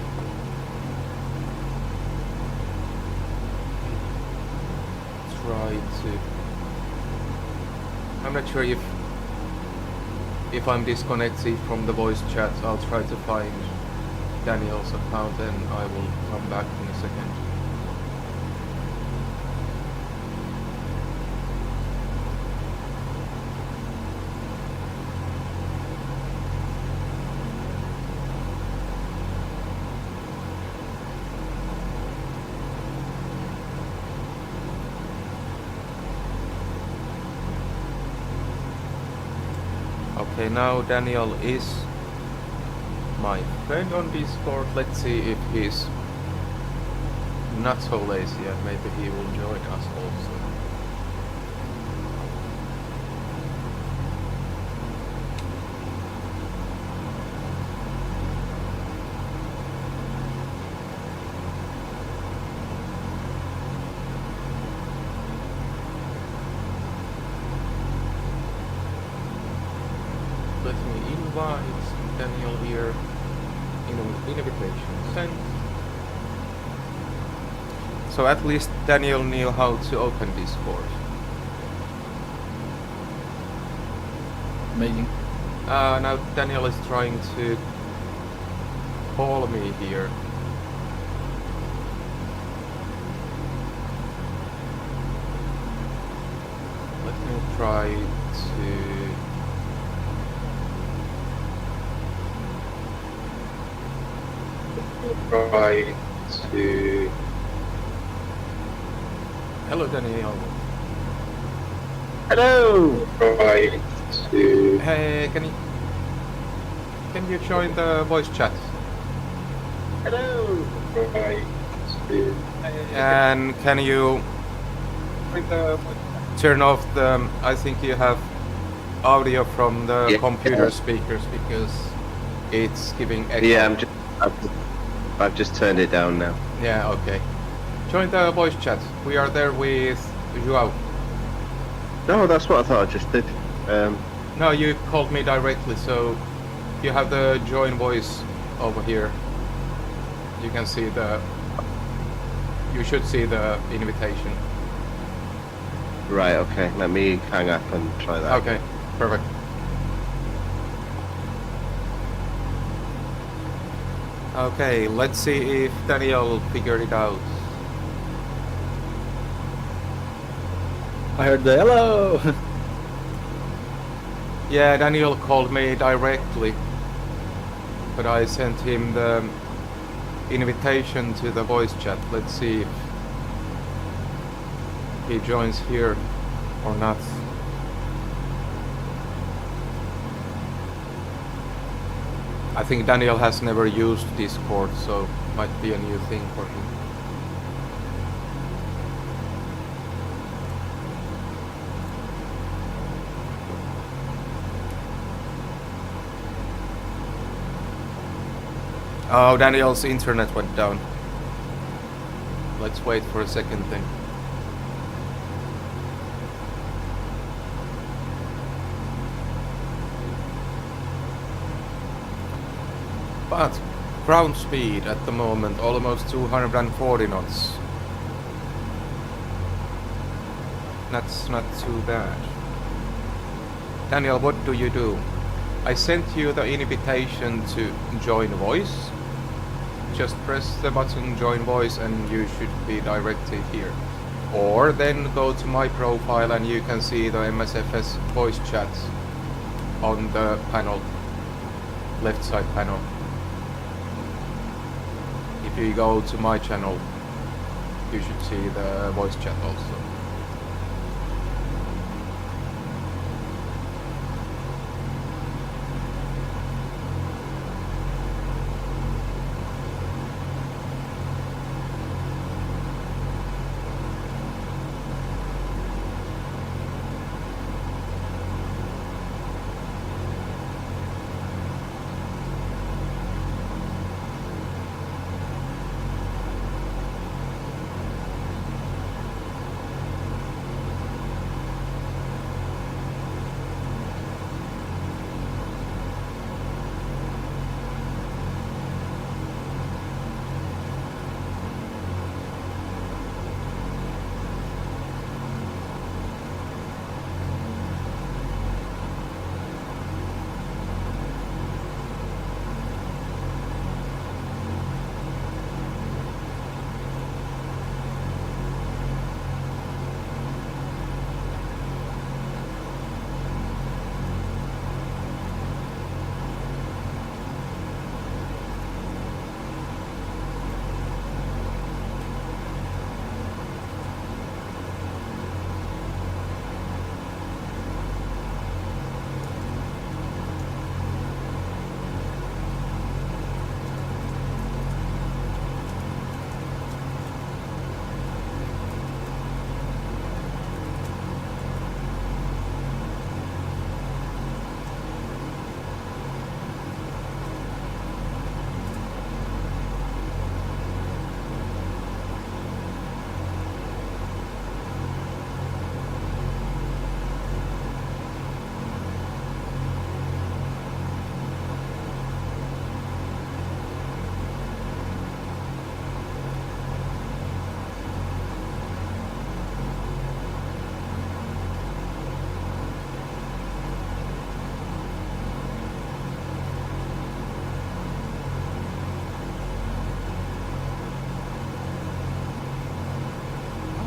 Try to. I'm not sure if I'm disconnected from the voice chat. I'll try to find Daniel's account and I will come back in a second. Okay, now Daniel is my friend on Discord. Let's see if he's not so lazy and maybe he will join us also. Let me invite Daniel here. Invitation sent. So at least Daniel knew how to open Discord. Amazing. Now Daniel is trying to call me here. Let me try to. Try to. Hello, Daniel. Hello! Try to. Hey, can you join the voice chat? Hello! Try to. And can you turn off the? I think you have audio from the computer speakers because it's giving echo. Yeah, I've just turned it down now. Yeah, okay. Join the voice chat. We are there with Joao. No, that's what I thought I just did. No, you called me directly, so you have the join voice over here. You can see the. You should see the invitation. Right, okay. Let me hang up and try that. Okay, perfect. Okay, let's see if Daniel figured it out. I heard the hello! Yeah, Daniel called me directly, but I sent him the invitation to the voice chat. Let's see if he joins here or not. I think Daniel has never used Discord, so might be a new thing for him. Oh, Daniel's internet went down. Let's wait for a second then. But ground speed at the moment almost 240 knots. That's not too bad. Daniel, what do you do? I sent you the invitation to join voice. Just press the button join voice and you should be directed here. Or then go to my profile and you can see the MSFS voice chat on the panel, left side panel. If you go to my channel, you should see the voice chat also.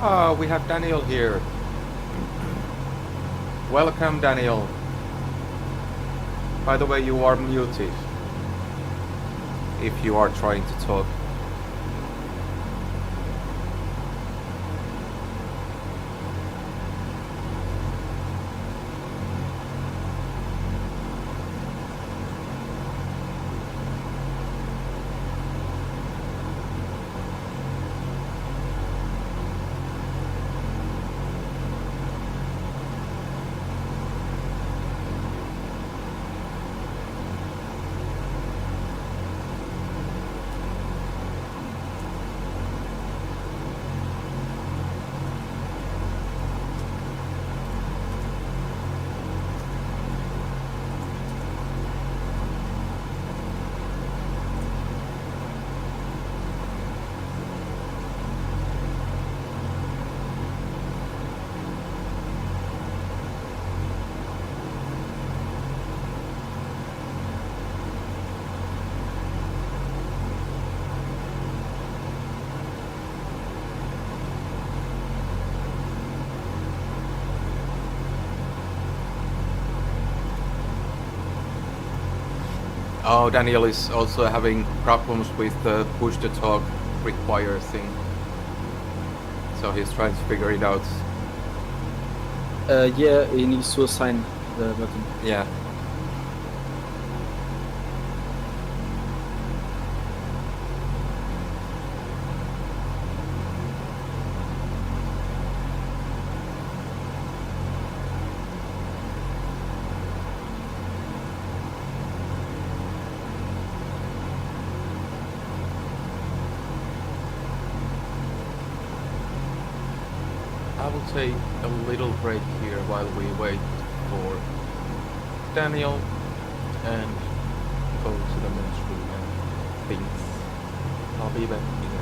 Ah, we have Daniel here. Welcome, Daniel. By the way, you are muted if you are trying to talk. Oh, Daniel is also having problems with the push to talk require thing. So he's trying to figure it out. Yeah, he needs to assign the button. Yeah. I will take a little break here while we wait for Daniel and go to the men's room and things. I'll be back in a minute.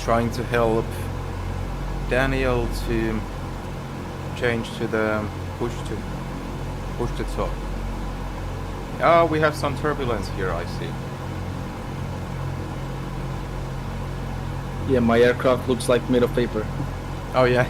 trying to help Daniel to change to the push to top. Oh, we have some turbulence here, I see. Yeah, my aircraft looks like made of paper. Oh yeah.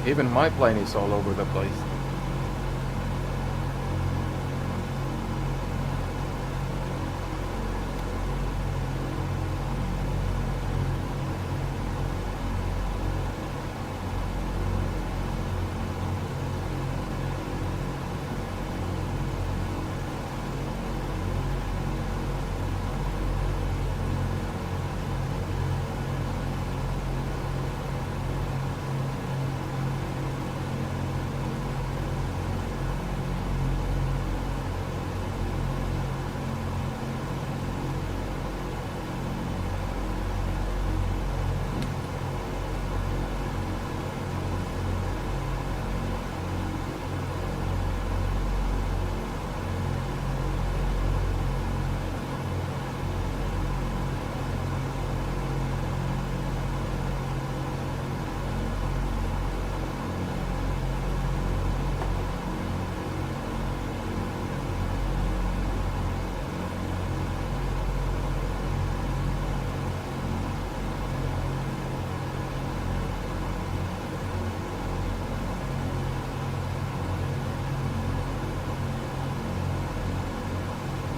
Even my plane is all over the place.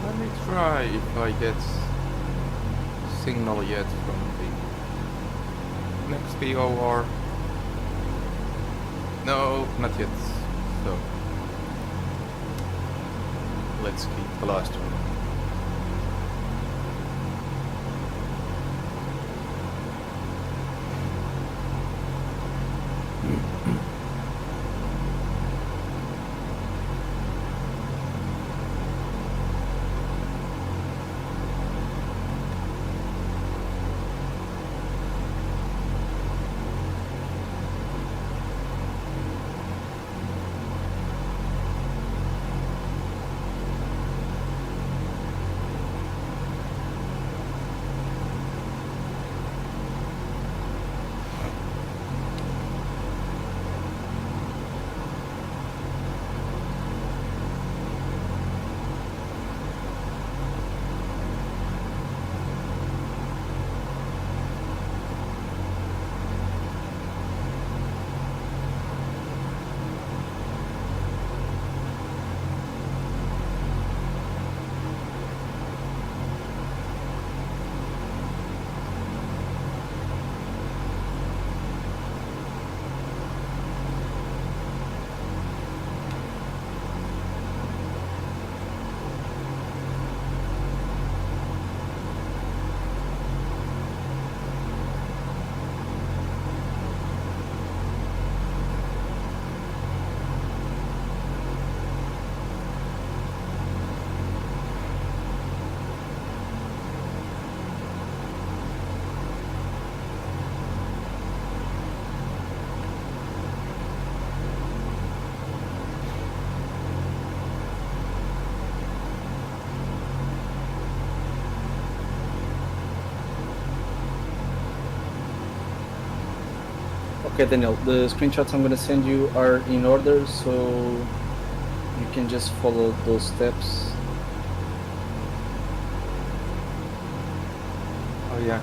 Let me try if I get signal yet from the next VOR. No, not yet. So let's keep the last one. Okay, Daniel, the screenshots I'm going to send you are in order, so you can just follow those steps. Oh yeah.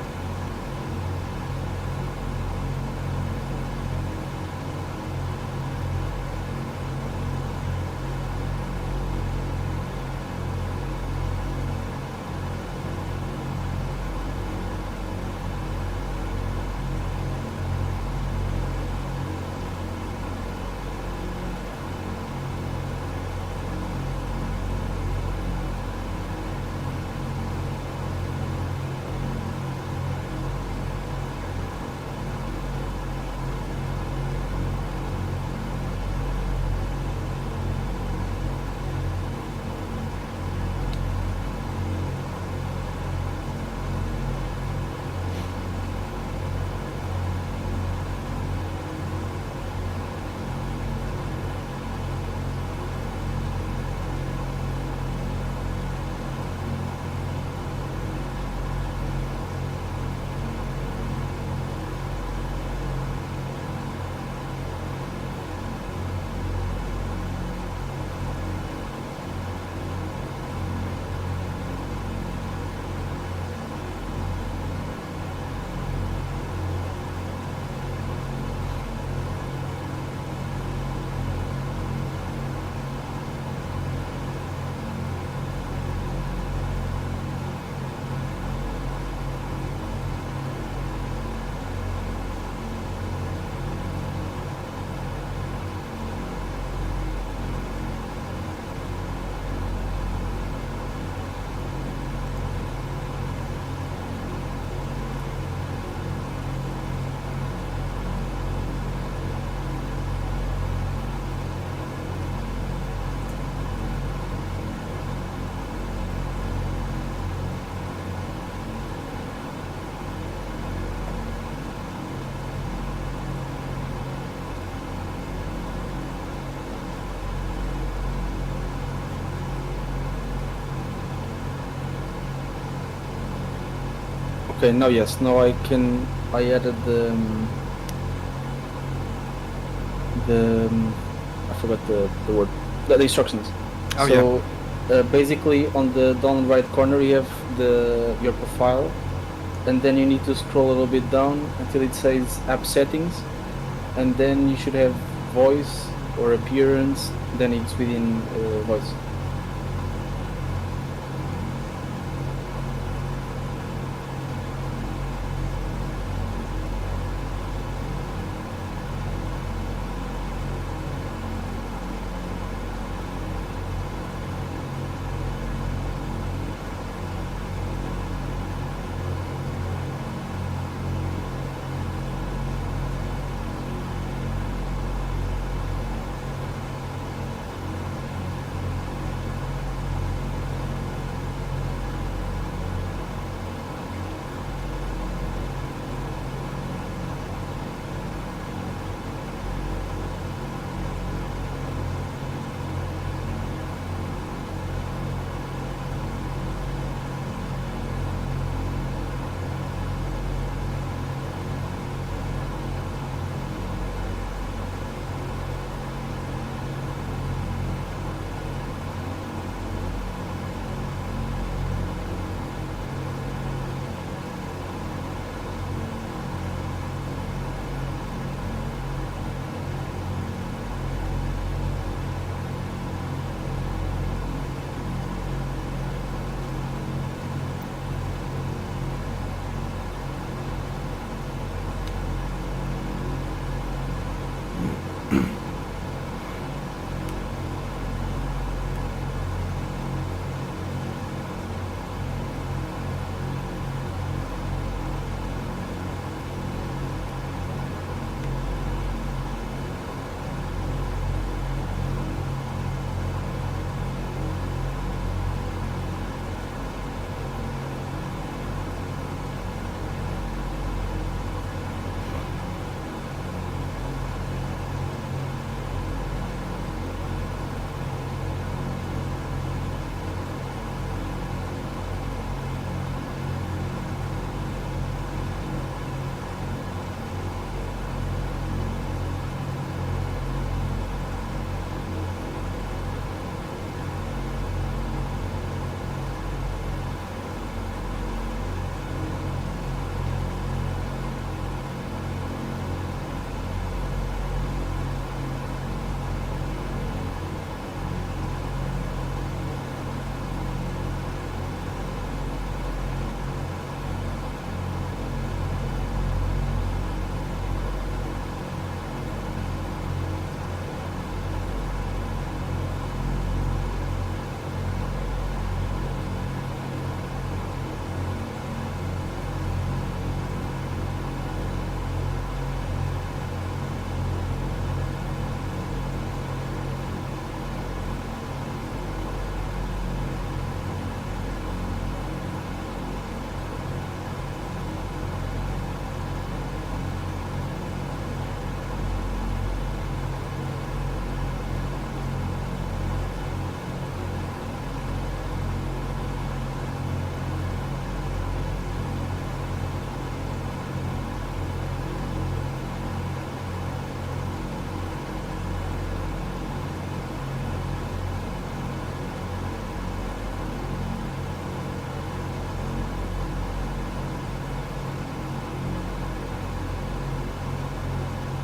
Okay, now yes, now I added I forgot the word, the instructions. Oh, so basically on the down right corner you have your profile, and then you need to scroll a little bit down until it says app settings, and then you should have voice or appearance, then it's within voice.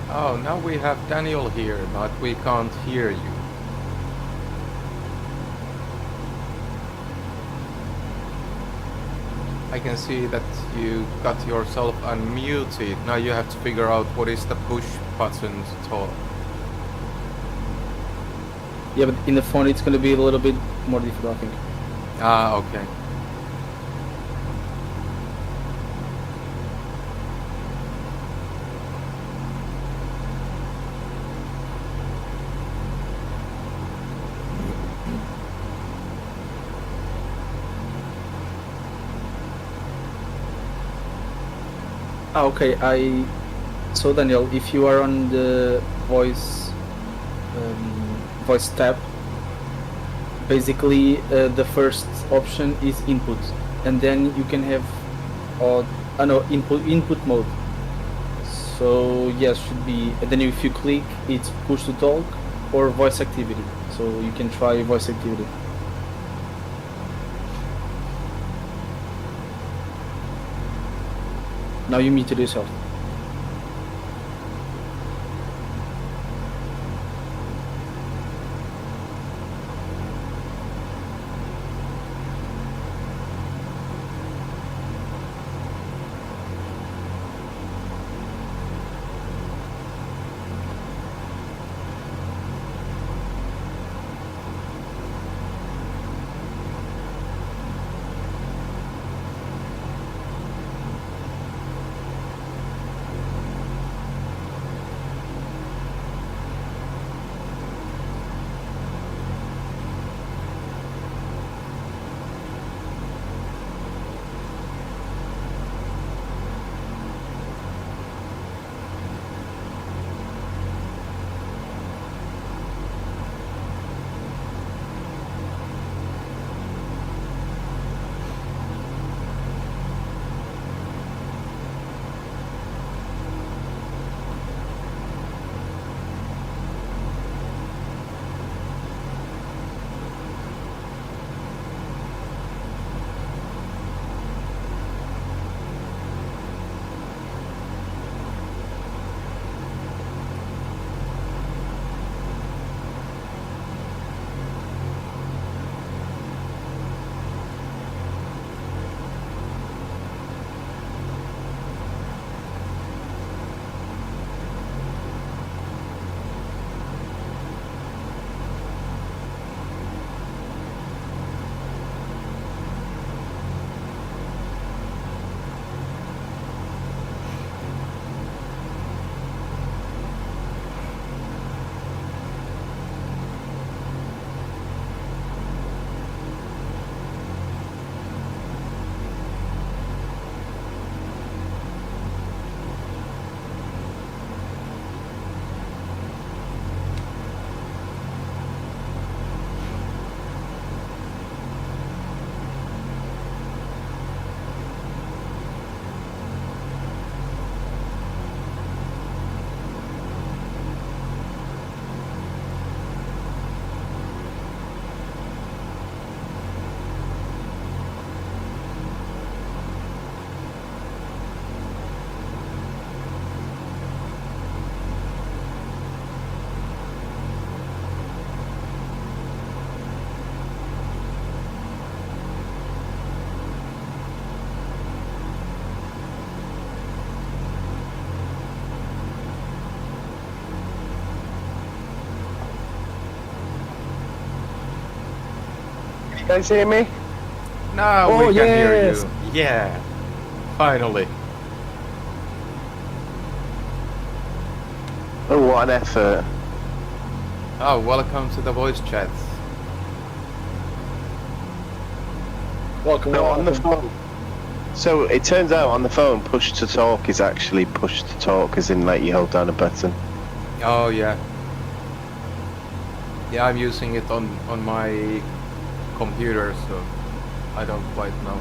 Oh, now we have Daniel here, but we can't hear you. I can see that you got yourself unmuted. Now you have to figure out what is the push button to talk. Yeah, but in the phone it's going to be a little bit more difficult, I think. Ah, okay. Okay, so Daniel, if you are on the voice tab, basically the first option is input, and then you can have No, input mode. So yes, should be. And then if you click, it's push to talk or voice activity. So you can try voice activity. Now you muted yourself. You guys hear me? Now Oh, we can hear yes. you. Yeah, finally. Oh, what an effort. Oh, welcome to the voice chats. Welcome. No, on the welcome. phone. So it turns out on the phone, push to talk is actually push to talk, as in like you hold down a button. Oh yeah. Yeah, I'm using it on my computer, so I don't quite know.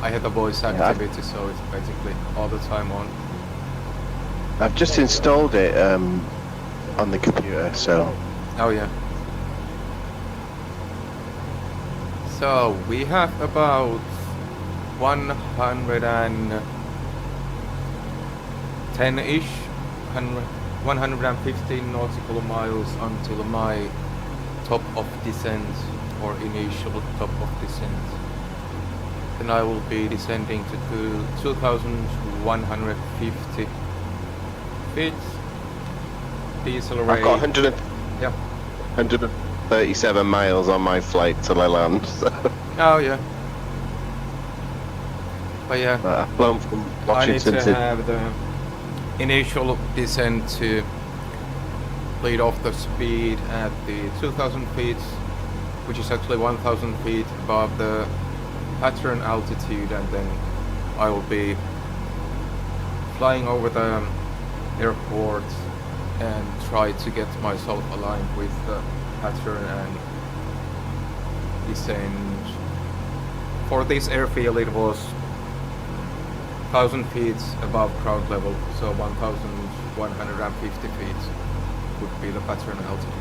I had a voice Yeah, activity, so it's basically all the time on. I've just installed it on the computer, so Oh yeah. So we have about 110-ish, 115 nautical miles until my top of descent, or initial top of descent. Then I will be descending to 2,150 feet. Diesel rate. I've got 100, Yeah. 137 miles on my flight till I land. So Oh yeah. But yeah. I've flown from I need Washington to have the initial descent to lead off the speed at the 2,000 feet, which is actually 1,000 feet above the pattern altitude, and then I will be flying over the airport and try to get myself aligned with the pattern and descend. For this airfield it was 1,000 feet above ground level, so 1,150 feet would be the pattern altitude.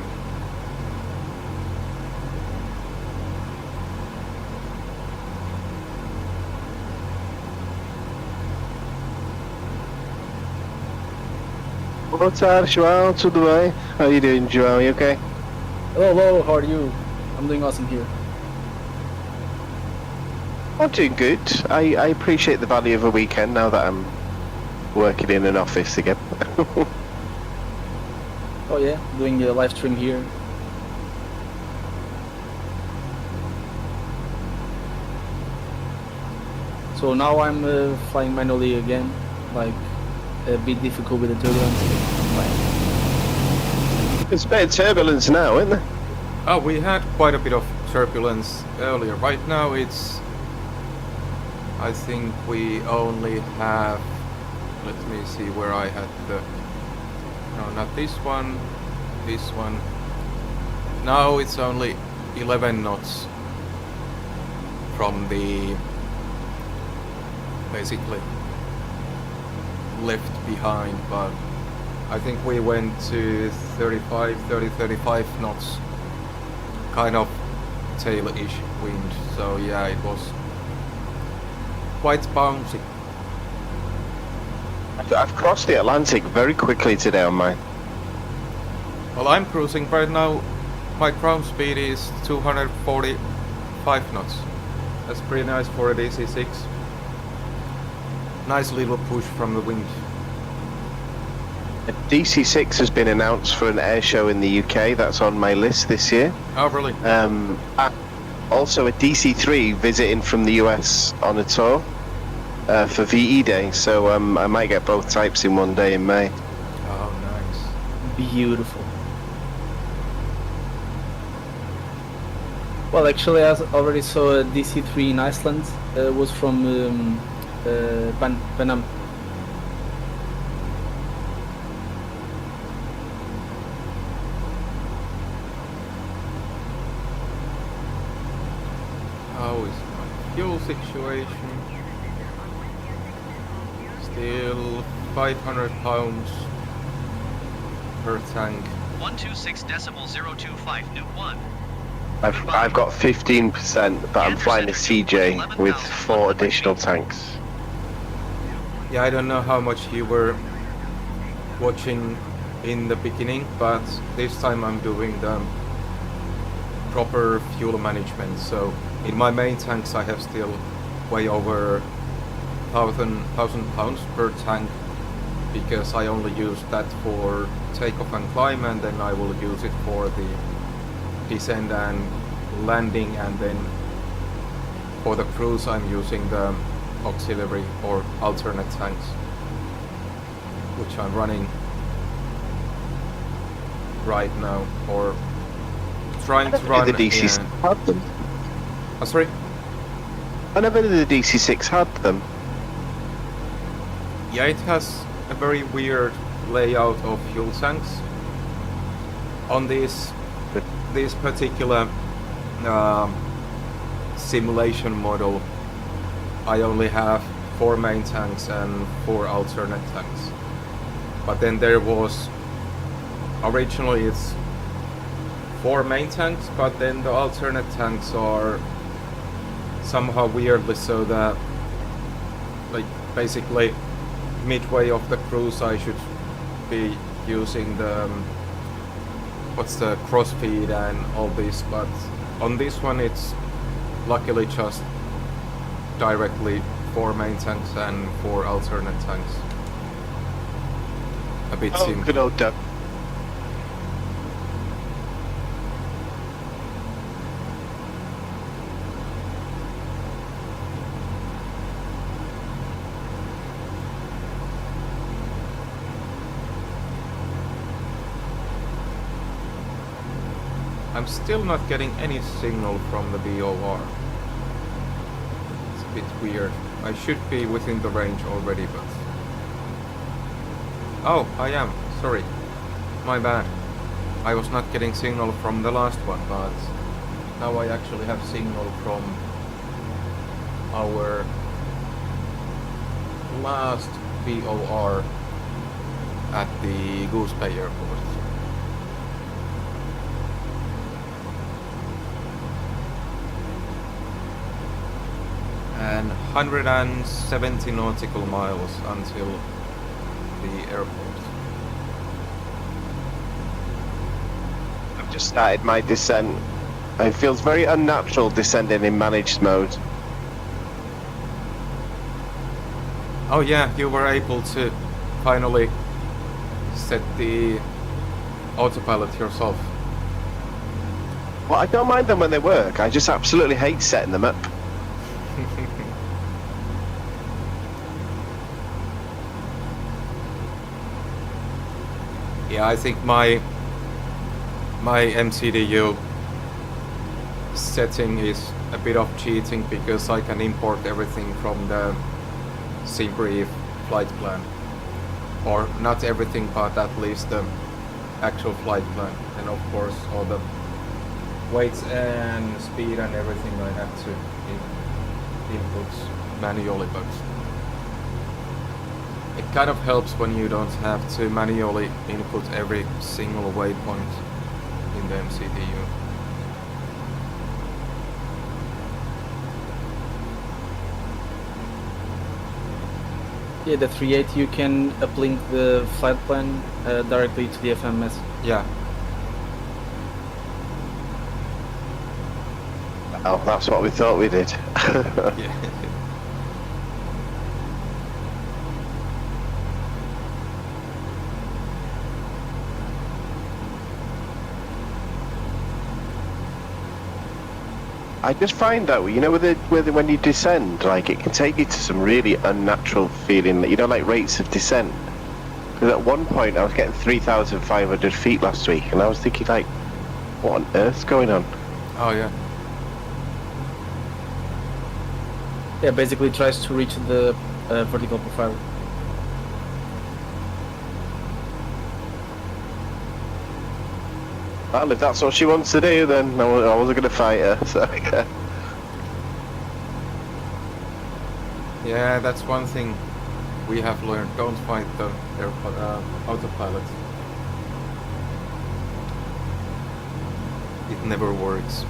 Boa tarde, João. Tudo bem? How are you doing, João? You okay? Hello, how are you? I'm doing awesome here. I'm doing good. I appreciate the value of a weekend now that I'm working in an office again. Oh yeah, doing a live stream here. So now I'm flying manually again, like a bit difficult with the turbulence. It's a bit of turbulence now, isn't there? Oh, we had quite a bit of turbulence earlier. Right now it's... I think we only have... Let me see where I had the... No, not this one. This one. Now it's only 11 knots from the... basically left behind, but I think we went to 35 knots, kind of tail-ish wind, so yeah, it was quite bouncy. I've crossed the Atlantic very quickly today on mine. Well, I'm cruising right now, my ground speed is 245 knots. That's pretty nice for a DC-6. Nice little push from the wind. A DC-6 has been announced for an air show in the UK. That's on my list this year. Oh, really? Also a DC-3 visiting from the US on a tour for VE Day. So I might get both types in one day in May. Oh, nice. Beautiful. Well, actually, I already saw a DC-3 in Iceland. It was from Panam. How is my fuel situation? Still 500 pounds per tank. 126.025 New 1. I've got 15%, but I'm flying a CJ with 4 additional tanks. Yeah, I don't know how much you were watching in the beginning, but this time I'm doing the proper fuel management. So in my main tanks I have still way over 1,000 pounds per tank, because I only use that for takeoff and climb, and then I will use it for the descent and landing, and then for the cruise I'm using the auxiliary or alternate tanks, which I'm running right now, or trying to run. The DC-6 had them. Oh, sorry? I never knew the DC-6 had them. Yeah, it has a very weird layout of fuel tanks. On this particular simulation model, I only have 4 main tanks and 4 alternate tanks. But then there was, originally it's 4 main tanks, but then the alternate tanks are somehow weirdly so that, like, basically midway of the cruise I should be using the what's the crossfeed and all this, but on this one it's luckily just directly 4 main tanks and 4 alternate tanks. A bit simple. Good old duck. I'm still not getting any signal from the VOR. It's a bit weird. I should be within the range already, but... Oh, I am. Sorry. My bad. I was not getting signal from the last one, but now I actually have signal from our last VOR at the Goose Bay Airport. And 170 nautical miles until the airport. I've just started my descent. It feels very unnatural descending in managed mode. Oh yeah, you were able to finally set the autopilot yourself. Well, I don't mind them when they work. I just absolutely hate setting them up. Yeah, I think my MCDU setting is a bit of cheating because I can import everything from the brief flight plan, or not everything, but at least the actual flight plan, and of course all the weights and speed and everything I have to input manually, but it kind of helps when you don't have to manually input every single waypoint in the MCDU. Yeah, the 380 you can uplink the flight plan directly to the FMS. Yeah. Oh, that's what we thought we did. Yeah. I just find though, you know, when you descend, like it can take you to some really unnatural feeling, you know, like rates of descent. Because at one point I was getting 3,500 feet last week, and I was thinking like, what on earth's going on? Oh yeah. Yeah, basically tries to reach the vertical profile. Well, if that's what she wants to do, then I wasn't going to fight her. So yeah. Yeah, that's one thing we have learned. Don't fight the autopilot. It never works.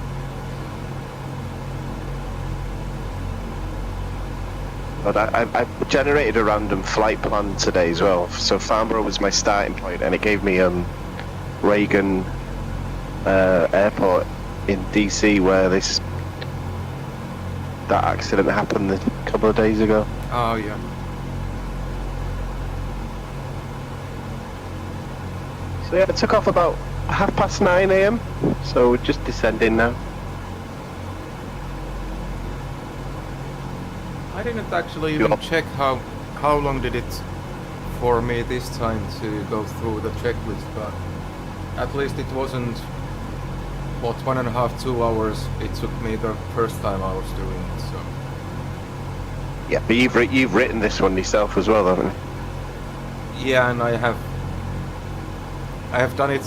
But I generated a random flight plan today as well. So Farnborough was my starting point, and it gave me Reagan Airport in DC, where that accident happened a couple of days ago. Oh yeah. So yeah, it took off about 9:30 AM. So we're just descending now. I didn't actually even check how long did it for me this time to go through the checklist, but at least it wasn't, what, 1.5, 2 hours it took me the first time I was doing it, so. Yeah, but you've written this one yourself as well, haven't you? Yeah, and I have done it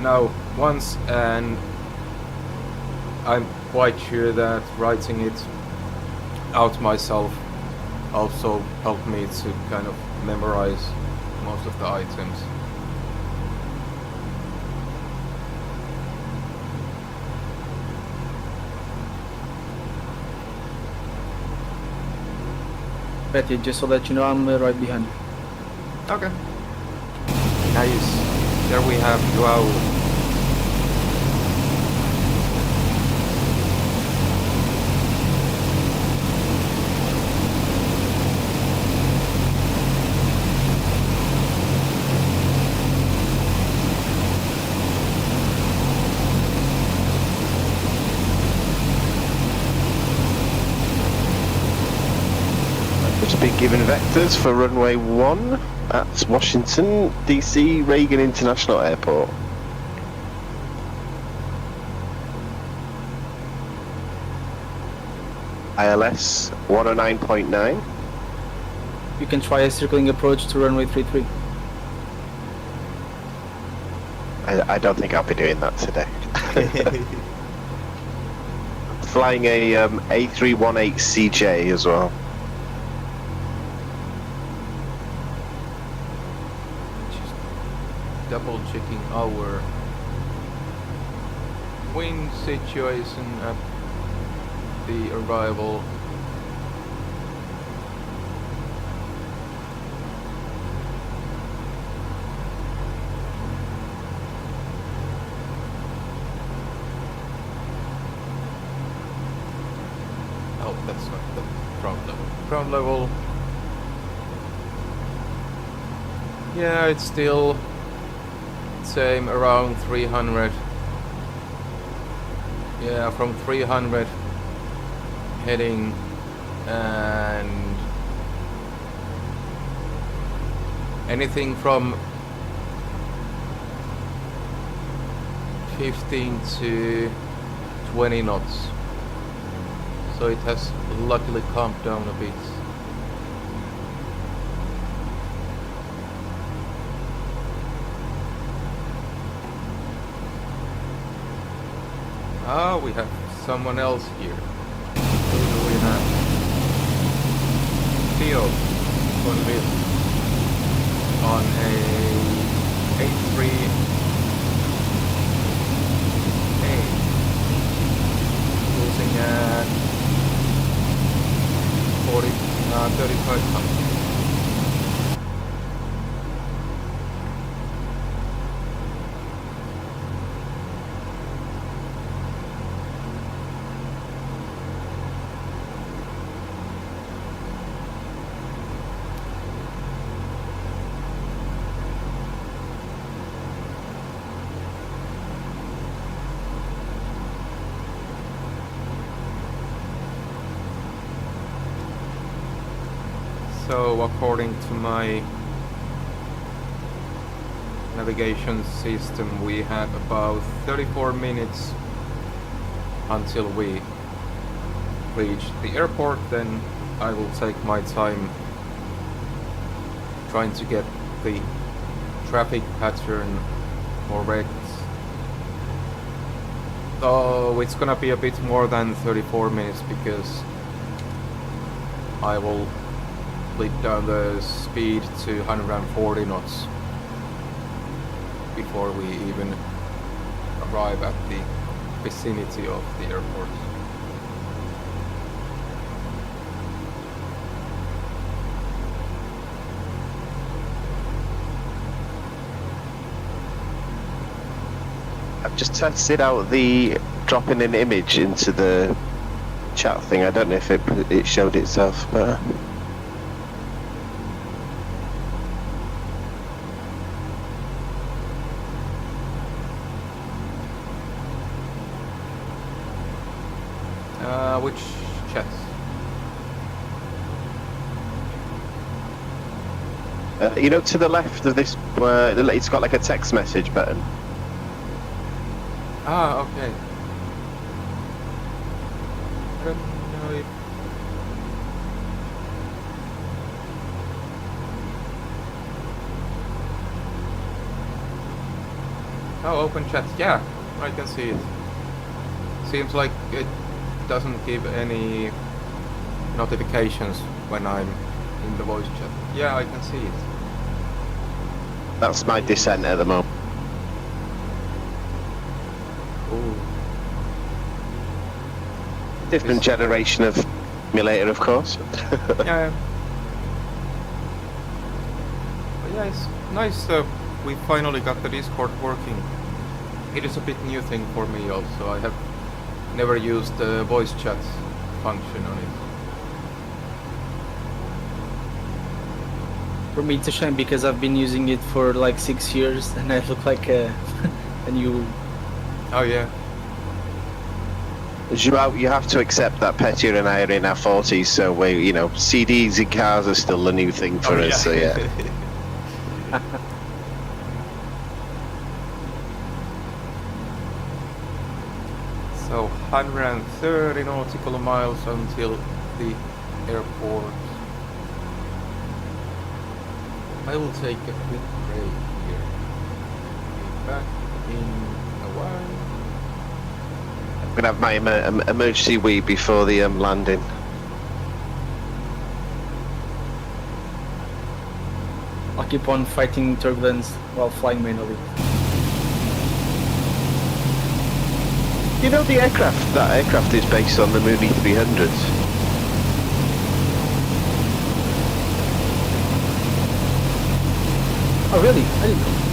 now once, and I'm quite sure that writing it out myself also helped me to kind of memorize most of the items. Betty, just so that you know, I'm right behind you. Okay. Nice. There we have Joao. Just been given vectors for runway 1 at Washington, DC, Reagan International Airport. ILS 109.9. You can try a circling approach to runway 33. I don't think I'll be doing that today. Flying a A318CJ as well. double checking our wind situation at the arrival. Oh, that's not the ground level. Ground level. Yeah, it's still same around 300. Yeah, from 300 heading and anything from 15 to 20 knots. So it has luckily calmed down a bit. Ah, we have someone else here. Who do we have? Theo on this on a 83A, cruising at 35 something. So according to my navigation system, we have about 34 minutes until we reach the airport. Then I will take my time trying to get the traffic pattern correct. Oh, it's gonna be a bit more than 34 minutes because I will split down the speed to 140 knots before we even arrive at the vicinity of the airport. I've just tested out the dropping an image into the chat thing. I don't know if it showed itself, but which chat? you know, to the left of this, it's got like a text message button. Ah, okay. I don't know if... Oh, open chat. Yeah, I can see it. Seems like it doesn't give any notifications when I'm in the voice chat. Yeah, I can see it. That's my descent at the moment. Ooh. Different generation of simulator, of course. Yeah. But yeah, it's nice that we finally got the Discord working. It is a bit new thing for me also. I have never used the voice chat function on it. For me, it's a shame because I've been using it for like 6 years and I look like a new. Oh yeah. Joao, you have to accept that Petya and I are in our 40s, so we, you know, CDs in cars are still a new thing for us. So yeah. So 130 nautical miles until the airport. I will take a quick break here. Be back in a while. I'm gonna have my emergency wee before the landing. I'll keep on fighting turbulence while flying manually. You know the aircraft, that aircraft is based on the Mooney 300s. Oh really? I didn't know.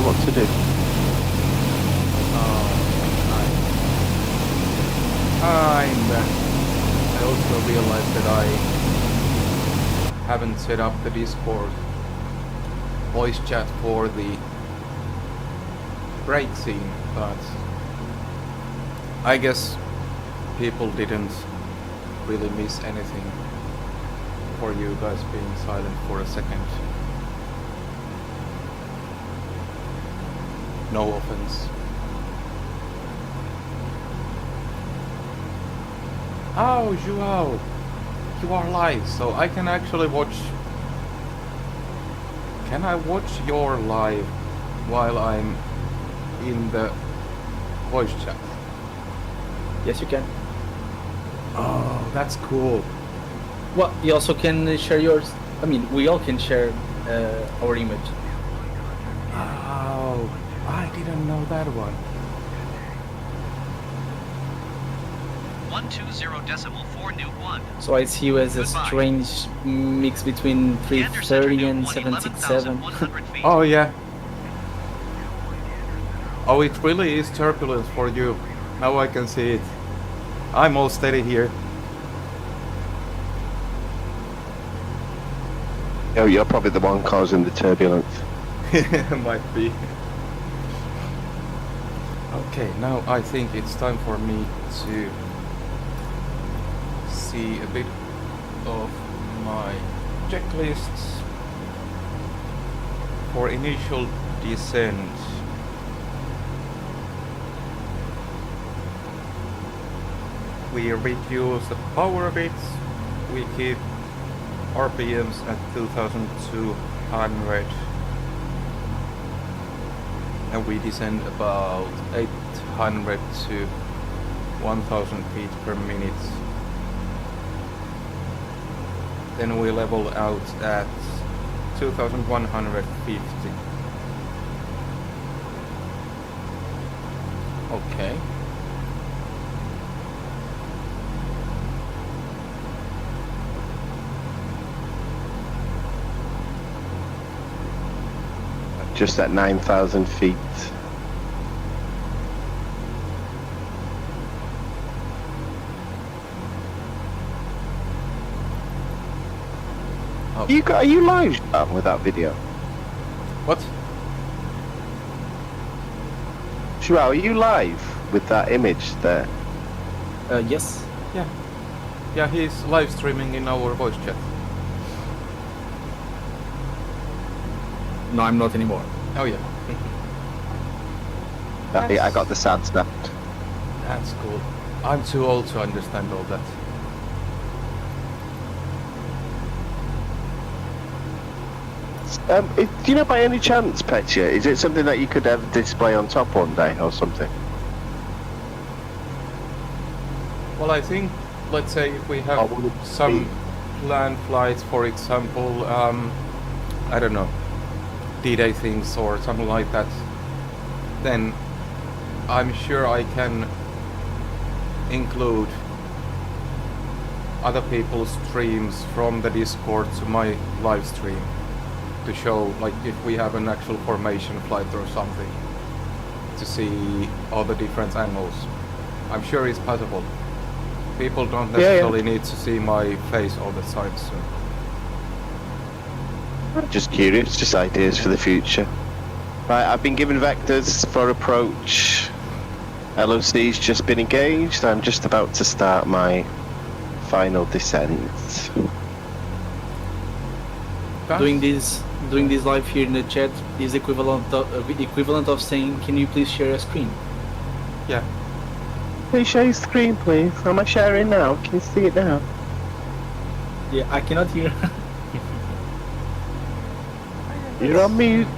what to do. Oh, I also realized that I haven't set up the Discord voice chat for the break scene, but I guess people didn't really miss anything for you guys being silent for a second. No offense. Oh, Joao, you are live, so I can actually watch. Can I watch your live while I'm in the voice chat? Yes, you can. Oh, that's cool. Well, you also can share yours. I mean, we all can share our image. Oh, I didn't know that one. 120.4 new 1. So I see you as a Goodbye. strange mix between Gander Center 330 new and 111,100 767. feet. Oh yeah. Oh, it really is turbulence for you. Now I can see it. I'm all steady here. Oh, you're probably the one causing the turbulence. Might be. Okay, now I think it's time for me to see a bit of my checklists for initial descent. We reduce the power a bit. We keep RPMs at 2200. And we descend about 800 to 1000 feet per minute. Then we level out at 2150. Okay. Just at 9,000 feet. Oh. Are you live with that video? What? Joao, are you live with that image there? Yes. Yeah. Yeah, he's live streaming in our voice chat. No, I'm not anymore. Oh yeah. I got the sad stuff. That's cool. I'm too old to understand all that. Do you know by any chance, Petya, is it something that you could ever display on top one day or something? Well, I think, let's say if we Or have would it some be- planned flights, for example, I don't know, D-Day things or something like that, then I'm sure I can include other people's streams from the Discord to my live stream to show, like, if we have an actual formation flight or something, to see all the different angles. I'm sure it's possible. People don't Yeah, necessarily need to see my face all the time, so. Just curious, just ideas for the future. Right, I've been given vectors for approach. LOC's just been engaged. I'm just about to start my final descent. Doing this live here in the chat is equivalent of saying, "Can you please share a screen?" Yeah. Please share your screen, please. Am I sharing now? Can you see it now? Yeah, I cannot hear. You're on mute.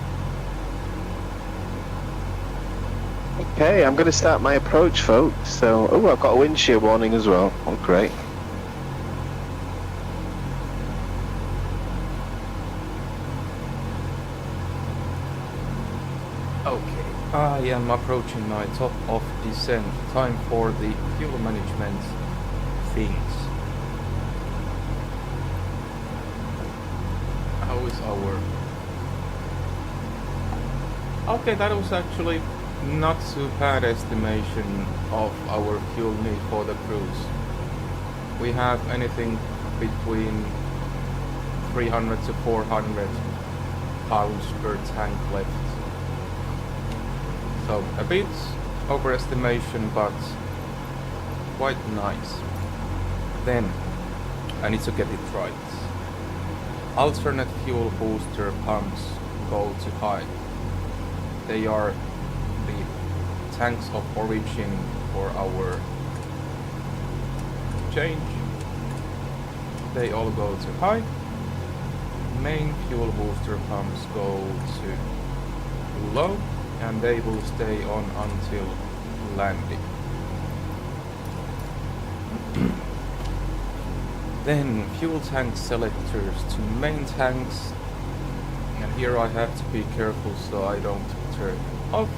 Okay, I'm going to start my approach, folks. So, oh, I've got a wind shear warning as well. Oh, great. Okay. I am approaching my top of descent. Time for the fuel management things. How is our Okay, that was actually not too bad estimation of our fuel need for the cruise. We have anything between 300 to 400 pounds per tank left. So a bit overestimation, but quite nice. Then I need to get it right. Alternate fuel booster pumps go to high. They are the tanks of origin for our change. They all go to high. Main fuel booster pumps go to low, and they will stay on until landing. Then fuel tank selectors to main tanks, and here I have to be careful so I don't turn off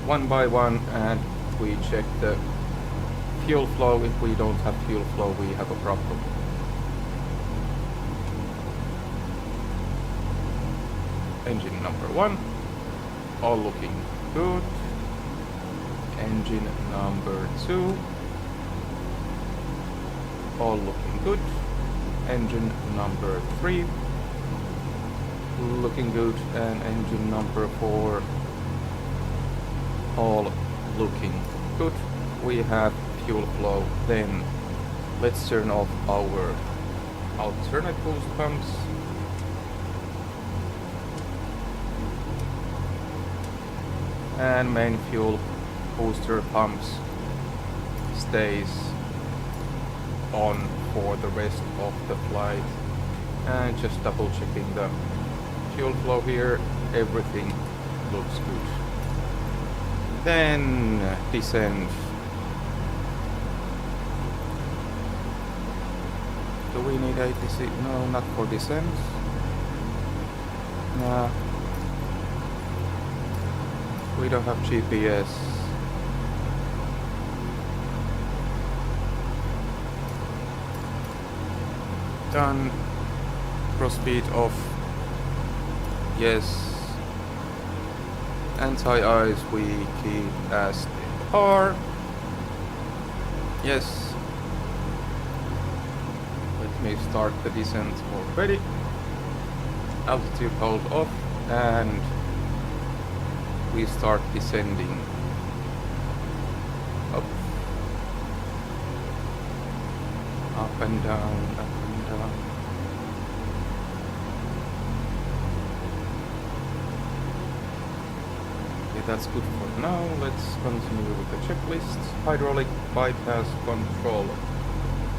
one by one, and we check the fuel flow. If we don't have fuel flow, we have a problem. Engine number 1, all looking good. Engine number 2, all looking good. Engine number 3, looking good, and engine number 4, all looking good. We have fuel flow. Then let's turn off our alternate boost pumps. And main fuel booster pumps stays on for the rest of the flight, and just double checking the fuel flow here, everything looks good. Then descent. Do we need ATC? No, not for descent. Nah. We don't have GPS. Done. Cross speed off. Yes. Anti-ice we keep as they are. Yes. Let me start the descent already. Altitude hold off, and we start descending up and down, up and down. Okay, that's good for now. Let's continue with the checklist. Hydraulic bypass control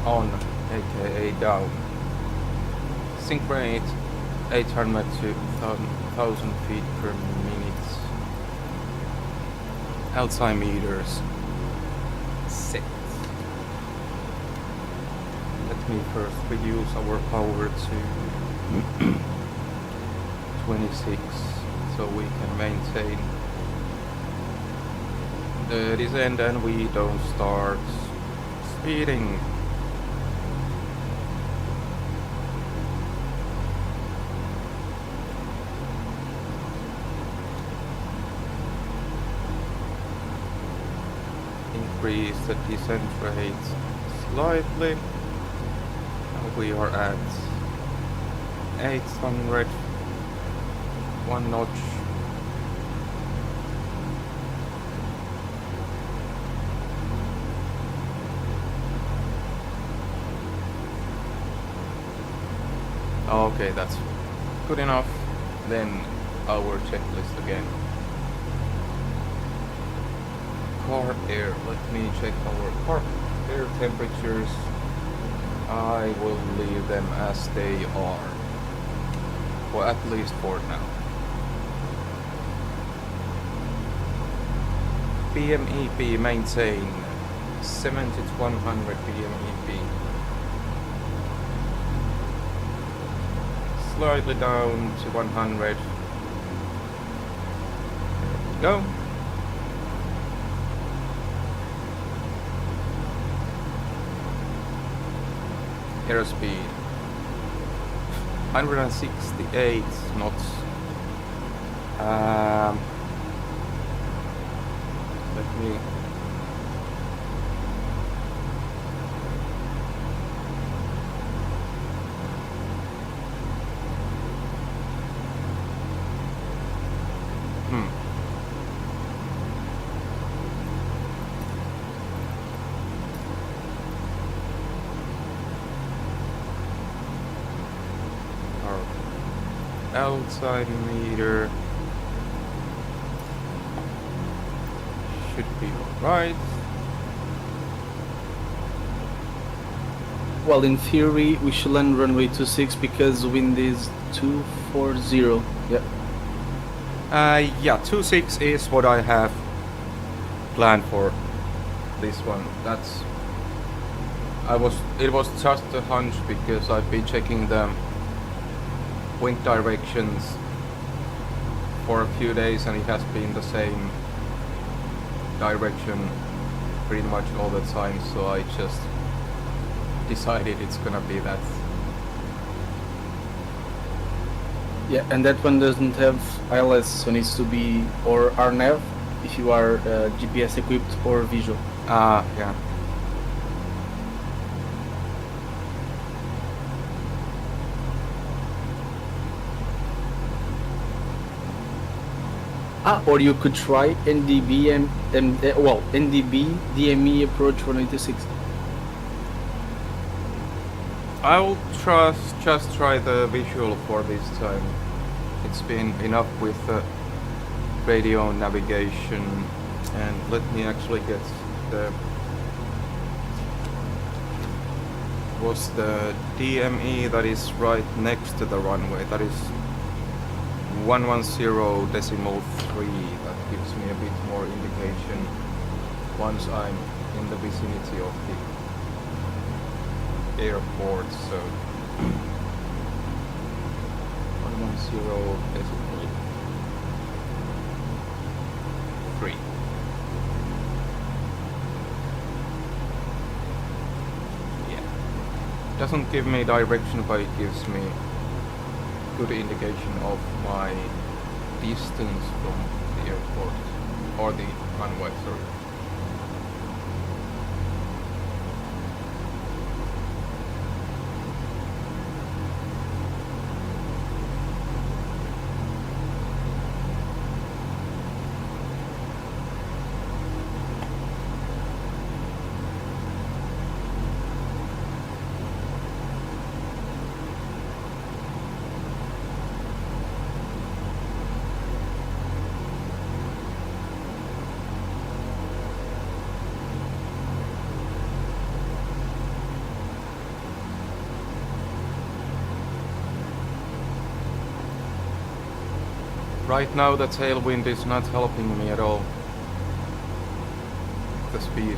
on, aka down. Sink rate 800 to 1000 feet per minute. Altimeters set. Let me first reduce our power to 26 so we can maintain the descent and we don't start speeding. Increase the descent rate slightly. We are at 800, 1 notch. Okay, that's good enough. Then our checklist again. Car air. Let me check our car air temperatures. I will leave them as they are, or at least for now. PMEP maintain 70 to 100 PMEP. Slightly down to 100. Go. Airspeed 168 knots. Let me. Hmm. Our outside meter should be alright. Well, in theory, we should land runway 26 because wind is 240. Yeah. Yeah, 26 is what I have planned for this one. It was just a hunch because I've been checking the wind directions for a few days and it has been the same direction pretty much all the time, so I just decided it's gonna be that. Yeah, and that one doesn't have ILS, so needs to be or RNAV if you are GPS equipped or visual. Yeah. Or you could try NDB NDB DME approach 186. I will just try the visual for this time. It's been enough with the radio navigation, and let me actually get the was the DME that is right next to the runway. That is 110.3. That gives me a bit more indication once I'm in the vicinity of the airport. So 110.3. Yeah. Doesn't give me direction, but it gives me good indication of my distance from the airport or the runway, sorry. Right now the tailwind is not helping me at all. The speed.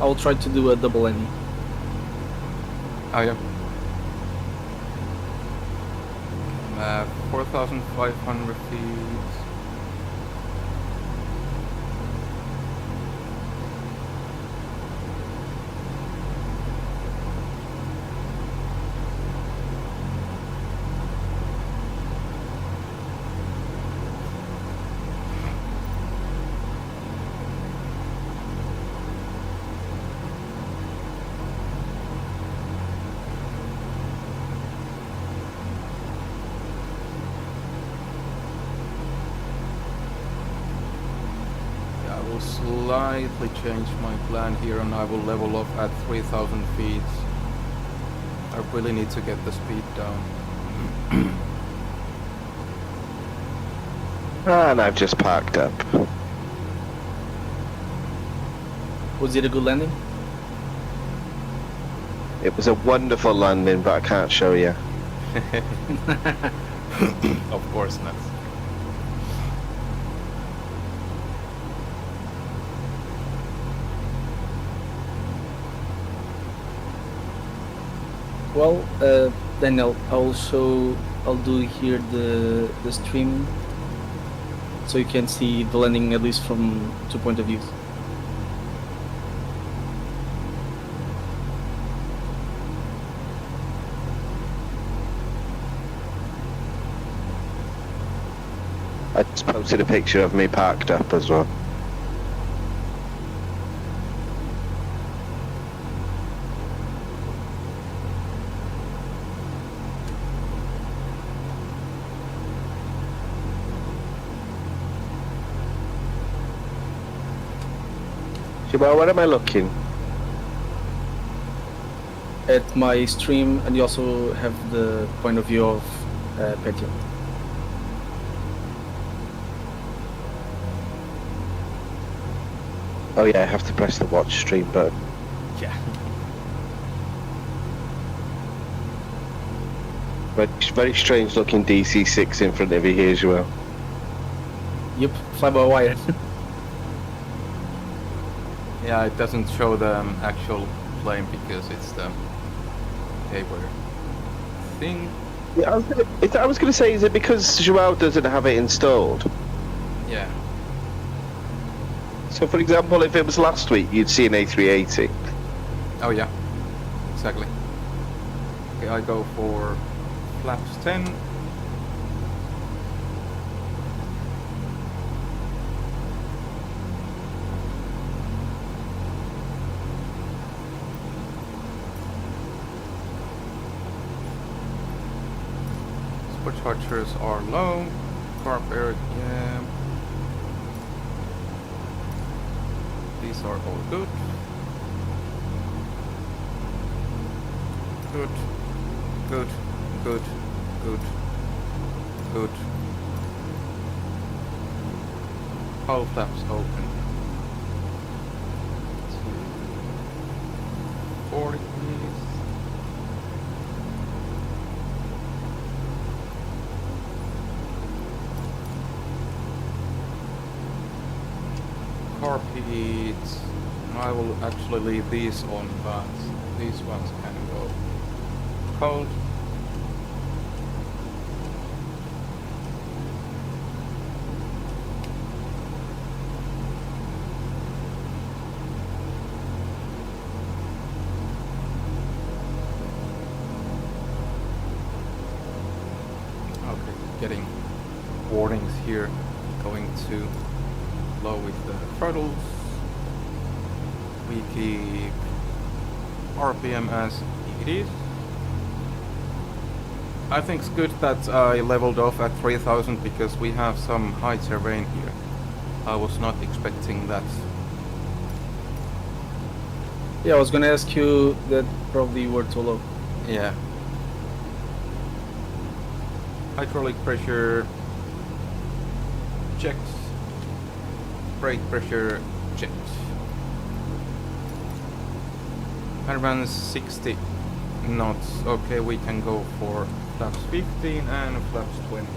I will try to do a double any. Oh yeah. 4,500 feet. will slightly change my plan here, and I will level off at 3,000 feet. I really need to get the speed down. And I've just parked up. Was it a good landing? It was a wonderful landing, but I can't show you. Of course not. Well, Daniel, I'll do here the stream, so you can see the landing at least from 2 point of views. I just posted a picture of me parked up as well. Jamal, where am I looking? At my stream, and you also have the point of view of Petio. Oh yeah, I have to press the watch stream button. Yeah. Very strange looking DC-6 in front of you here as well. Yep, fly by wire. Yeah, it doesn't show the actual plane because it's the paper thing. Yeah, I was gonna say, is it because Joao doesn't have it installed? Yeah. So for example, if it was last week, you'd see an A380. Oh yeah. Exactly. Okay, I go for flaps 10. Superchargers are low. Carb air, yeah. These are all good. Good. Good. Good. Good. Good. All flaps open. 40 please. Carpet. I will actually leave these on, but these ones can go cold. Okay, getting warnings here, going too low with the throttles. We keep RPM as it is. I think it's good that I leveled off at 3000 because we have some high terrain here. I was not expecting that. Yeah, I was gonna ask you that probably you were too low. Yeah. Hydraulic pressure checked. Brake pressure checked. 160 knots. Okay, we can go for flaps 15 and flaps 20.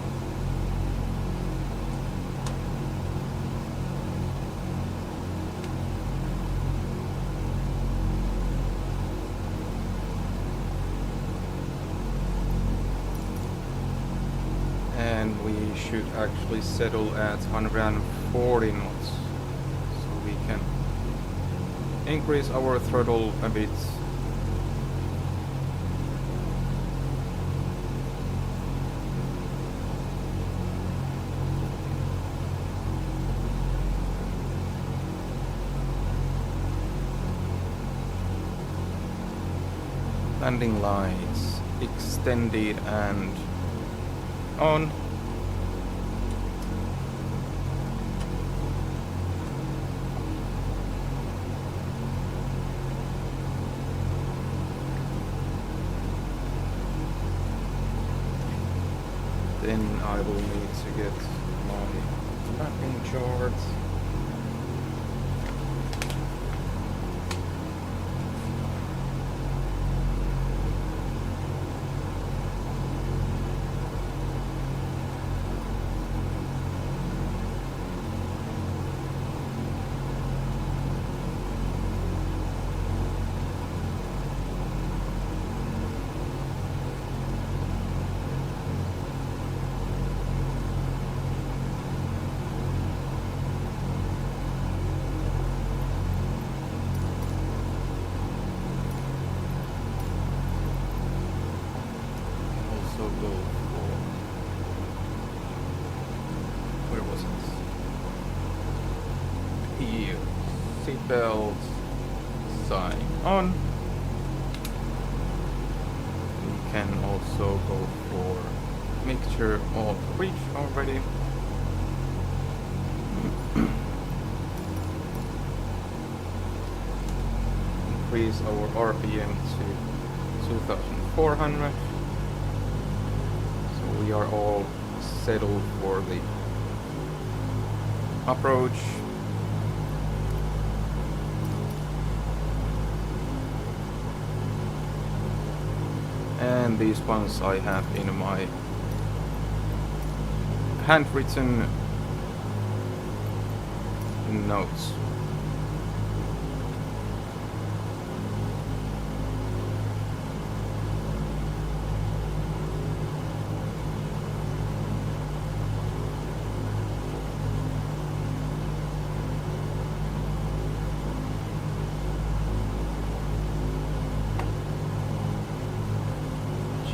And we should actually settle at 140 knots. So we can increase our throttle a bit. Landing lights extended and on. Then I will need to get my mapping chart. Also go for, where was it? Here, seatbelt, sign on. We can also go for mixture of reach already. Increase our RPM to 2400. So we are all settled for the approach. And these ones I have in my handwritten notes.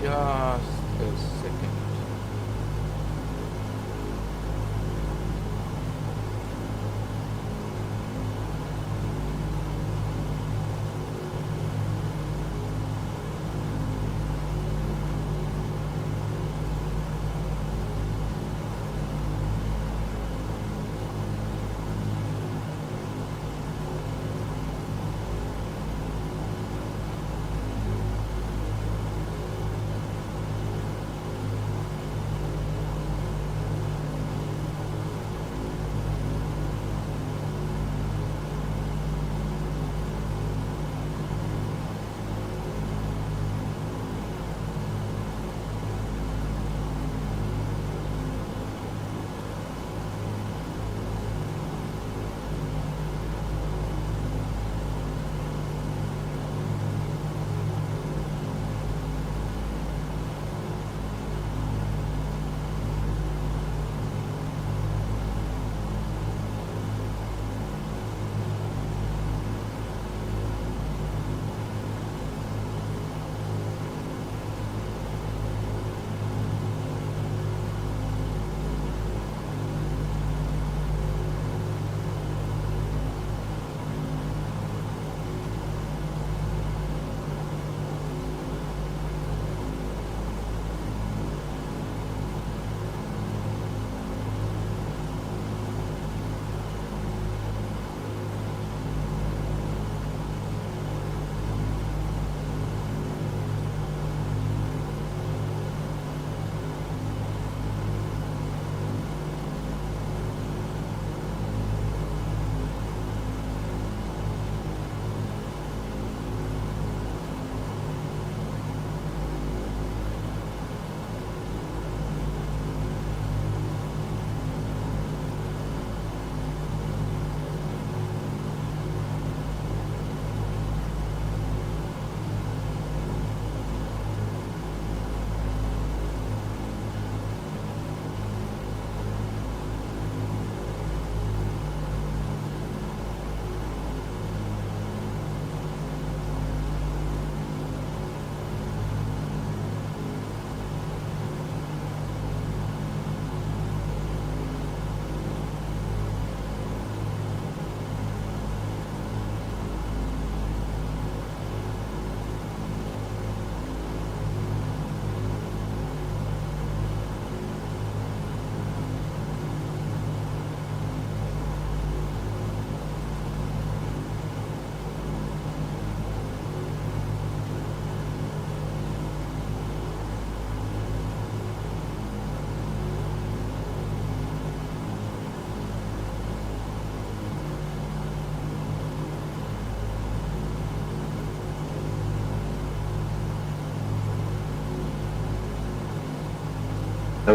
Just a second.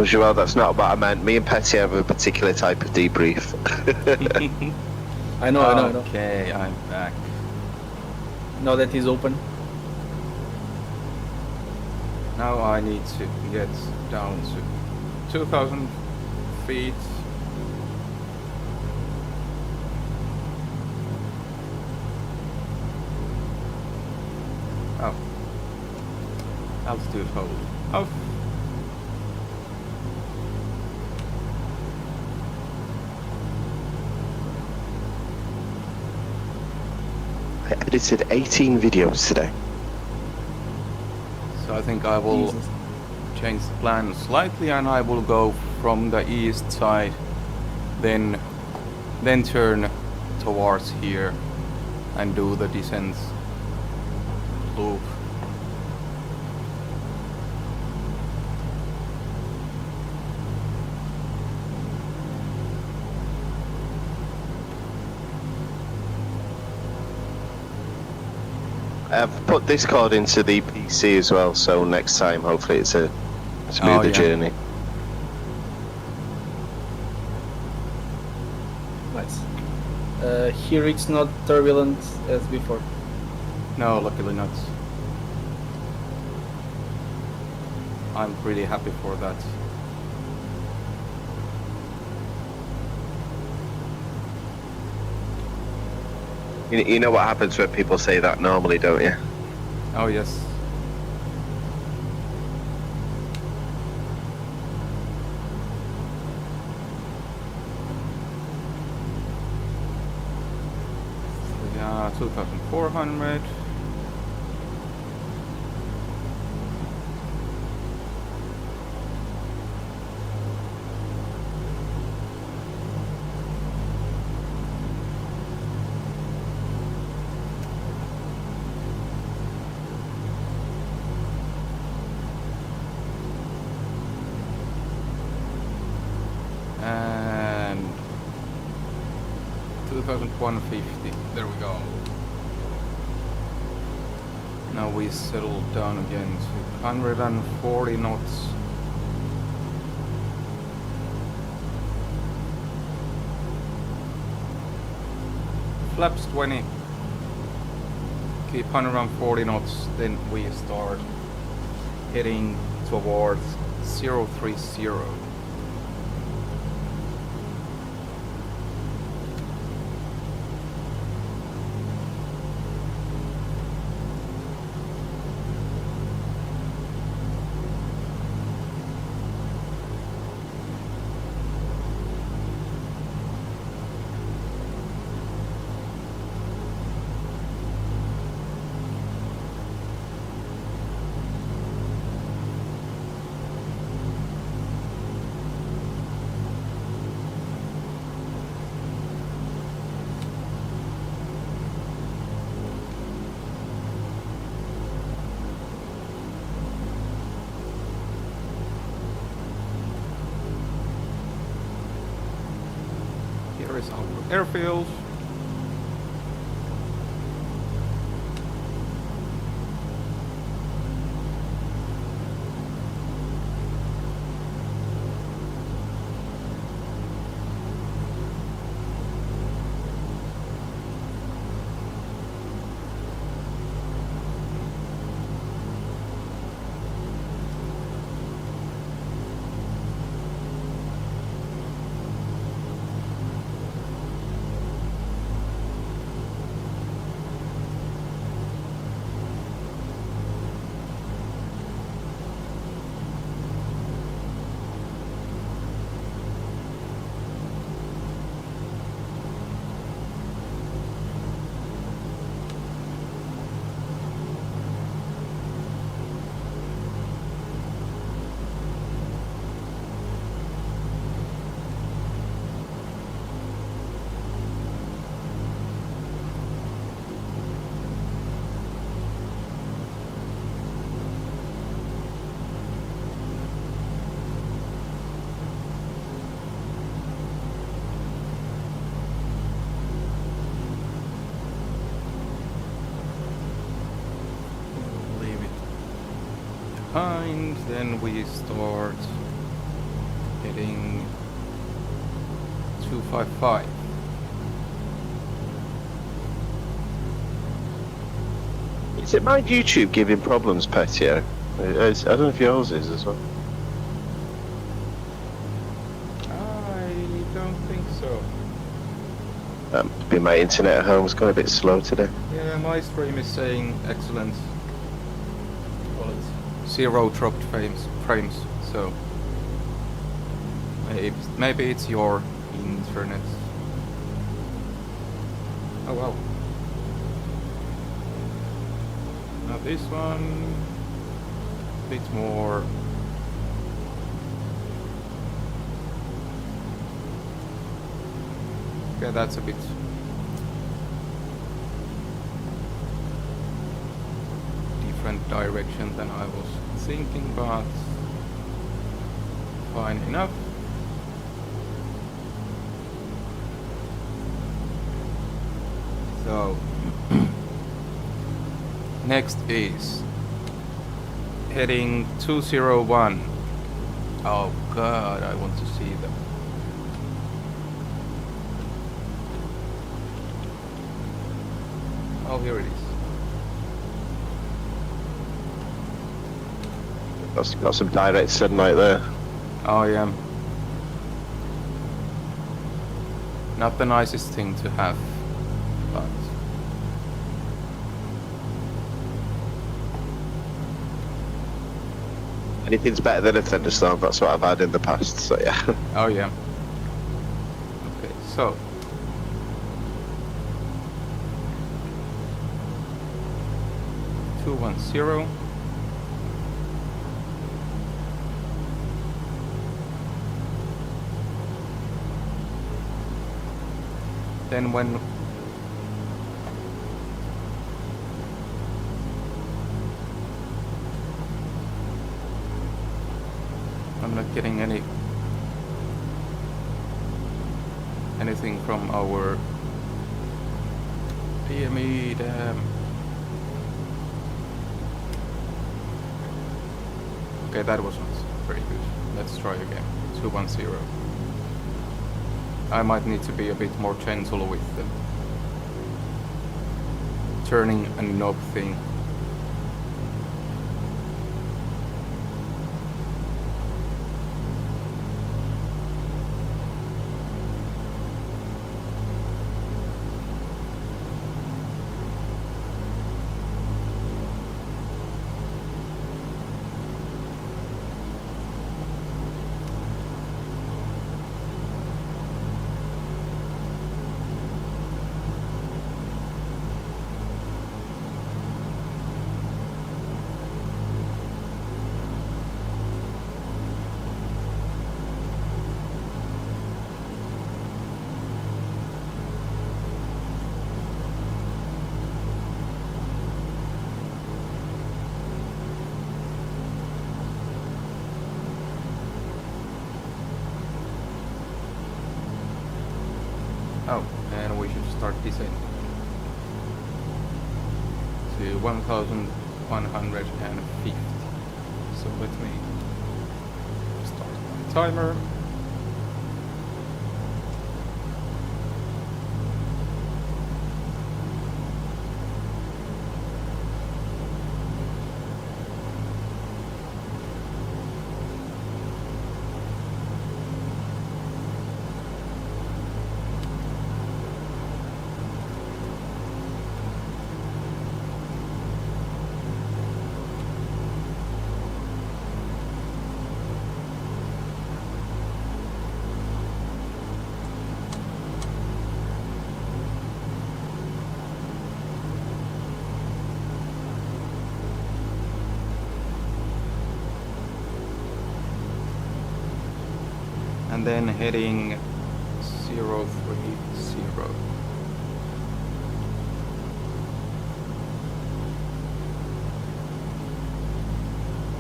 No, Joel, that's not what I meant. Me and Petty have a particular type of debrief. I know, I know. Okay, I'm back. Now that he's open. Now I need to get down to 2,000 feet. Oh. Altitude hold. Oh. I edited 18 videos today. So I think I will Jesus. change the plan slightly, and I will go from the east side, then turn towards here and do the descent loop. I've put Discord into the PC as well, so next time hopefully it's a smoother yeah. journey. Nice. Here it's not turbulent as before. No, luckily not. I'm pretty happy for that. You know what happens when people say that normally, don't you? Oh yes. Yeah, 2,400. And 2,150. There we go. Now we settle down again to 140 knots. Flaps 20. Keep 140 knots, then we start heading towards 030. Here is our airfield. Leave it behind, then we start Heading 255. Is it my YouTube giving problems, Petio? I don't know if yours is as well. I don't think so. Be my internet at home is going a bit slow today. Yeah, my stream is saying excellent quality. 0 dropped frames, so maybe it's your internet. Oh well. Now this one, a bit more. Okay, that's a bit different direction than I was thinking, but fine enough. So next is heading 201. Oh god, I want to see them. Oh, here it is. Got some direct sunlight there. Oh yeah. Not the nicest thing to have, but Anything's better than a thunderstorm, that's what I've had in the past, so yeah. oh yeah. Okay, so 210. Then when I'm not getting anything from our PME damn. Okay, that was not very good. Let's try again. 210. I might need to be a bit more gentle with the turning a knob thing. Oh, and we should start descending to 1150. So let me start my timer. And then heading 030.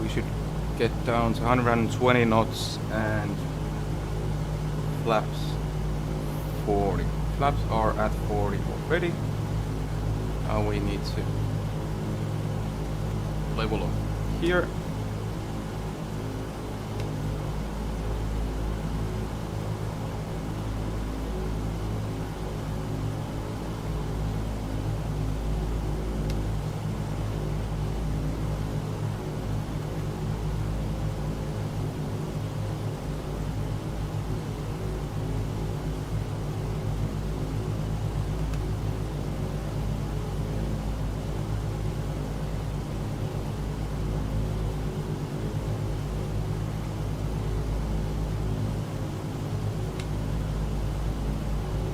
We should get down to 120 knots and flaps 40. Flaps are at 40 already. Now we need to level off here.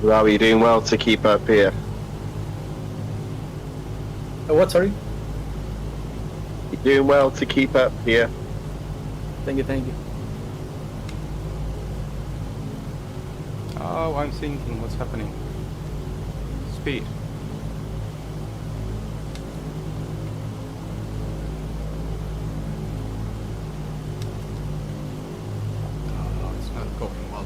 Wow, you're doing well to keep up here. What, sorry? You're doing well to keep up here. Thank you, thank you. Oh, I'm thinking, what's happening? Speed. Oh, it's not going well.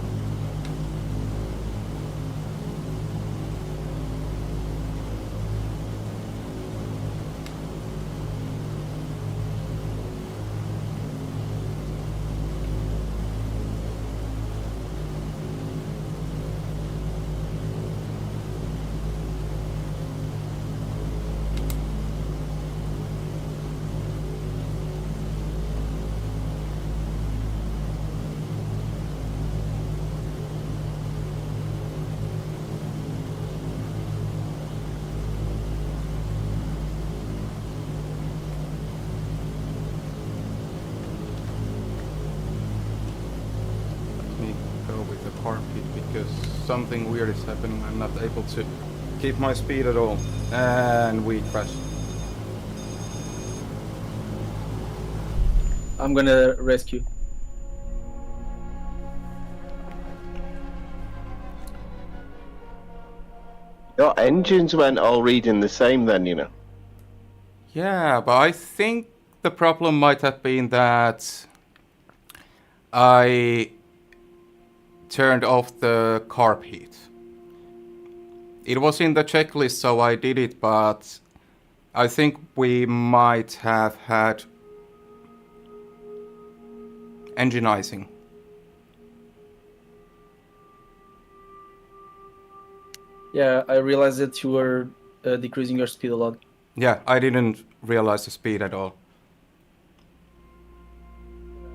Me go with the carpet because something weird is happening. I'm not able to keep my speed at all, and we crash. I'm gonna rescue. Your engines weren't all reading the same then, you know. Yeah, but I think the problem might have been that I turned off the carb heat. It was in the checklist, so I did it, but I think we might have had engine icing. Yeah, I realized that you were decreasing your speed a lot. Yeah, I didn't realize the speed at all.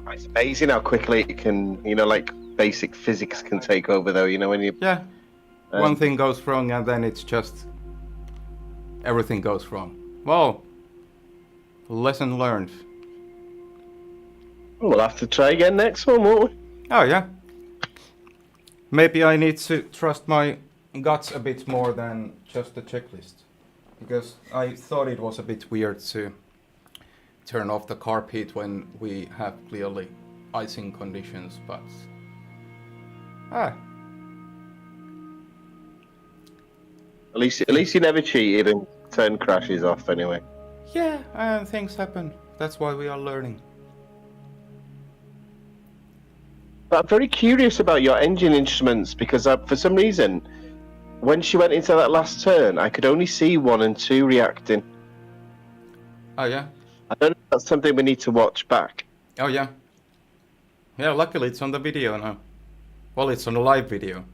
It's amazing how quickly it can, you know, like basic physics can take over though, you know, when you... Yeah, one thing goes wrong and then it's just everything goes wrong. Well, lesson learned. We'll have to try again next one, won't we? Oh yeah. Maybe I need to trust my guts a bit more than just the checklist. Because I thought it was a bit weird to turn off the carb heat when we have clearly icing conditions, but... At least you never cheated and turned crashes off anyway. Yeah, and things happen. That's why we are learning. But I'm very curious about your engine instruments because for some reason, when she went into that last turn, I could only see 1 and 2 reacting. Oh yeah? I don't know if that's something we need to watch back. Oh yeah. Yeah, luckily it's on the video now. Well, it's on the live video.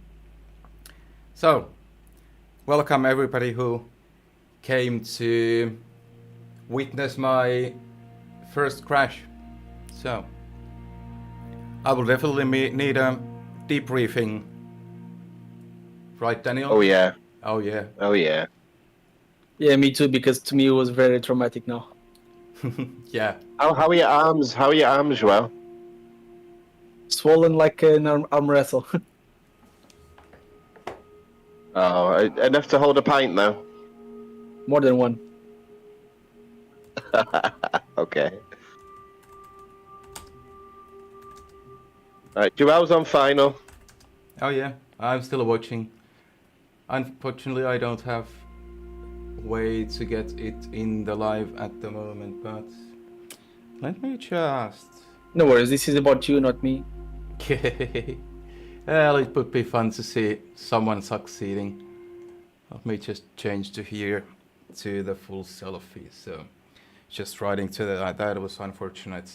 So, welcome everybody who came to witness my first crash. So, I will definitely need a debriefing. Right, Daniel? Oh yeah. Oh yeah. Oh yeah. Yeah, me too, because to me it was very traumatic now. Yeah. How are your arms? How are your arms, Joel? Swollen like an arm wrestle. Oh, enough to hold a pint though. More than one. Okay. Right, Joel's on final. Oh yeah, I'm still watching. Unfortunately, I don't have way to get it in the live at the moment, but let me just... No worries, this is about you, not me. Well, it would be fun to see someone succeeding. Let me just change to here to the full selfie. So, just writing to that was unfortunate.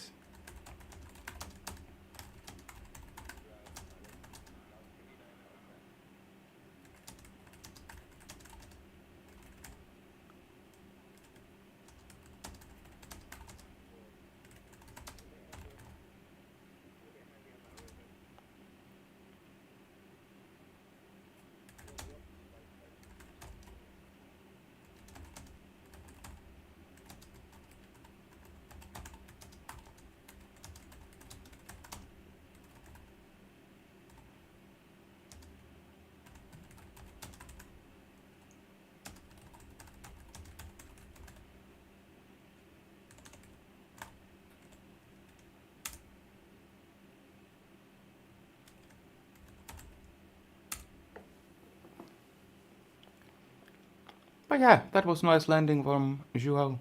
But yeah, that was nice landing from Joao.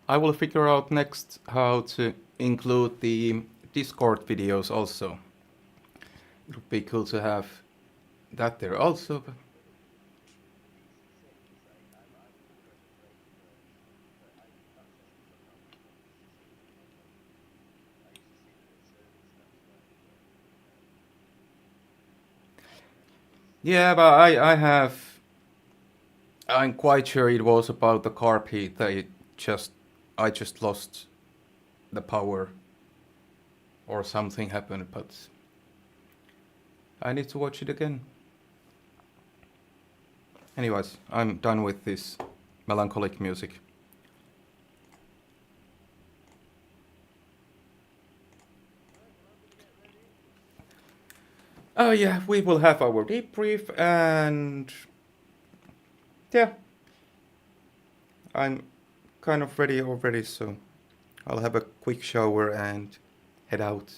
I will figure out next how to include the Discord videos also. It would be cool to have that there also. But yeah, but I'm quite sure it was about the carpet that I just lost the power or something happened, but I need to watch it again. Anyways, I'm done with this melancholic music. Oh yeah, we will have our debrief and yeah, I'm kind of ready already, so I'll have a quick shower and head out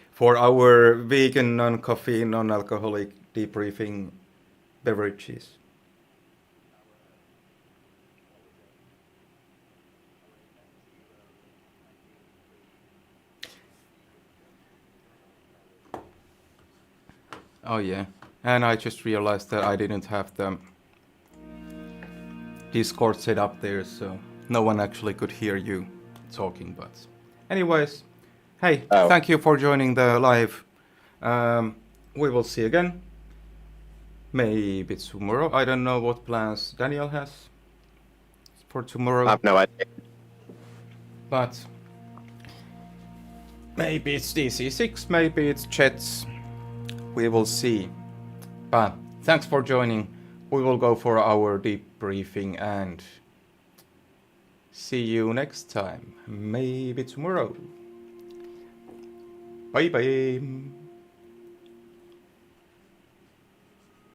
for our vegan, non-caffeine, non-alcoholic debriefing beverages. Oh yeah, and I just realized that I didn't have the Discord set up there, so no one actually could hear you talking, but anyways, hey, thank you for joining the live. We will see again. Maybe tomorrow. I don't know what plans Daniel has for tomorrow. I have no idea. But maybe it's DC-6, maybe it's Jets. We will see. But thanks for joining. We will go for our debriefing and see you next time. Maybe tomorrow. Bye bye.